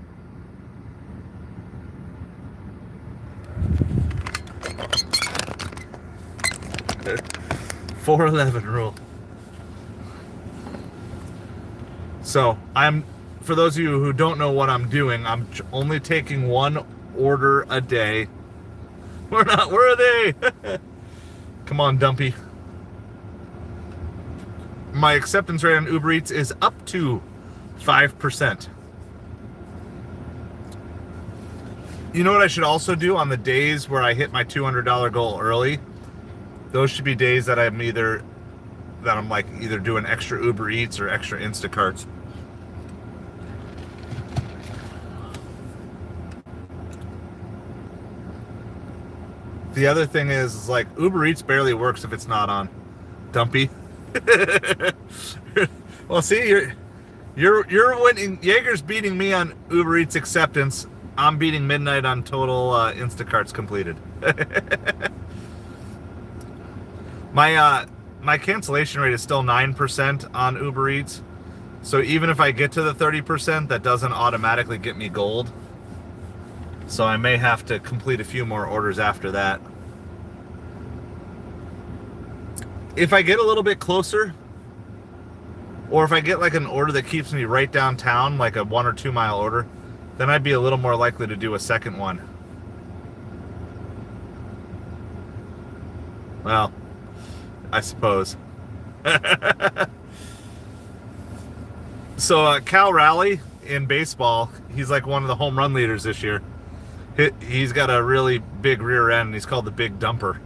$4.11 rule. So for those of you who don't know what I'm doing, I'm only taking 1 order a day. Where are they? Come on, Dumpy. My acceptance rate on Uber Eats is up to 5%. You know what I should also do on the days where I hit my $200 goal early? Those should be days that I'm either doing extra Uber Eats or extra Instacarts. The other thing is like Uber Eats barely works if it's not on. Dumpy. Well, see, you're winning. Jaeger's beating me on Uber Eats acceptance. I'm beating Midnight on total Instacarts completed. My cancellation rate is still 9% on Uber Eats. So even if I get to the 30%, that doesn't automatically get me gold. So I may have to complete a few more orders after that. If I get a little bit closer, or if I get like an order that keeps me right downtown, like a 1 or 2 mile order, then I'd be a little more likely to do a second one. Well, I suppose. So Cal Raleigh in baseball, he's like one of the home run leaders this year. He's got a really big rear end, and he's called the Big Dumper.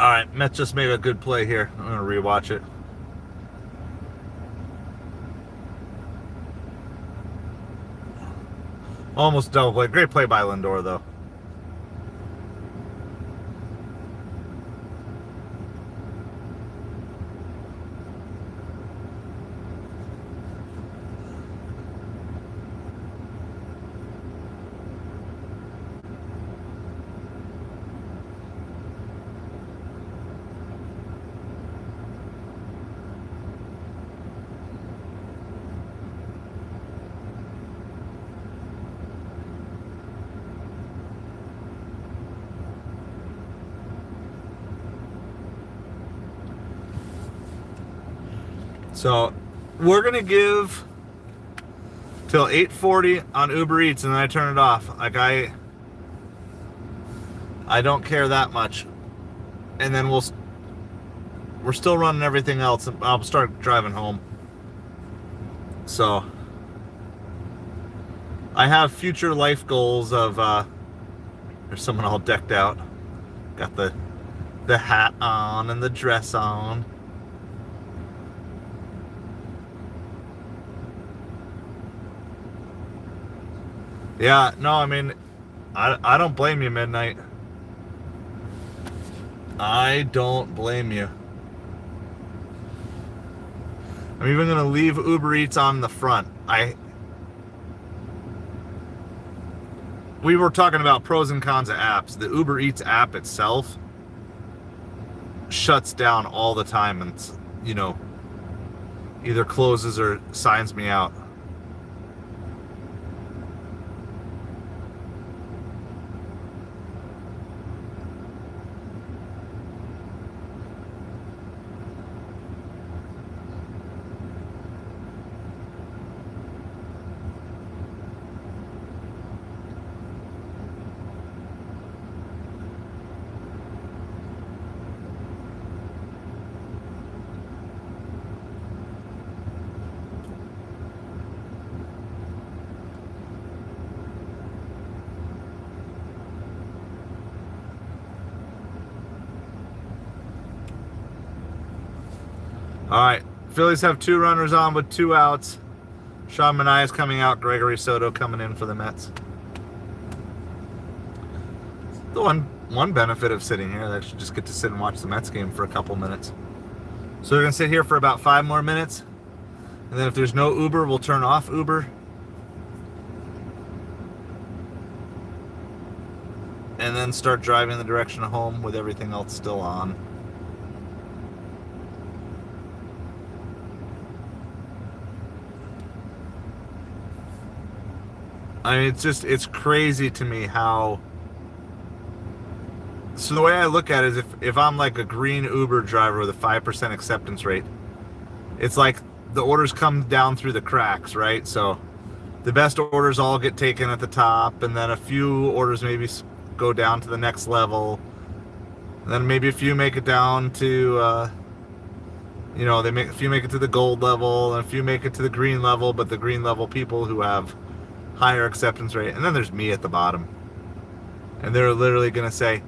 All right, Mets just made a good play here. I'm going to rewatch it. Almost double play. Great play by Lindor, though. So we're gonna give till 8:40 on Uber Eats, and then I turn it off. Like I don't care that much, and then we're still running everything else. I'll start driving home. So I have future life goals of there's someone all decked out, got the hat on and the dress on. Yeah, no, I mean, I don't blame you, Midnight. I don't blame you. I'm even going to leave Uber Eats on the front. We were talking about pros and cons of apps. The Uber Eats app itself shuts down all the time and, either closes or signs me out. All right, Phillies have 2 runners on with 2 outs. Sean Manaea is coming out. Gregory Soto coming in for the Mets. The one benefit of sitting here, I should just get to sit and watch the Mets game for a couple minutes. So we're gonna sit here for about 5 more minutes, and then if there's no Uber, we'll turn off Uber. And then start driving in the direction of home with everything else still on. I mean, it's crazy to me how. So the way I look at it is if I'm like a green Uber driver with a 5% acceptance rate, it's like the orders come down through the cracks, right? So the best orders all get taken at the top, and then a few orders maybe go down to the next level, and then maybe a few make it down to a few make it to the gold level, and a few make it to the green level, but the green level people who have higher acceptance rate, and then there's me at the bottom, and they're literally going to say,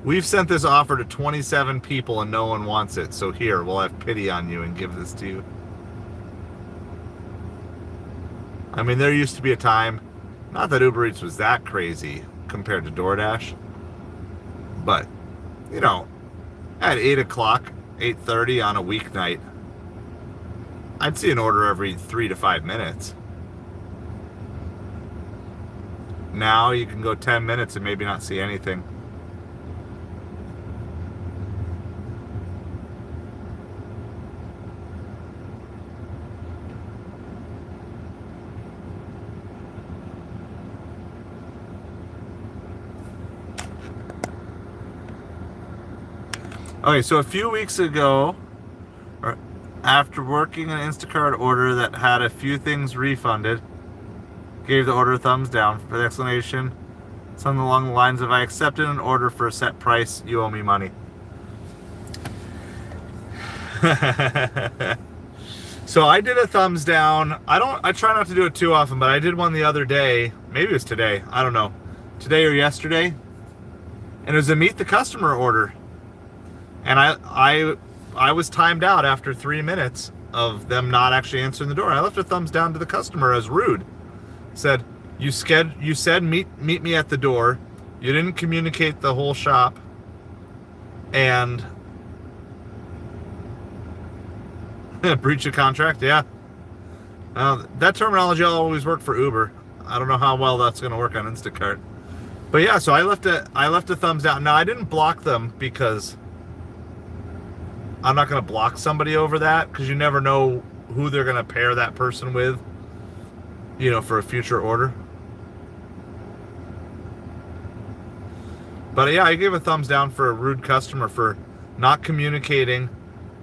we've sent this offer to 27 people and no one wants it, so here, we'll have pity on you and give this to you. I mean, there used to be a time, not that Uber Eats was that crazy compared to DoorDash, but, at 8 o'clock, 8:30 on a weeknight, I'd see an order every 3 to 5 minutes. Now you can go 10 minutes and maybe not see anything. Okay, so a few weeks ago, or after working an Instacart order that had a few things refunded, gave the order a thumbs down for the explanation. Something along the lines of, I accepted an order for a set price, you owe me money. So I did a thumbs down. I try not to do it too often, but I did one the other day. Maybe it was today. I don't know. Today or yesterday. And it was a meet the customer order. And I was timed out after 3 minutes of them not actually answering the door. I left a thumbs down to the customer as rude. Said, you said meet me at the door. You didn't communicate the whole shop. And breach of contract, yeah. That terminology always worked for Uber. I don't know how well that's going to work on Instacart. But yeah, so I left a thumbs down. Now I didn't block them because I'm not going to block somebody over that, because you never know who they're going to pair that person with, for a future order. But yeah, I gave a thumbs down for a rude customer for not communicating,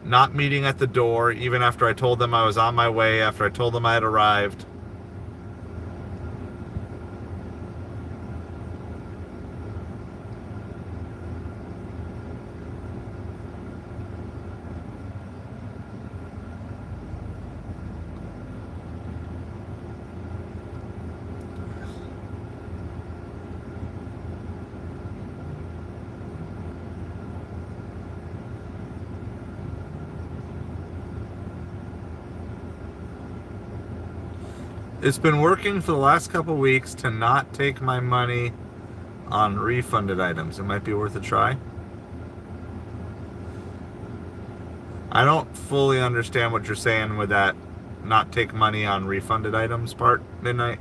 not meeting at the door, even after I told them I was on my way, after I told them I had arrived. It's been working for the last couple weeks to not take my money on refunded items. It might be worth a try. I don't fully understand what you're saying with that not take money on refunded items part, Midnight.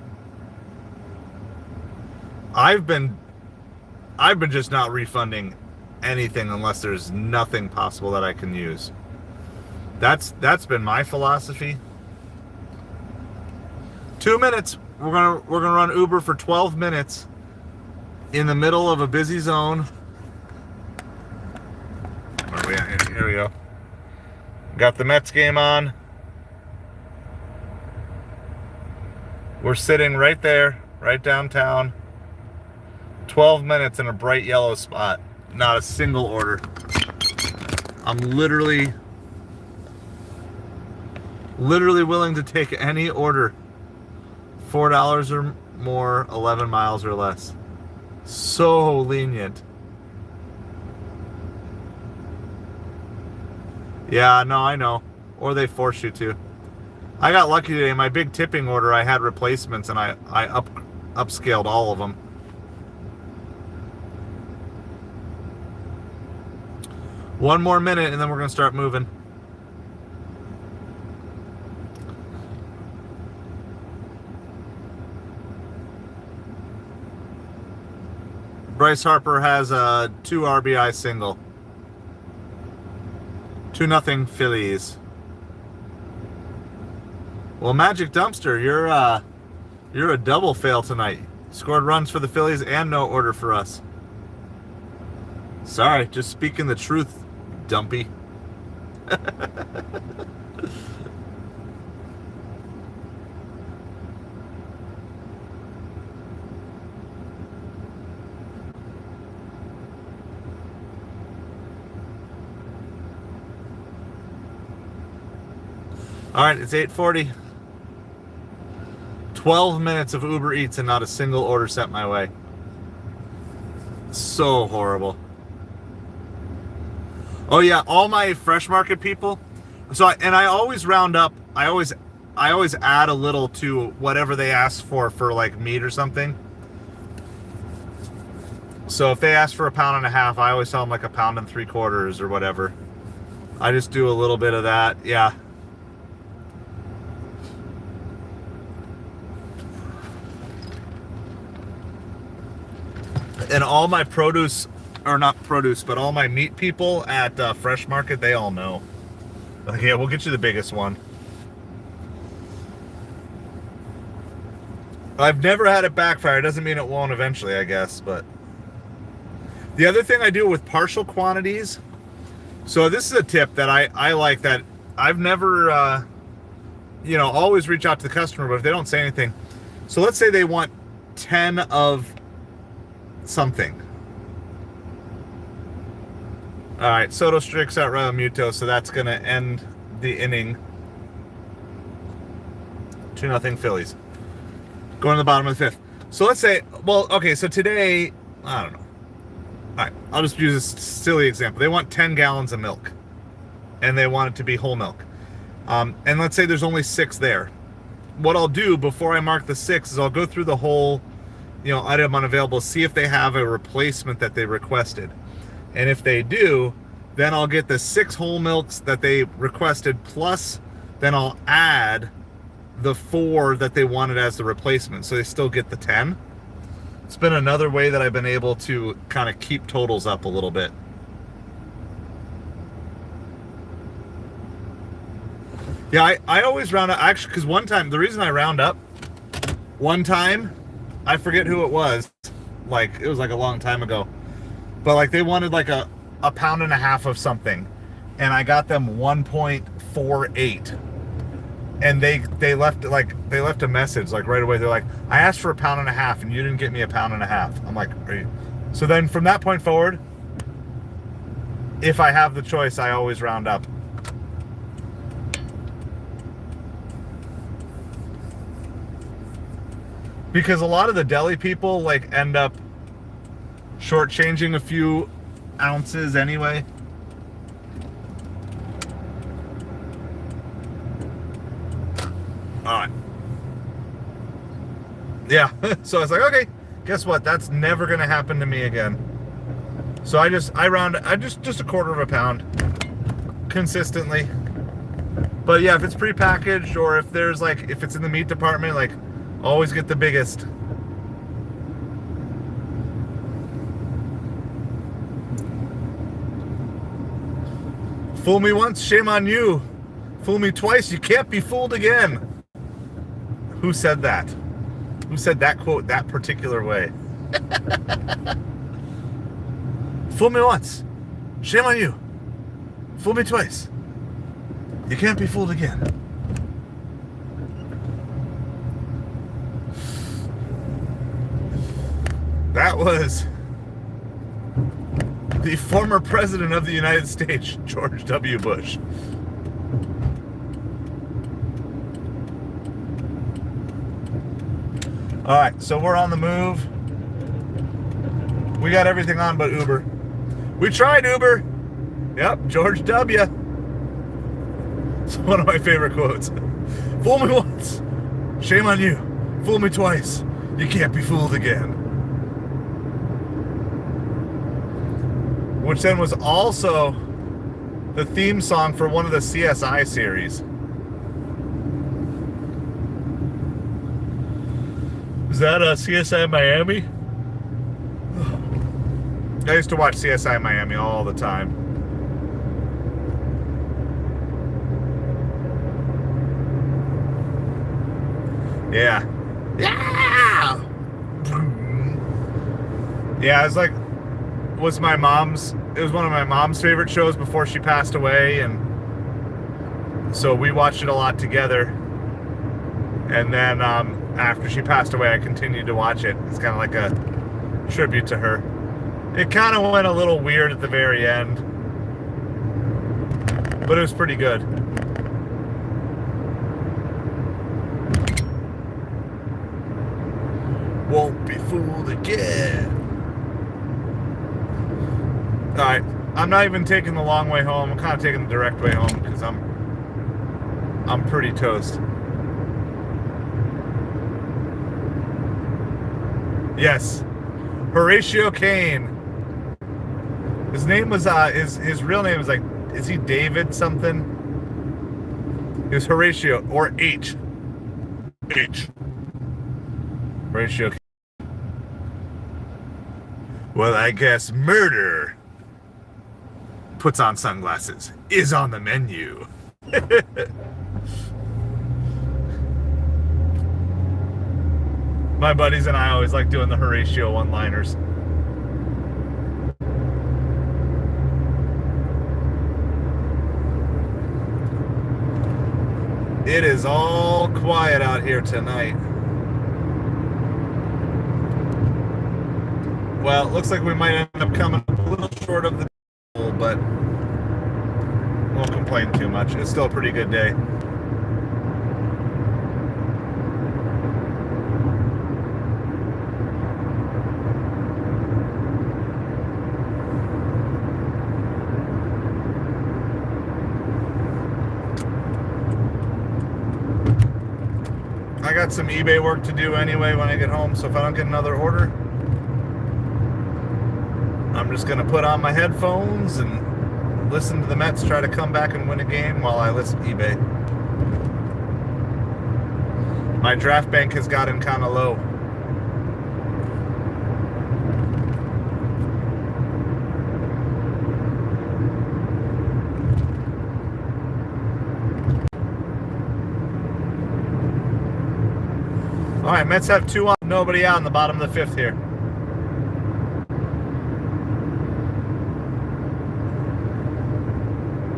I've been just not refunding anything unless there's nothing possible that I can use. That's been my philosophy. 2 minutes. We're gonna run Uber for 12 minutes in the middle of a busy zone. Where are we at? Here we go. Got the Mets game on. We're sitting right there, right downtown. 12 minutes in a bright yellow spot. Not a single order. I'm literally willing to take any order. $4 or more, 11 miles or less. So lenient. Yeah, no, I know. Or they force you to. I got lucky today. My big tipping order, I had replacements, and I upscaled all of them. One more minute, and then we're going to start moving. Bryce Harper has a 2 RBI single. 2-0 Phillies. Well, Magic Dumpster, you're a double fail tonight. Scored runs for the Phillies and no order for us. Sorry, just speaking the truth, Dumpy. All right, it's 8:40. 12 minutes of Uber Eats and not a single order sent my way. So horrible. Oh yeah, all my Fresh Market people. I always round up. I always add a little to whatever they ask for like meat or something. So if they ask for 1.5 pounds, I always tell them like 1 3/4 pounds or whatever. I just do a little bit of that. Yeah. And all my produce, or not produce, but all my meat people at Fresh Market, they all know. Like, yeah, we'll get you the biggest one. I've never had it backfire. It doesn't mean it won't eventually, I guess. But the other thing I do with partial quantities, so this is a tip that I like, that I've never, always reach out to the customer, but if they don't say anything. So let's say they want 10 of something. All right, Soto Strix at Real Muto, so that's going to end the inning. 2-0 Phillies. Going to the bottom of the 5th. So let's say, well, okay, so today, I don't know. All right, I'll just use a silly example. They want 10 gallons of milk, and they want it to be whole milk. And let's say there's only 6 there. What I'll do before I mark the 6 is I'll go through the whole, item unavailable, see if they have a replacement that they requested. And if they do, then I'll get the 6 whole milks that they requested, plus then I'll add the 4 that they wanted as the replacement, so they still get the 10. It's been another way that I've been able to kind of keep totals up a little bit. Yeah, I always round up, actually, because one time, the reason I round up, one time, I forget who it was, like, it was like a long time ago, but like they wanted like a 1.5 pounds of something, and I got them 1.48, and they left a message like right away. They're like, I asked for 1.5 pounds and you didn't get me 1.5 pounds. I'm like, are you? So then from that point forward, if I have the choice, I always round up. Because a lot of the deli people like end up shortchanging a few ounces anyway. All right. Yeah. So I was like, okay, guess what? That's never gonna happen to me again. So I just 1/4 pound consistently. But yeah, if it's prepackaged or if it's in the meat department, like, always get the biggest. Fool me once, shame on you. Fool me twice, you can't be fooled again. Who said that? Who said that quote that particular way? Fool me once, shame on you. Fool me twice, you can't be fooled again. That was the former president of the United States, George W. Bush. All right, so we're on the move. We got everything on but Uber. We tried Uber. Yep, George W. It's one of my favorite quotes. Fool me once, shame on you. Fool me twice, you can't be fooled again. Which then was also the theme song for one of the CSI series. Is that CSI Miami? I used to watch CSI Miami all the time. Yeah. Yeah! Yeah, it was one of my mom's favorite shows before she passed away, and so we watched it a lot together. And then after she passed away, I continued to watch it. It's kind of like a tribute to her. It kind of went a little weird at the very end, but it was pretty good. Won't be fooled again. All right, I'm not even taking the long way home. I'm kind of taking the direct way home because I'm pretty toast. Yes, Horatio Kane. His name was his real name was like, is he David something? It was Horatio or H. Horatio. Well, I guess murder, puts on sunglasses, is on the menu. My buddies and I always like doing the Horatio one-liners. It is all quiet out here tonight. Well, it looks like we might end up coming a little short of the goal, but won't complain too much. It's still a pretty good day. I got some eBay work to do anyway when I get home, so if I don't get another order, I'm just going to put on my headphones and listen to the Mets try to come back and win a game while I listen to eBay. My draft bank has gotten kind of low. All right, Mets have 2 on, nobody out in the bottom of the 5th here.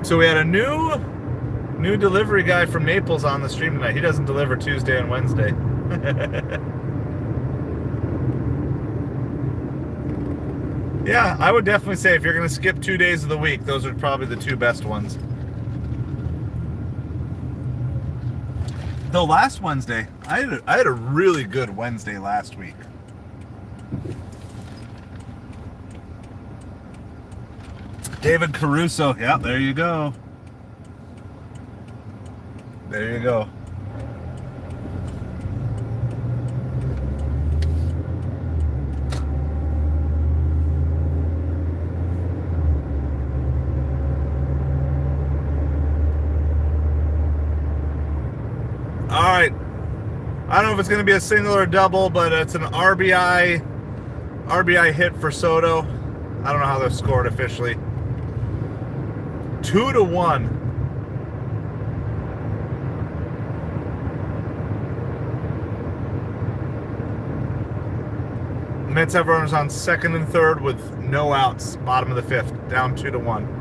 So we had a new delivery guy from Naples on the stream tonight. He doesn't deliver Tuesday and Wednesday. Yeah, I would definitely say if you're going to skip 2 days of the week, those are probably the 2 best ones. Though last Wednesday, I had a really good Wednesday last week. David Caruso. Yeah, there you go. There you go. All right. I don't know if it's going to be a single or a double, but it's an RBI hit for Soto. I don't know how they're scored officially. 2-1. Mets have runners on 2nd and 3rd with no outs. Bottom of the 5th, down 2-1.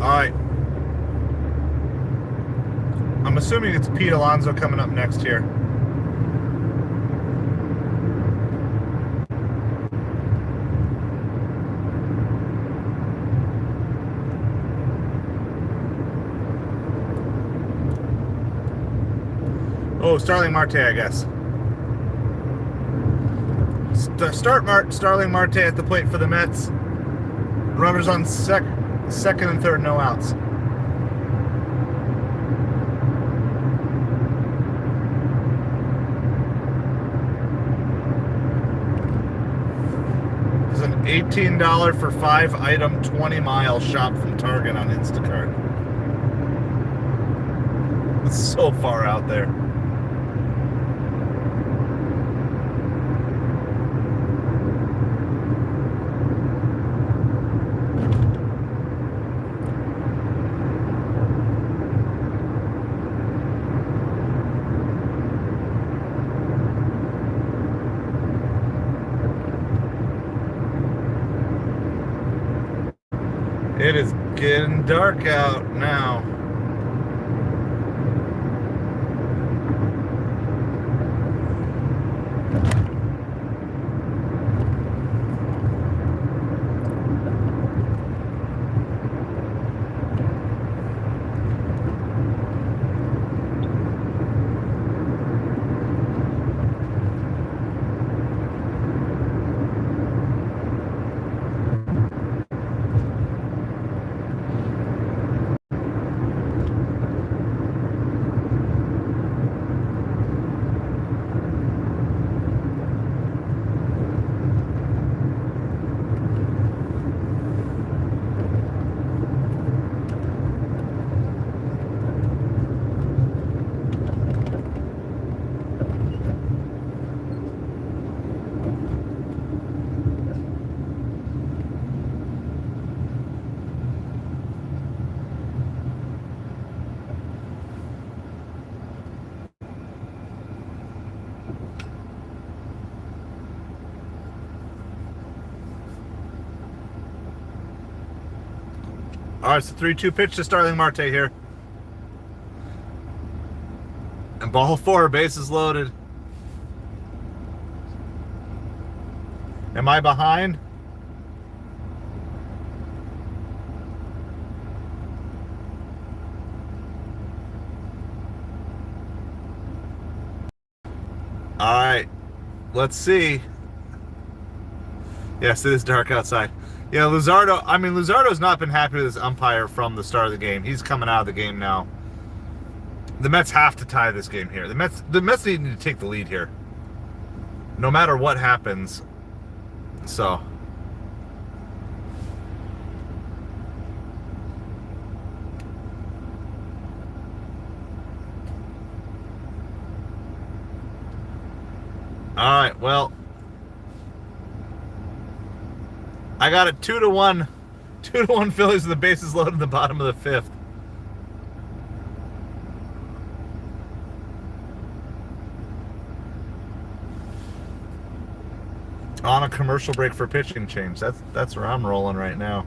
Alright. I'm assuming it's Pete Alonso coming up next here. Oh, Starling Marte, I guess. Starling Marte at the plate for the Mets. Runners on 2nd and 3rd, no outs. It's an $18 for 5-item 20-mile shop from Target on Instacart. It's so far out there. It is getting dark out now. All right, it's a 3-2 pitch to Starling Marte here. And ball 4, bases loaded. Am I behind? All right, let's see. Yes, it is dark outside. Yeah, Luzardo's not been happy with his umpire from the start of the game. He's coming out of the game now. The Mets have to tie this game here. The Mets need to take the lead here, no matter what happens. So, all right. Well, I got it 2-1. 2-1 Phillies with the bases loaded in the bottom of the 5th. On a commercial break for pitching change. That's where I'm rolling right now.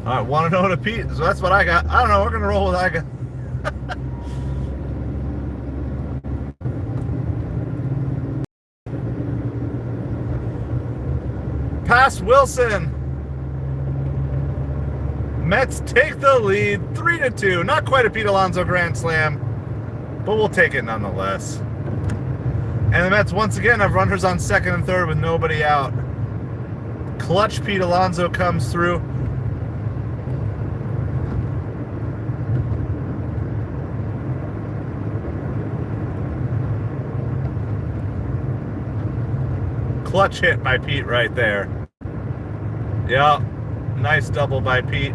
All right, 1-0 to Pete. So that's what I got. I don't know. We're going to roll with what I got. Pass Wilson. Mets take the lead 3-2. Not quite a Pete Alonso grand slam, but we'll take it nonetheless. And the Mets once again have runners on second and third with nobody out. Clutch Pete Alonso comes through. Clutch hit by Pete right there. Yeah, nice double by Pete.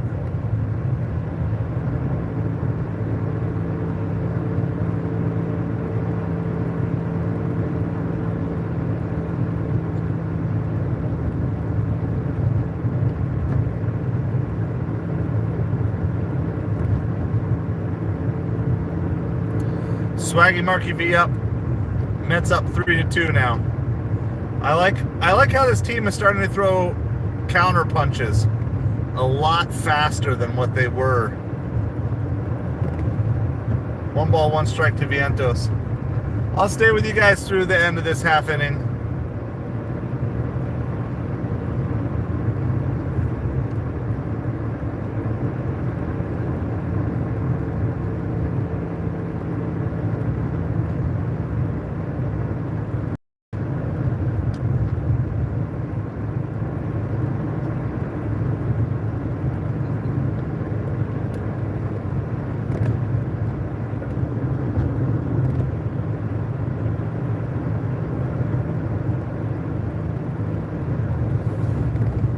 Swaggy Marky V up. Mets up 3-2 now. I like how this team is starting to throw counter punches a lot faster than what they were. 1 ball, 1 strike to Vientos. I'll stay with you guys through the end of this half inning.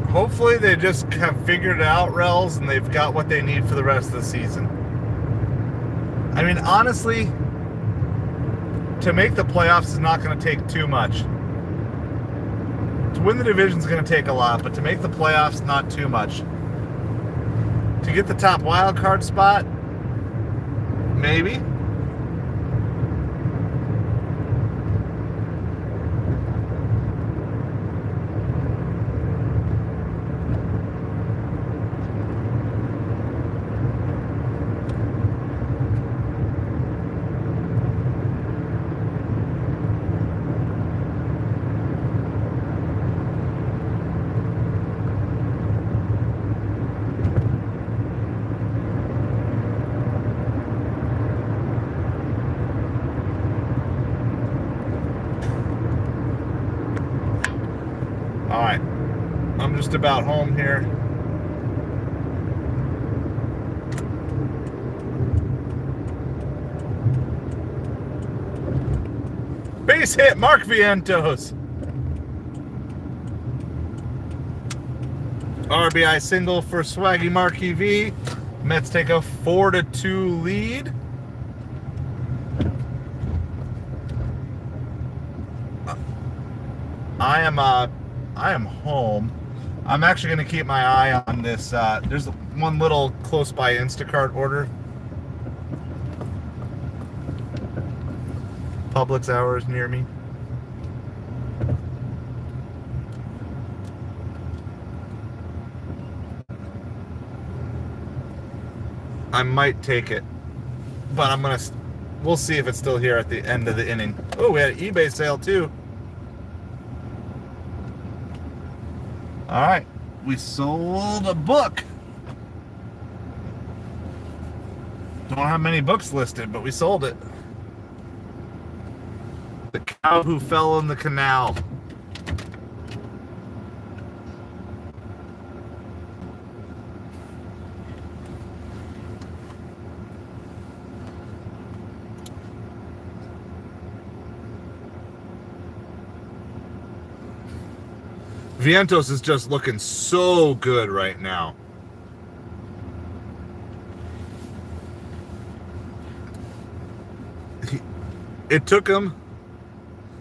Hopefully they just have figured it out, Rels, and they've got what they need for the rest of the season. I mean, honestly, to make the playoffs is not going to take too much. To win the division is going to take a lot, but to make the playoffs, not too much. To get the top wild card spot, maybe. All right, I'm just about home here. Base hit, Mark Vientos. RBI single for Swaggy Marky V. Mets take a 4-2 lead. I am home. I'm actually going to keep my eye on this. There's one little close by Instacart order. Publix hours near me. I might take it, but we'll see if it's still here at the end of the inning. Oh, we had an eBay sale too. All right, we sold a book. Don't have many books listed, but we sold it. The Cow Who Fell in the Canal. Vientos is just looking so good right now. It took him.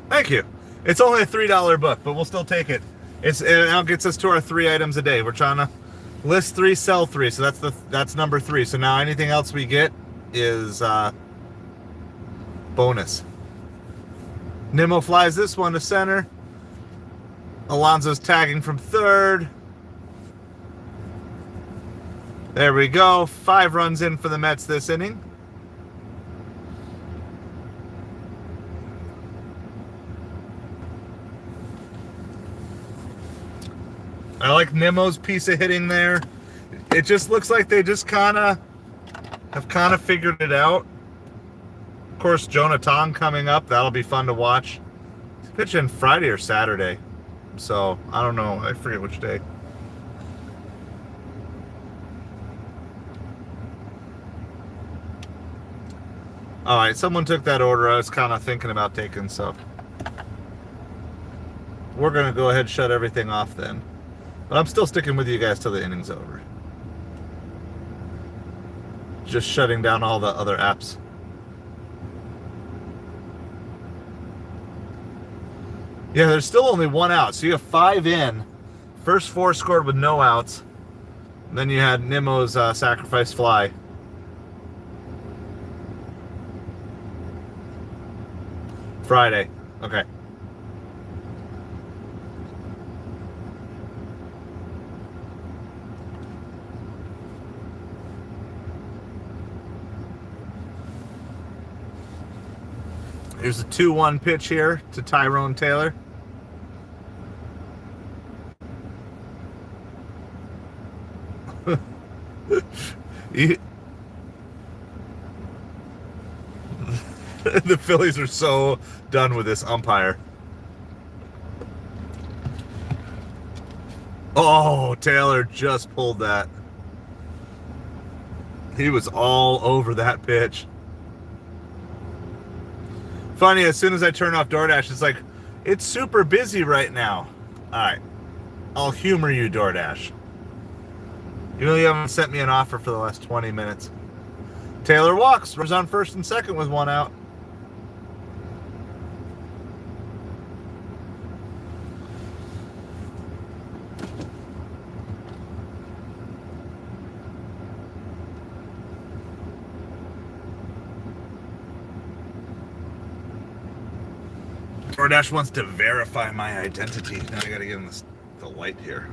Thank you. It's only a $3 book, but we'll still take it. It now gets us to our 3 items a day. We're trying to list 3, sell 3. So that's number 3. So now anything else we get is bonus. Nimmo flies this one to center. Alonso's tagging from third. There we go. 5 runs in for the Mets this inning. I like Nimmo's piece of hitting there. It just looks like they just have figured it out. Of course, Jonathan coming up. That'll be fun to watch. He's pitching Friday or Saturday. So, I don't know. I forget which day. Alright, someone took that order I was kind of thinking about taking, so we're going to go ahead and shut everything off then. But I'm still sticking with you guys till the inning's over. Just shutting down all the other apps. Yeah, there's still only 1 out. So you have 5 in. First 4 scored with no outs. And then you had Nimmo's sacrifice fly. Friday. Okay. Here's a 2-1 pitch here to Tyrone Taylor. The Phillies are so done with this umpire. Oh, Taylor just pulled that. He was all over that pitch. Funny, as soon as I turn off DoorDash, it's like, it's super busy right now. All right, I'll humor you, DoorDash. You really haven't sent me an offer for the last 20 minutes. Taylor walks, runs on first and second with 1 out. DoorDash wants to verify my identity. Now I gotta get in the light here.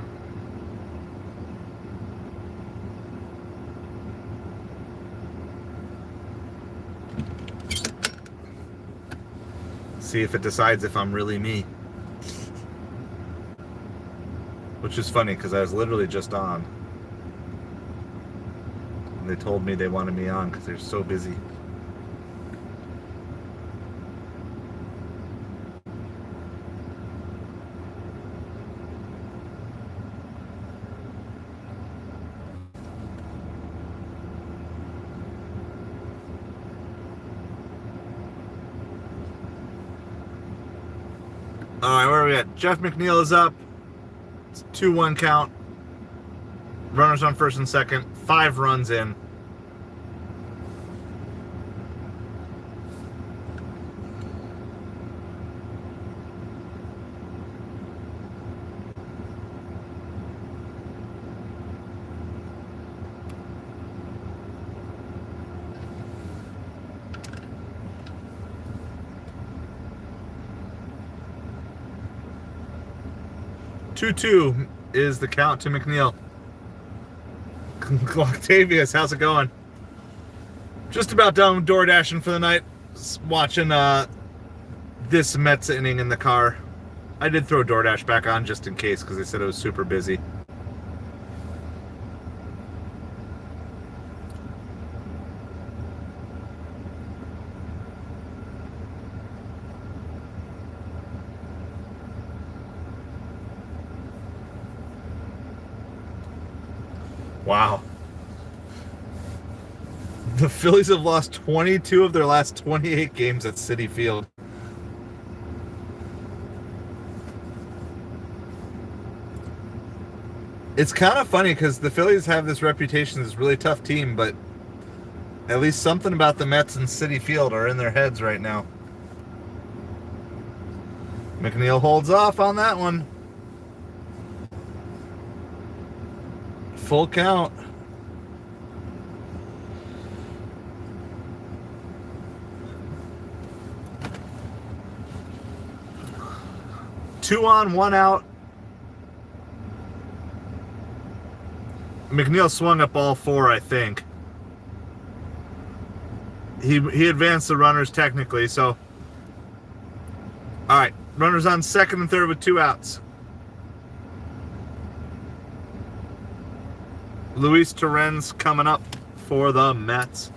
See if it decides if I'm really me. Which is funny because I was literally just on. And they told me they wanted me on because they're so busy. All right, where are we at? Jeff McNeil is up. It's 2-1 count. Runners on first and second. 5 runs in. Two is the count to McNeil. Octavius, how's it going? Just about done with door dashing for the night. Just watching this Mets inning in the car. I did throw DoorDash back on just in case because they said it was super busy. Wow. The Phillies have lost 22 of their last 28 games at Citi Field. It's kind of funny because the Phillies have this reputation as a really tough team, but at least something about the Mets and Citi Field are in their heads right now. McNeil holds off on that one. Full count. Two on, 1 out. McNeil swung up all 4, I think. He advanced the runners technically, so. All right, runners on second and third with 2 outs. Luis Torrens coming up for the Mets.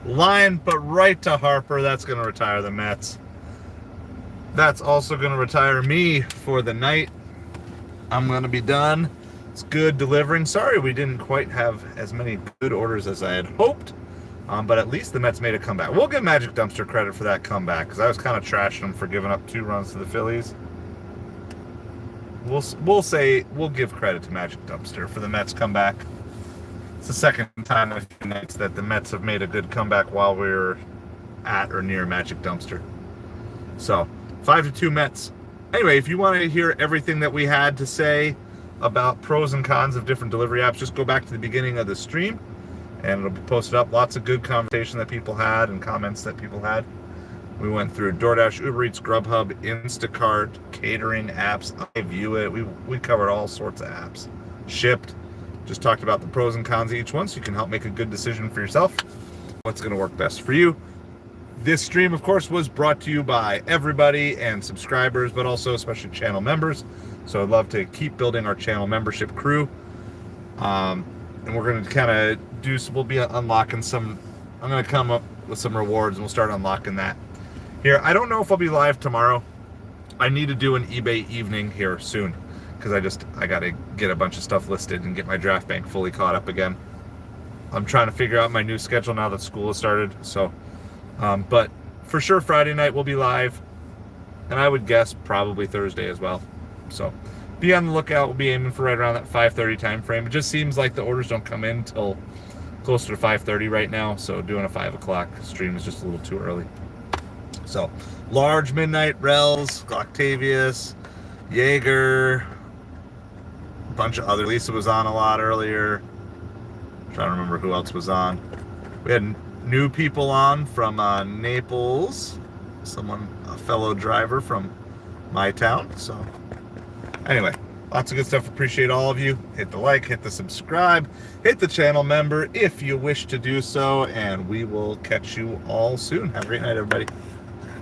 Line, but right to Harper. That's going to retire the Mets. That's also going to retire me for the night. I'm going to be done. It's good delivering. Sorry we didn't quite have as many good orders as I had hoped, but at least the Mets made a comeback. We'll give Magic Dumpster credit for that comeback because I was kind of trashing them for giving up 2 runs to the Phillies. We'll give credit to Magic Dumpster for the Mets comeback. It's the second time in a few nights that the Mets have made a good comeback while we were at or near Magic Dumpster. So 5-2 Mets. Anyway, if you want to hear everything that we had to say about pros and cons of different delivery apps, just go back to the beginning of the stream and it'll be posted up. Lots of good conversation that people had and comments that people had. We went through DoorDash, UberEats, Grubhub, Instacart, catering apps, iView It. We covered all sorts of apps. Shipped. Just talked about the pros and cons of each one so you can help make a good decision for yourself. What's going to work best for you. This stream, of course, was brought to you by everybody and subscribers, but also especially channel members. So I'd love to keep building our channel membership crew. And we're going to kind of we'll be unlocking some, I'm going to come up with some rewards and we'll start unlocking that here. I don't know if I'll be live tomorrow. I need to do an eBay evening here soon because I got to get a bunch of stuff listed and get my draft bank fully caught up again. I'm trying to figure out my new schedule now that school has started. So, but for sure Friday night we'll be live, and I would guess probably Thursday as well. So be on the lookout. We'll be aiming for right around that 5:30 time frame. It just seems like the orders don't come in till closer to 5:30 right now. So doing a 5 o'clock stream is just a little too early. So Large Midnight Rels, Octavius, Jaeger, a bunch of other. Lisa was on a lot earlier. I'm trying to remember who else was on. We had new people on from Naples, a fellow driver from my town. So anyway, lots of good stuff. Appreciate all of you. Hit the like, hit the subscribe, hit the channel member if you wish to do so, and we will catch you all soon. Have a great night, everybody.